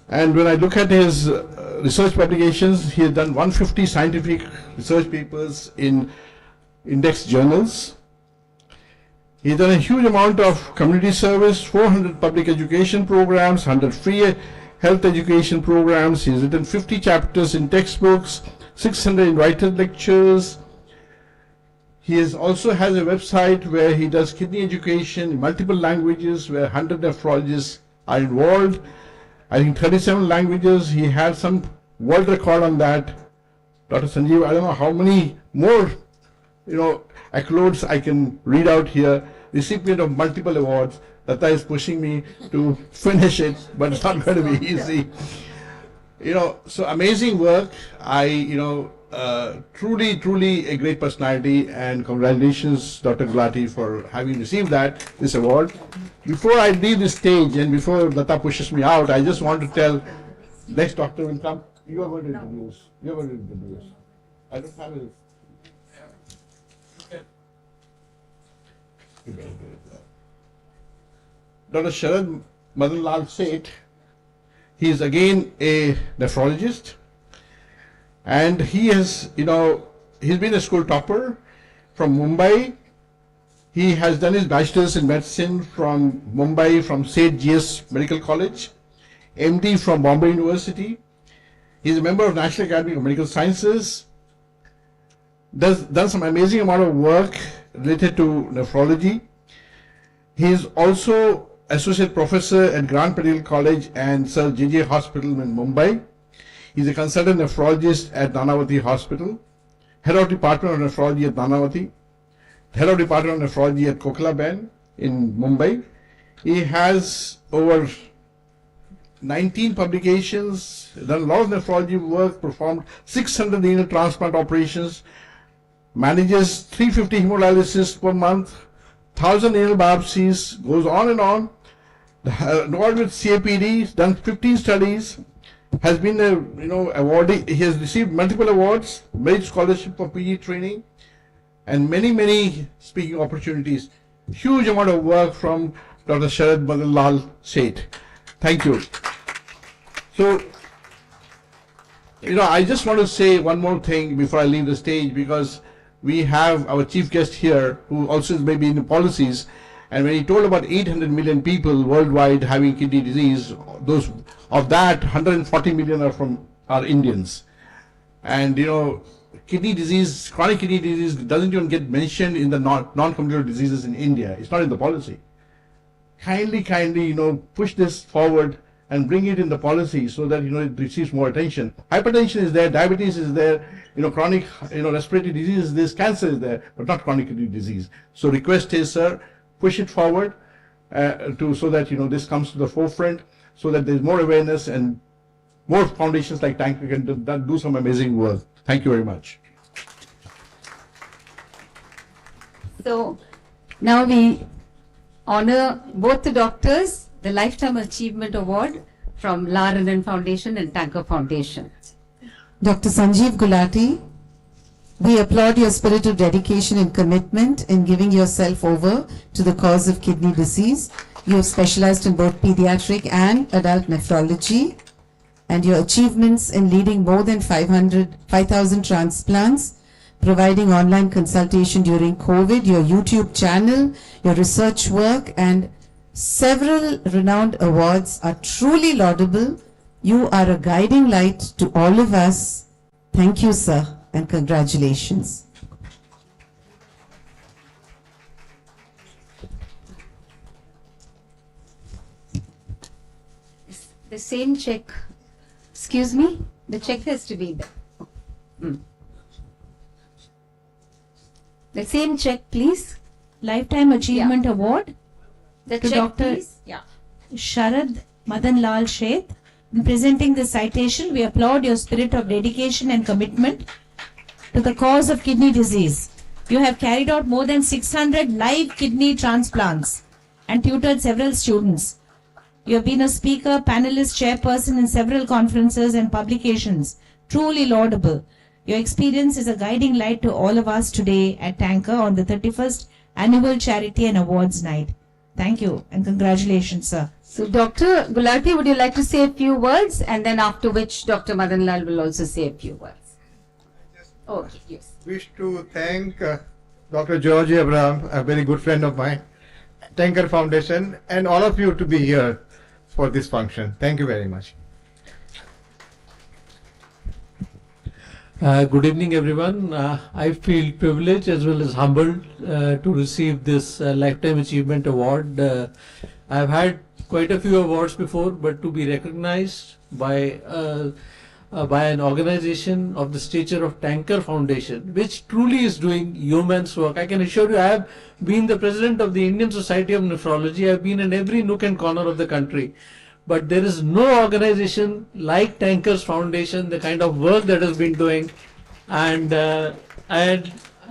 And when I look at his research publications, he has done 150 scientific research papers in index journals. He's done a huge amount of community service, 400 public education programs, 100 free health education programs. He's written 50 chapters in textbooks, 600 invited lectures. He also has a website where he does kidney education in multiple languages, where 100 nephrologists are involved. I think 37 languages. He has some world record on that. Dr. Sanjeev, I don't know how many more, you know, accolades I can read out here. Recipient of multiple awards. Lata is pushing me to finish it, but it's not going to be easy. You know, so amazing work. Truly a great personality, and congratulations, Dr. Gulati, for having received this award. Before I leave the stage and before Lata pushes me out, I just want to tell, next doctor will come. You are going to introduce. I don't have it. Dr. Sharad Madan Lal Seth, he is again a nephrologist, and he has, he's been a school topper from Mumbai. He has done his bachelor's in medicine from Mumbai, from St. G.S. Medical College, MD from Bombay University. He's a member of National Academy of Medical Sciences, done some amazing amount of work related to nephrology. He is also associate professor at Grand Medical College and Sir J.J. Hospital in Mumbai. He's a consultant nephrologist at Nanavati Hospital, head of department of nephrology at Nanavati, head of department of nephrology at Kokilaben in Mumbai. He has over 19 publications, done a lot of nephrology work, performed 600 renal transplant operations, manages 350 hemodialysis per month, 1,000 renal biopsies, goes on and on. Involved with CAPD, done 15 studies, has been a awardee. He has received multiple awards, made scholarship for PG training, and many speaking opportunities. Huge amount of work from Dr. Sharad Madan Lal Seth. Thank you. So, I just want to say one more thing before I leave the stage, because we have our chief guest here who also is maybe in the policies, and when he told about 800 million people worldwide having kidney disease, those of that 140 million are Indians. And kidney disease, chronic kidney disease doesn't even get mentioned in the non-communicable diseases in India. It's not in the policy. Kindly, push this forward and bring it in the policy so that it receives more attention. Hypertension is there, diabetes is there, chronic respiratory disease is this, cancer is there, but not chronic kidney disease. So request is, sir, push it forward so that this comes to the forefront, so that there's more awareness and more foundations like Tanker can do some amazing work. Thank you very much. So now we honor both the doctors, the Lifetime Achievement Award from La Renden Foundation and Tanker Foundation. Dr. Sanjeev Gulati, we applaud your spirit of dedication and commitment in giving yourself over to the cause of kidney disease. You have specialized in both pediatric and adult nephrology, and your achievements in leading more than 5,000 transplants, providing online consultation during COVID, your YouTube channel, your research work, and several renowned awards are truly laudable. You are a guiding light to all of us. Thank you, sir, and congratulations. The same check. Excuse me? The check has to be there. The same check, please. Lifetime Achievement Award The to check, Dr. please. Yeah. Sharad Madan Lal Sheth. In presenting the citation, we applaud your spirit of dedication and commitment to the cause of kidney disease. You have carried out more than 600 live kidney transplants and tutored several students. You have been a speaker, panelist, chairperson in several conferences and publications. Truly laudable. Your experience is a guiding light to all of us today at Tanker on the 31st Annual Charity and Awards Night. Thank you and congratulations, sir. So, Dr. Gulati, would you like to say a few words? And then after which Dr. Madan Lal will also say a few words. Okay, yes. Wish to thank Dr. Georgie Abraham, a very good friend of mine, Tanker Foundation, and all of you to be here for this function. Thank you very much. Good evening, everyone. I feel privileged as well as humbled to receive this Lifetime Achievement Award. I've had quite a few awards before, but to be recognized by an organization of the stature of Tanker Foundation, which truly is doing yeoman's work. I can assure you, I have been the president of the Indian Society of Nephrology. I have been in every nook and corner of the country. But there is no organization like Tankers Foundation, the kind of work that has been doing, and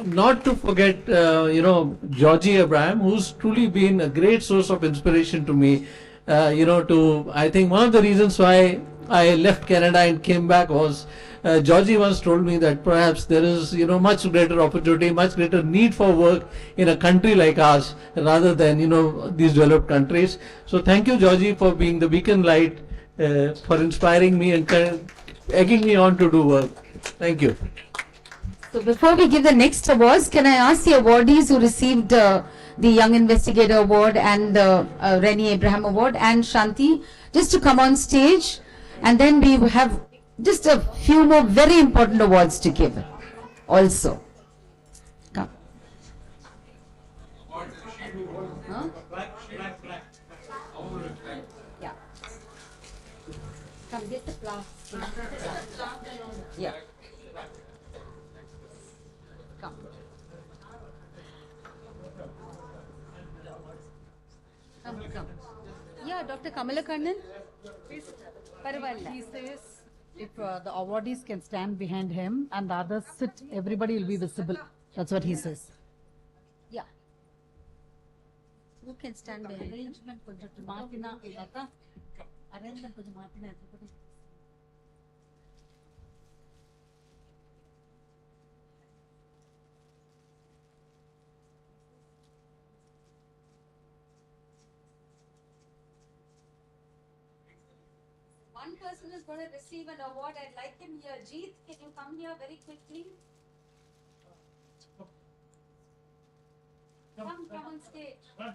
not to forget, Georgie Abraham, who's truly been a great source of inspiration to me. I think one of the reasons why I left Canada and came back was Georgie once told me that perhaps there is, much greater opportunity, much greater need for work in a country like ours rather than, these developed countries. So thank you, Georgie, for being the beacon light, for inspiring me and egging me on to do work. Thank you. So before we give the next awards, can I ask the awardees who received the Young Investigator Award and the Rennie Abraham Award and Shanti just to come on stage, and then we have just a few more very important awards to give also. Come. Huh? Yeah. Come get the plastic. Yeah. Come. Come. Yeah, Dr. Kamala Kannan. He says if the awardees can stand behind him and the others sit, everybody will be visible. That's what he says. Yeah. Who can stand behind? Arrangement konjam Martina Lata. Arrangement konjam Martina. One person is going to receive an award. I'd like him here. Jeet, can you come here very quickly? Come on stage. Come.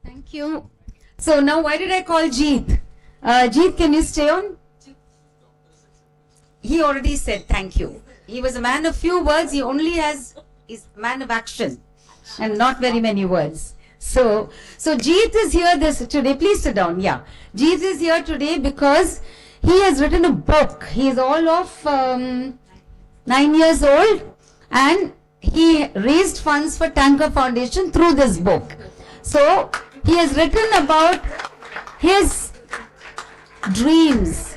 Thank you. So now why did I call Jeet? Jeet, can you stay on? He already said thank you. He was a man of few words. He only is a man of action and not very many words. So Jeet is here today. Please sit down. Yeah. Jeet is here today because he has written a book. He is all of 9 years old and he raised funds for Tanker Foundation through this book. So he has written about his dreams.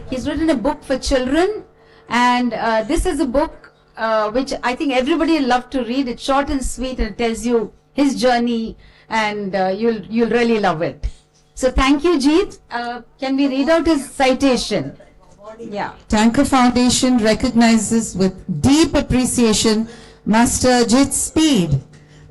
He's written a book for children, and this is a book which I think everybody will love to read. It's short and sweet, and it tells you his journey, and you'll really love it. So thank you, Jeet. Can we read out his citation? Yeah. Tanker Foundation recognizes with deep appreciation Master Ajit Speed,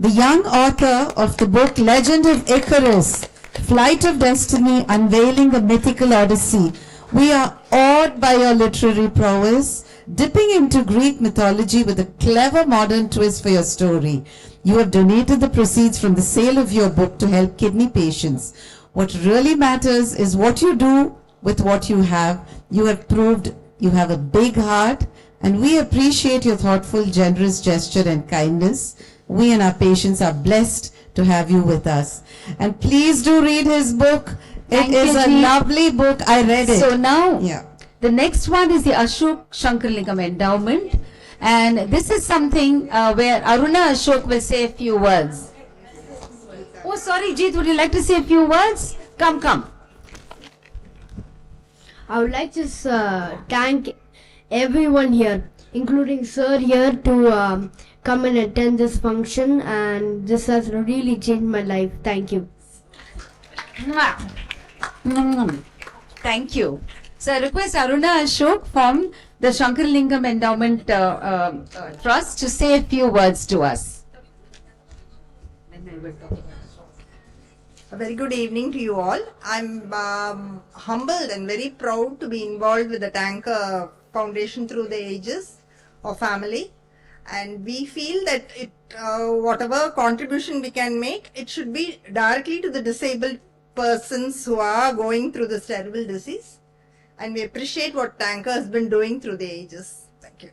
the young author of the book Legend of Icarus, Flight of Destiny, Unveiling the Mythical Odyssey. We are awed by your literary prowess, dipping into Greek mythology with a clever modern twist for your story. You have donated the proceeds from the sale of your book to help kidney patients. What really matters is what you do with what you have. You have proved you have a big heart, and we appreciate your thoughtful, generous gesture and kindness. We and our patients are blessed to have you with us. And please do read his book. Thank It is you, a Ji. lovely book. I read it. So now, Yeah. the next one is the Ashok Shankarlingam Endowment. And this is something where Aruna Ashok will say a few words. Oh, sorry, Jeet, would you like to say a few words? Come. I would like to thank everyone here, including sir here, to come and attend this function, and this has really changed my life. Thank you. Thank you. So I request Aruna Ashok from the Shankarlingam Endowment Trust to say a few words to us. A very good evening to you all. I'm humbled and very proud to be involved with the Tanker Foundation through the ages of family. And we feel that whatever contribution we can make, it should be directly to the disabled persons who are going through this terrible disease. And we appreciate what Tanker has been doing through the ages. Thank you.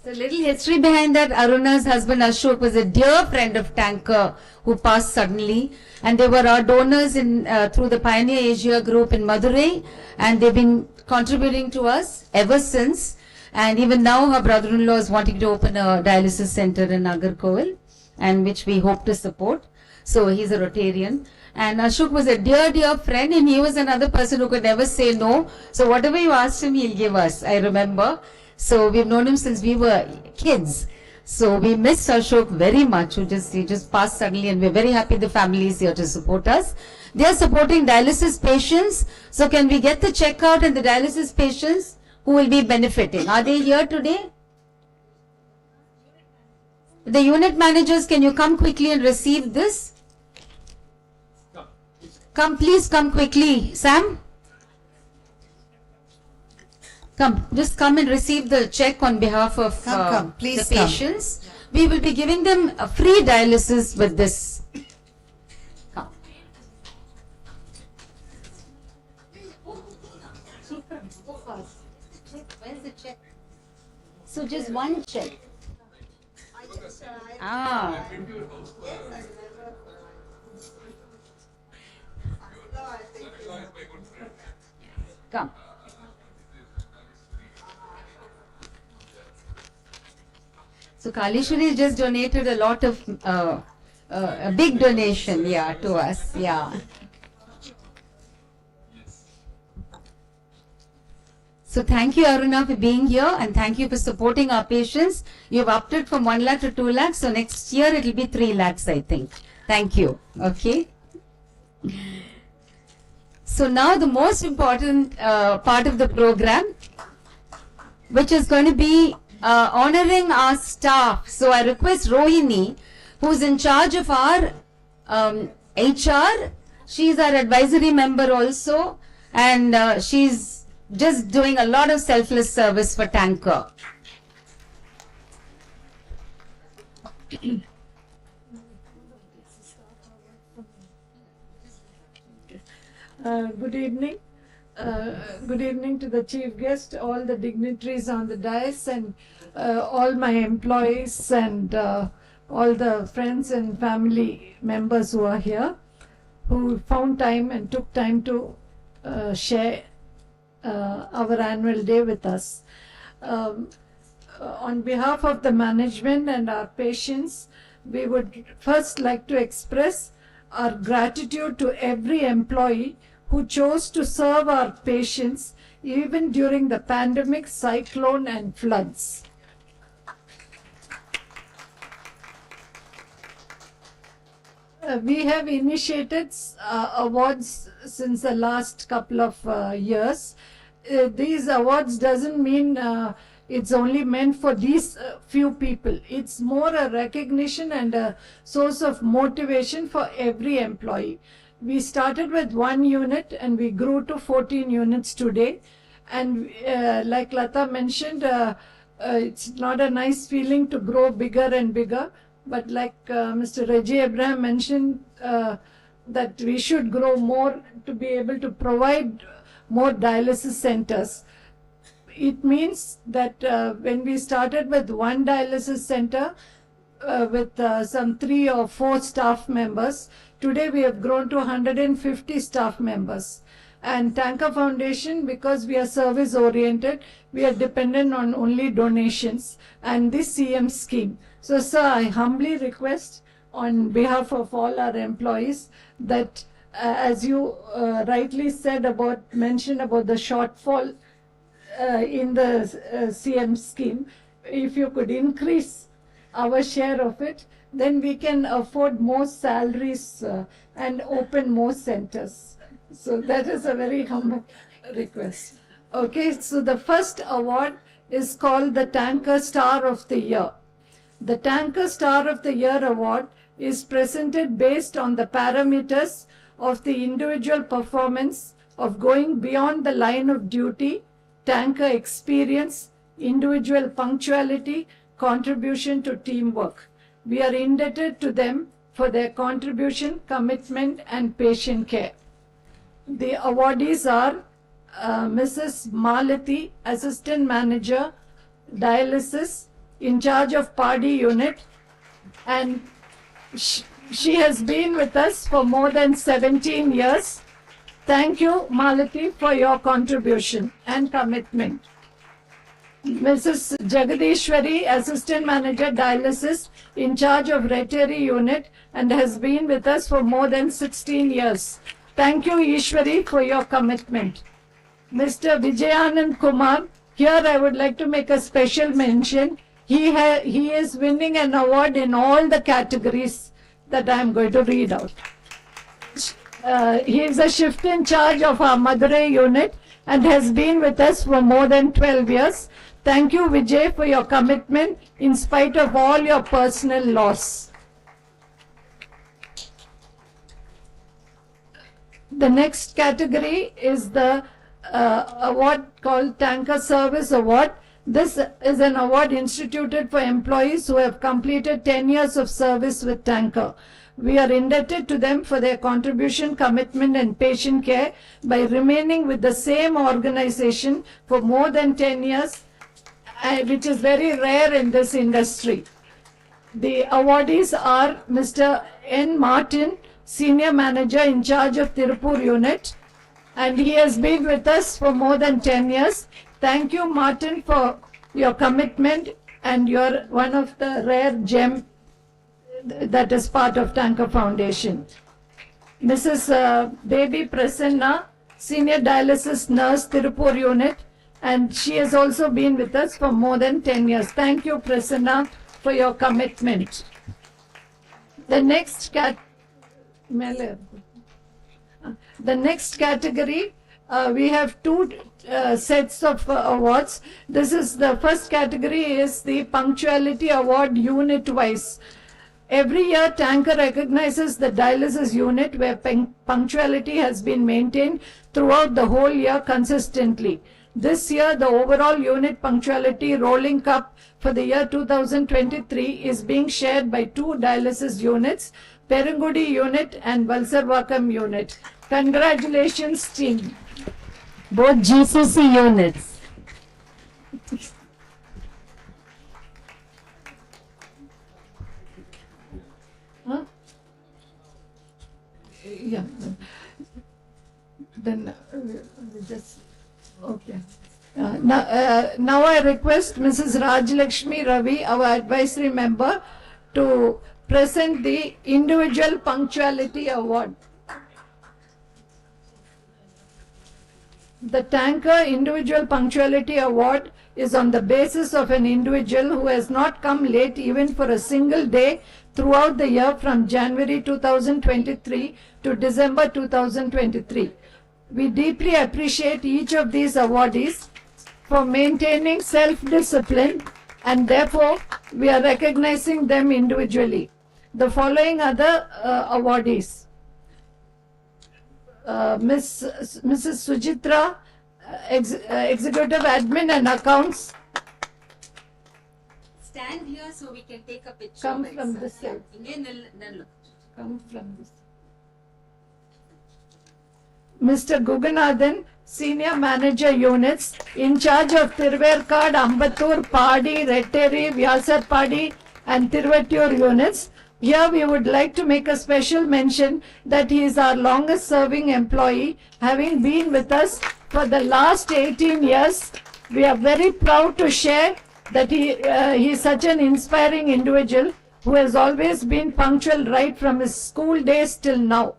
So little history behind that. Aruna's husband Ashok was a dear friend of Tanker who passed suddenly, and they were our donors in through the Pioneer Asia group in Madurai, and they've been contributing to us ever since. And even now her brother-in-law is wanting to open a dialysis center in Nagarkoil, and which we hope to support. So he's a Rotarian. And Ashok was a dear friend, and he was another person who could never say no. So whatever you asked him, he'll give us. I remember. So we've known him since we were kids. So we miss Ashok very much. He just passed suddenly, and we're very happy the family is here to support us. They are supporting dialysis patients. So can we get the checkout and the dialysis patients who will be benefiting? Are they here today? The unit managers, can you come quickly and receive this? Come, please come quickly. Sam? Come, just come and receive the check on behalf of Please the patients. We will be giving them a free dialysis with this. Come. Where's the check? So just one check. Ah. Come. So Kalishwari just donated a lot of, a big donation, yeah, to us, yeah. So thank you, Aruna, for being here, and thank you for supporting our patients. You've upped it from 1 lakh to 2 lakhs, so next year it will be 3 lakhs, I think. Thank you. Okay. So now the most important part of the program, which is going to be honoring our staff. So I request Rohini, who's in charge of our HR. She's our advisory member also, and she's just doing a lot of selfless service for Tanker. Good evening. Good evening to the chief guest, all the dignitaries on the dais, and all my employees, and all the friends and family members who are here, who found time and took time to share our annual day with us. On behalf of the management and our patients, we would first like to express our gratitude to every employee who chose to serve our patients even during the pandemic, cyclone and floods. We have initiated awards since the last couple of years. These awards doesn't mean it's only meant for these few people. It's more a recognition and a source of motivation for every employee. We started with 1 unit and we grew to 14 units today. And like Lata mentioned, it's not a nice feeling to grow bigger and bigger. But like Mr. Reggie Abraham mentioned, that we should grow more to be able to provide more dialysis centers. It means that when we started with 1 dialysis center with some 3 or 4 staff members, today we have grown to 150 staff members. And Tanker Foundation, because we are service oriented, we are dependent on only donations and this CM scheme. So sir, I humbly request on behalf of all our employees that as you rightly mentioned about the shortfall in the CM scheme, if you could increase our share of it, then we can afford more salaries and open more centers. So that is a very humble request. Okay, so the first award is called the Tanker Star of the Year. The Tanker Star of the Year award is presented based on the parameters of the individual performance of going beyond the line of duty, tanker experience, individual punctuality, contribution to teamwork. We are indebted to them for their contribution, commitment and patient care. The awardees are Mrs. Malati, Assistant Manager, Dialysis, in charge of Party Unit, and she has been with us for more than 17 years. Thank you, Malati, for your contribution and commitment. Mrs. Jagadishwari, Assistant Manager, Dialysis, in charge of Retary Unit, and has been with us for more than 16 years. Thank you, Ishwari, for your commitment. Mr. Vijayanand Kumar, here I would like to make a special mention. He is winning an award in all the categories that I am going to read out. He is a shift in charge of our Madurai unit and has been with us for more than 12 years. Thank you, Vijay, for your commitment in spite of all your personal loss. The next category is the award called Tanker Service Award. This is an award instituted for employees who have completed 10 years of service with Tanker. We are indebted to them for their contribution, commitment and patient care by remaining with the same organization for more than 10 years, which is very rare in this industry. The awardees are Mr. N. Martin, Senior Manager in charge of Tirupur unit, and he has been with us for more than 10 years. Thank you, Martin, for your commitment, and you're one of the rare gem that is part of Tanker Foundation. Mrs. Baby Prasanna, Senior Dialysis Nurse, Tirupur unit, and she has also been with us for more than 10 years. Thank you, Prasanna, for your commitment. The next category, we have 2 sets of awards. This is the first category is the Punctuality Award unit wise. Every year, Tanker recognizes the dialysis unit where punctuality has been maintained throughout the whole year consistently. This year, the overall unit punctuality rolling cup for the year 2023 is being shared by 2 dialysis units, Perungudi unit and Valsarvakam unit. Congratulations, team. Both GCC units. Huh? Yeah. Then just okay. Now I request Mrs. Rajlakshmi Ravi, our advisory member, to present the Individual Punctuality Award. The Tanker Individual Punctuality Award is on the basis of an individual who has not come late even for a single day throughout the year from January 2023 to December 2023. We deeply appreciate each of these awardees for maintaining self-discipline, and therefore we are recognizing them individually. The following other awardees. Mrs. Sujitra, Executive Admin and Accounts. Stand here so we can take a picture. Come from this side. Come Come from this. Mr. Guganathan, Senior Manager Units, in charge of Tirverkad, Ambattur, Padi, Retteri, Vyasarpadi and Tirvattur units. Here we would like to make a special mention that he is our longest serving employee, having been with us for the last 18 years. We are very proud to share that he is such an inspiring individual who has always been punctual right from his school days till now.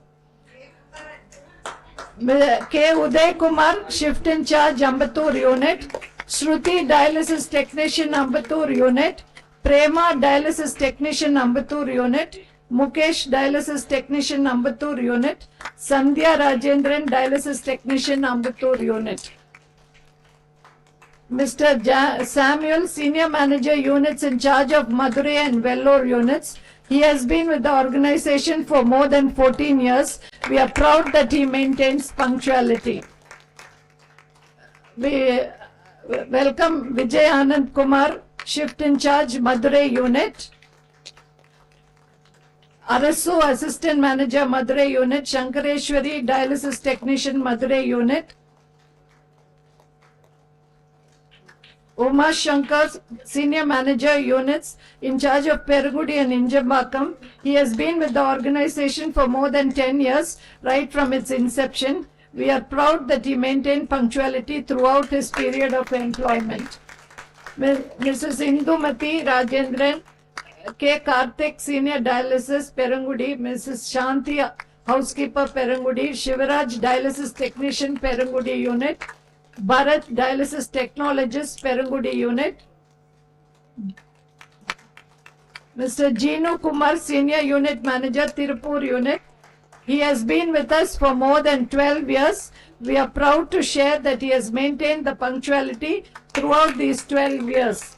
K. Uday Kumar, Shift in Charge, Ambattur Unit. Shruti, Dialysis Technician, Ambattur Unit. Prema, Dialysis Technician, Ambattur Unit. Mukesh, Dialysis Technician, Ambattur Unit. Sandhya Rajendran, Dialysis Technician, Ambattur Unit. Mr. Samuel, Senior Manager Units in charge of Madurai and Vellore units. He has been with the organization for more than 14 years. We are proud that he maintains punctuality. We welcome Vijay Anand Kumar, Shift in Charge, Madurai Unit. Arasu, Assistant Manager, Madurai Unit. Shankareshwari, Dialysis Technician, Madurai Unit. Uma Shankar, Senior Manager Units, in charge of Perugudi and Injambakam. He has been with the organization for more than 10 years, right from its inception. We are proud that he maintained punctuality throughout his period of employment. Mrs. Indumati Rajendran, K. Karthik, Senior Dialysis, Perangudi. Mrs. Shanti, Housekeeper, Perangudi. Shivaraj, Dialysis Technician, Perangudi Unit. Bharat, Dialysis Technologist, Perangudi Unit. Mr. Jinu Kumar, Senior Unit Manager, Tirupur Unit. He has been with us for more than 12 years. We are proud to share that he has maintained the punctuality throughout these 12 years.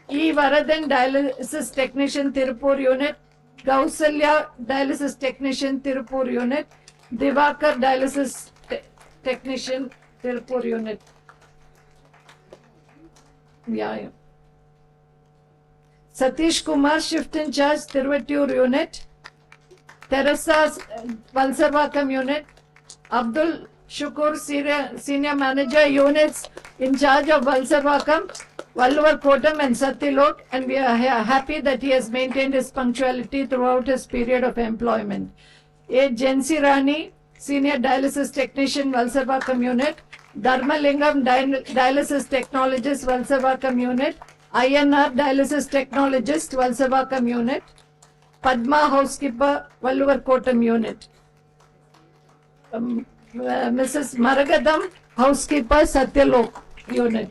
E. Varadan, Dialysis Technician, Tirupur Unit. Gausalya, Dialysis Technician, Tirupur Unit. Divakar, Dialysis Technician, Tirupur Unit. Yeah. Satish Kumar, Shift in Charge, Tirvattur Unit. Teresa, Valsarvakam Unit. Abdul Shukur, Senior Manager Units, in charge of Valsarvakam, Valluvar Kotam and Satilok, and we are happy that he has maintained his punctuality throughout his period of employment. A. Jensi Rani, Senior Dialysis Technician, Valsarvakam Unit. Dharmalingam, Dialysis Technologist, Valsarvakam Unit. INR, Dialysis Technologist, Valsarvakam Unit. Padma, Housekeeper, Valluvar Kotam Unit. Mrs. Maragadam, Housekeeper, Satyalok Unit.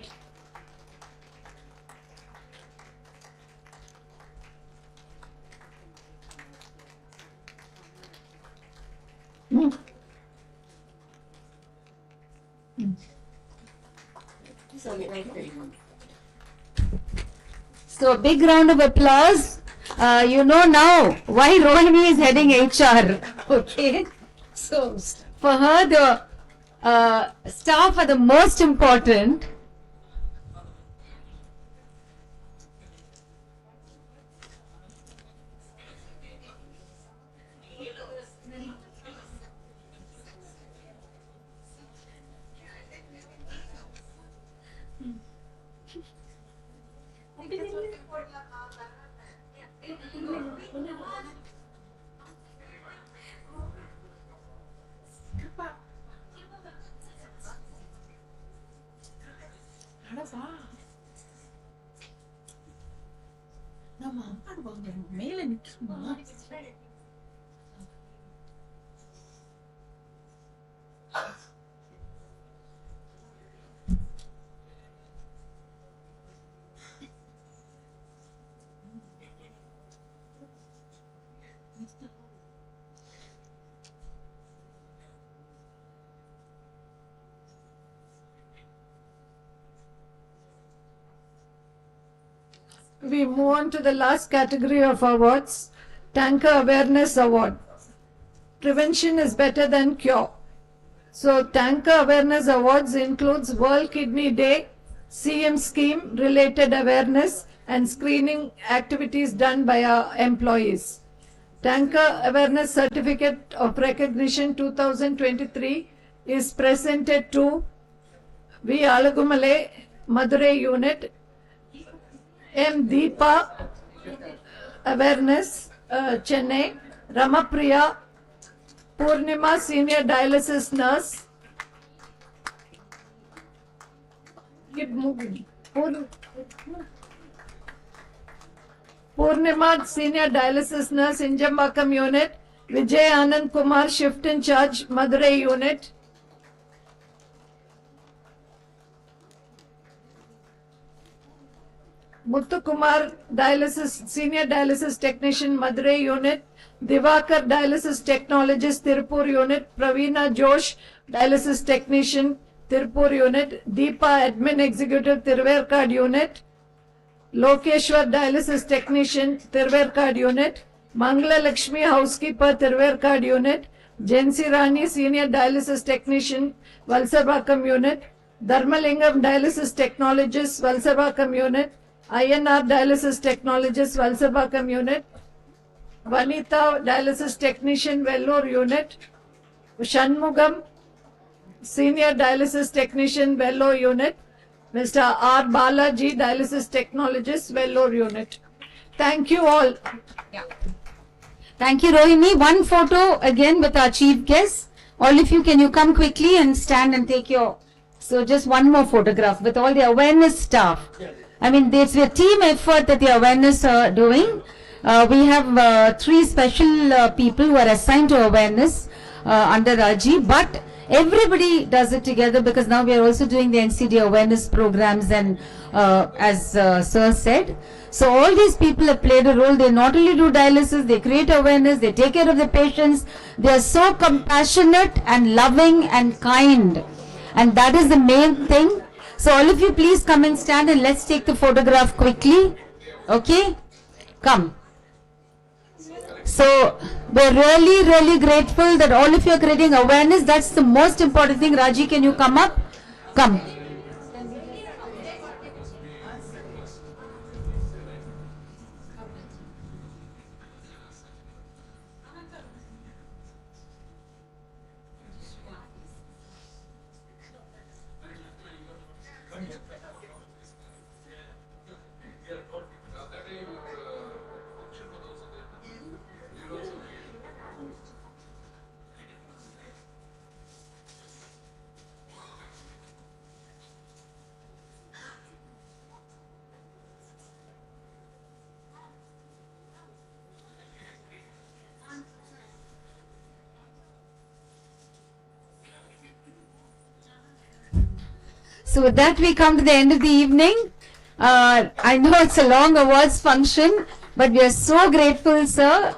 So a big round of applause. You know now why Rohini is heading HR. Okay. So for her, the staff are the most important. மேல நிக்குமா we move on to the last category of awards, Tanker Awareness Award. Prevention is better than cure. So Tanker Awareness Awards includes World Kidney Day, CM scheme related awareness and screening activities done by our employees. Tanker Awareness Certificate of Recognition 2023 is presented to V. Alagumale, Madurai Unit, M. Deepa, Awareness, Chennai, Ramapriya, Purnima, Senior Dialysis Nurse, keep moving. Purnima, Senior Dialysis Nurse, Injambakam Unit, Vijay Anand Kumar, Shift in Charge, Madurai Unit, Muthu Kumar, Dialysis, Senior Dialysis Technician, Madurai Unit, Divakar, Dialysis Technologist, Tirupur Unit, Praveena Josh, Dialysis Technician, Tirupur Unit, Deepa, Admin Executive, Tirverkad Unit, Lokeshwar, Dialysis Technician, Tirverkad Unit, Mangala Lakshmi, Housekeeper, Tirverkad Unit, Jensi Rani, Senior Dialysis Technician, Valsabakam Unit, Dharmalingam, Dialysis Technologist, Valsabakam Unit, INR Dialysis Technologist, Valsabakam Unit, Vanita, Dialysis Technician, Vellore Unit, Shanmugam, Senior Dialysis Technician, Vellore Unit, Mr. R. Balaji, Dialysis Technologist, Vellore Unit. Thank you all. Yeah. Thank you, Rohini. One photo again with our chief guest. All of you, can you come quickly and stand and take your... So just one more photograph with all the awareness staff. I mean, it's a team effort that the awareness are doing. We have 3 special people who are assigned to awareness under Raji, but everybody does it together because now we are also doing the NCD awareness programs and as Sir said. So all these people have played a role. They not only do dialysis, they create awareness, they take care of the patients. They are so compassionate and loving and kind. And that is the main thing. So all of you please come and stand and let's take the photograph quickly. Okay? Come. So we're really, really grateful that all of you are creating awareness. That's the most important thing. Raji, can you come up? Come. So with that, we come to the end of the evening. I know it's a long awards function, but we are so grateful, sir,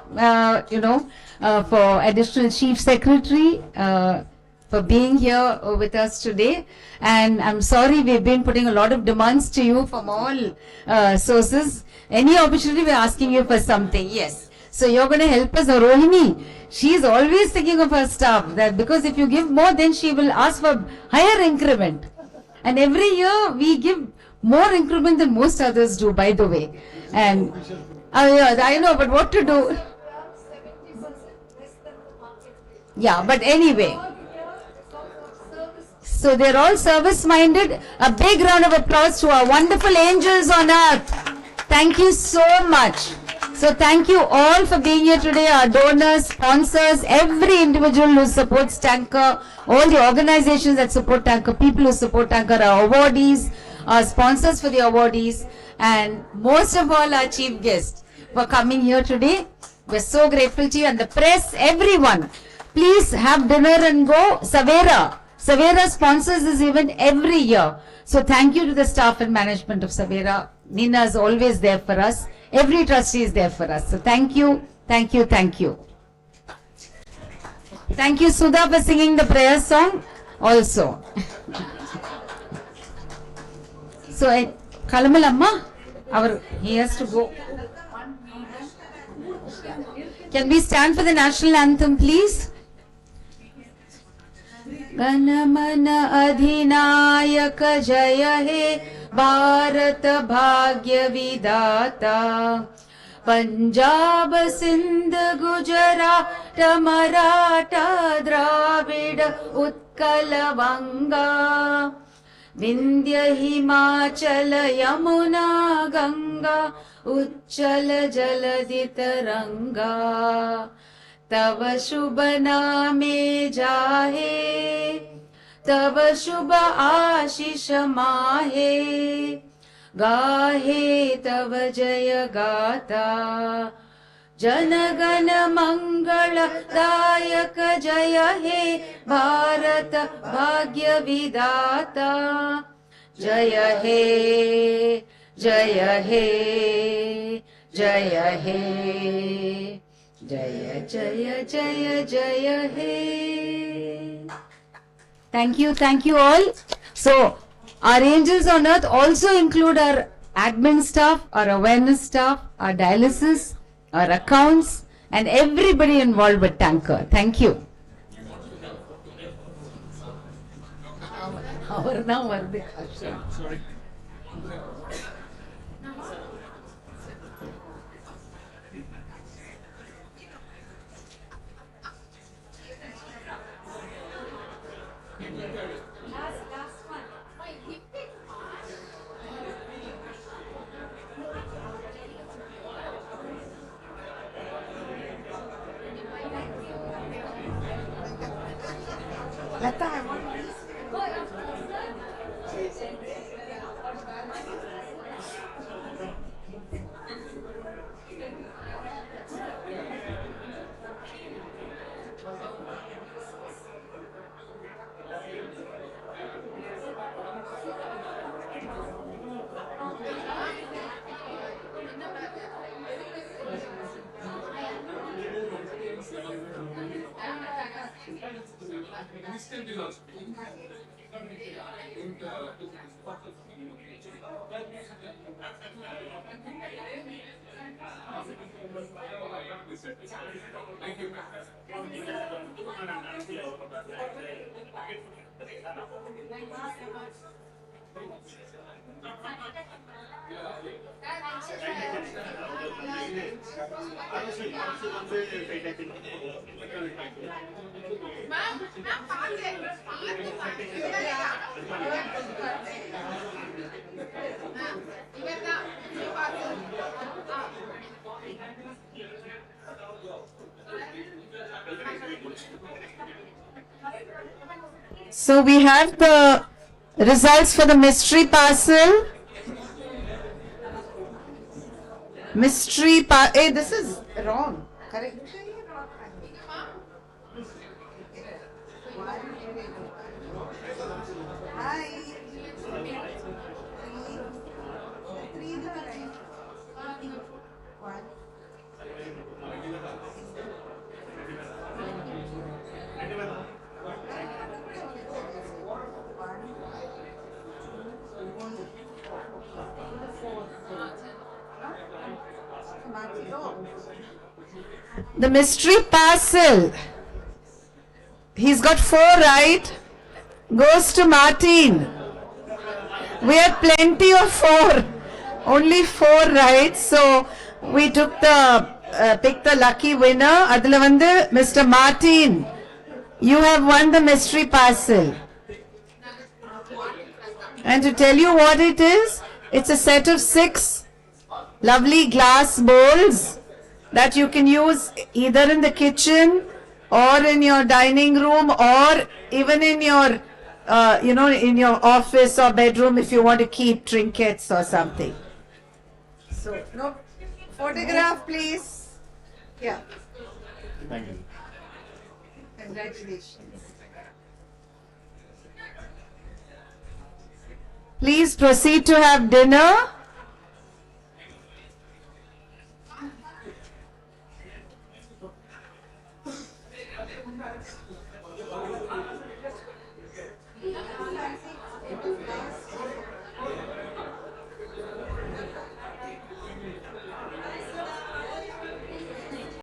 for additional Chief Secretary, for being here with us today. And I'm sorry we've been putting a lot of demands to you from all sources. Any opportunity, we're asking you for something. Yes. So you're going to help us. Rohini, she's always thinking of her staff, that because if you give more, then she will ask for higher increment. And every year we give more increment than most others do, by the way. And yeah, I know, but what to do? Yeah, but anyway. So they're all service-minded. A big round of applause to our wonderful angels on earth. Thank you so much. So thank you all for being here today, our donors, sponsors, every individual who supports Tanker, all the organizations that support Tanker, people who support Tanker, our awardees, our sponsors for the awardees, and most of all our chief guest for coming here today. We're so grateful to you, and the press, everyone. Please have dinner and go. Savera. Savera sponsors this event every year. So thank you to the staff and management of Savera. Nina is always there for us. Every trustee is there for us. So thank you, thank you, thank you. Thank you, Sudha, for singing the prayer song also. So, Kalamal Amma? He has to go. Can we stand for the national anthem, please? Ganamana Adhinayaka Jaya He Bharata Bhagya Vidata Punjab Sindh Gujarat Maratha Dravida Utkala Vanga Vindhya Himachala Yamuna Ganga Uchchala Jaladi Taranga तव शुभ नामे जाहे तव शुभ आशीष माहे गाहे तव जय गाता जनगण मंगल दायक जय हे भारत भाग्य विधाता जय हे जय हे जय हे Jaya Jaya Jaya Jaya He. Thank you all. So, our angels on earth also include our admin staff, our awareness staff, our dialysis, our accounts, and everybody involved with Tanker. Thank you. Sorry. So we have the results for the mystery parcel. Hey, this is wrong. Correct. The mystery parcel, he's got 4 right, goes to Martin. We had plenty of 4, only 4 right, so we took picked the lucky winner. Adula vandu Mr. Martin, you have won the mystery parcel. And to tell you what it is, it's a set of 6 lovely glass bowls that you can use either in the kitchen or in your dining room or even in your, in your office or bedroom if you want to keep trinkets or something. So, no, photograph please. Yeah. Thank you. Congratulations. Please proceed to have dinner.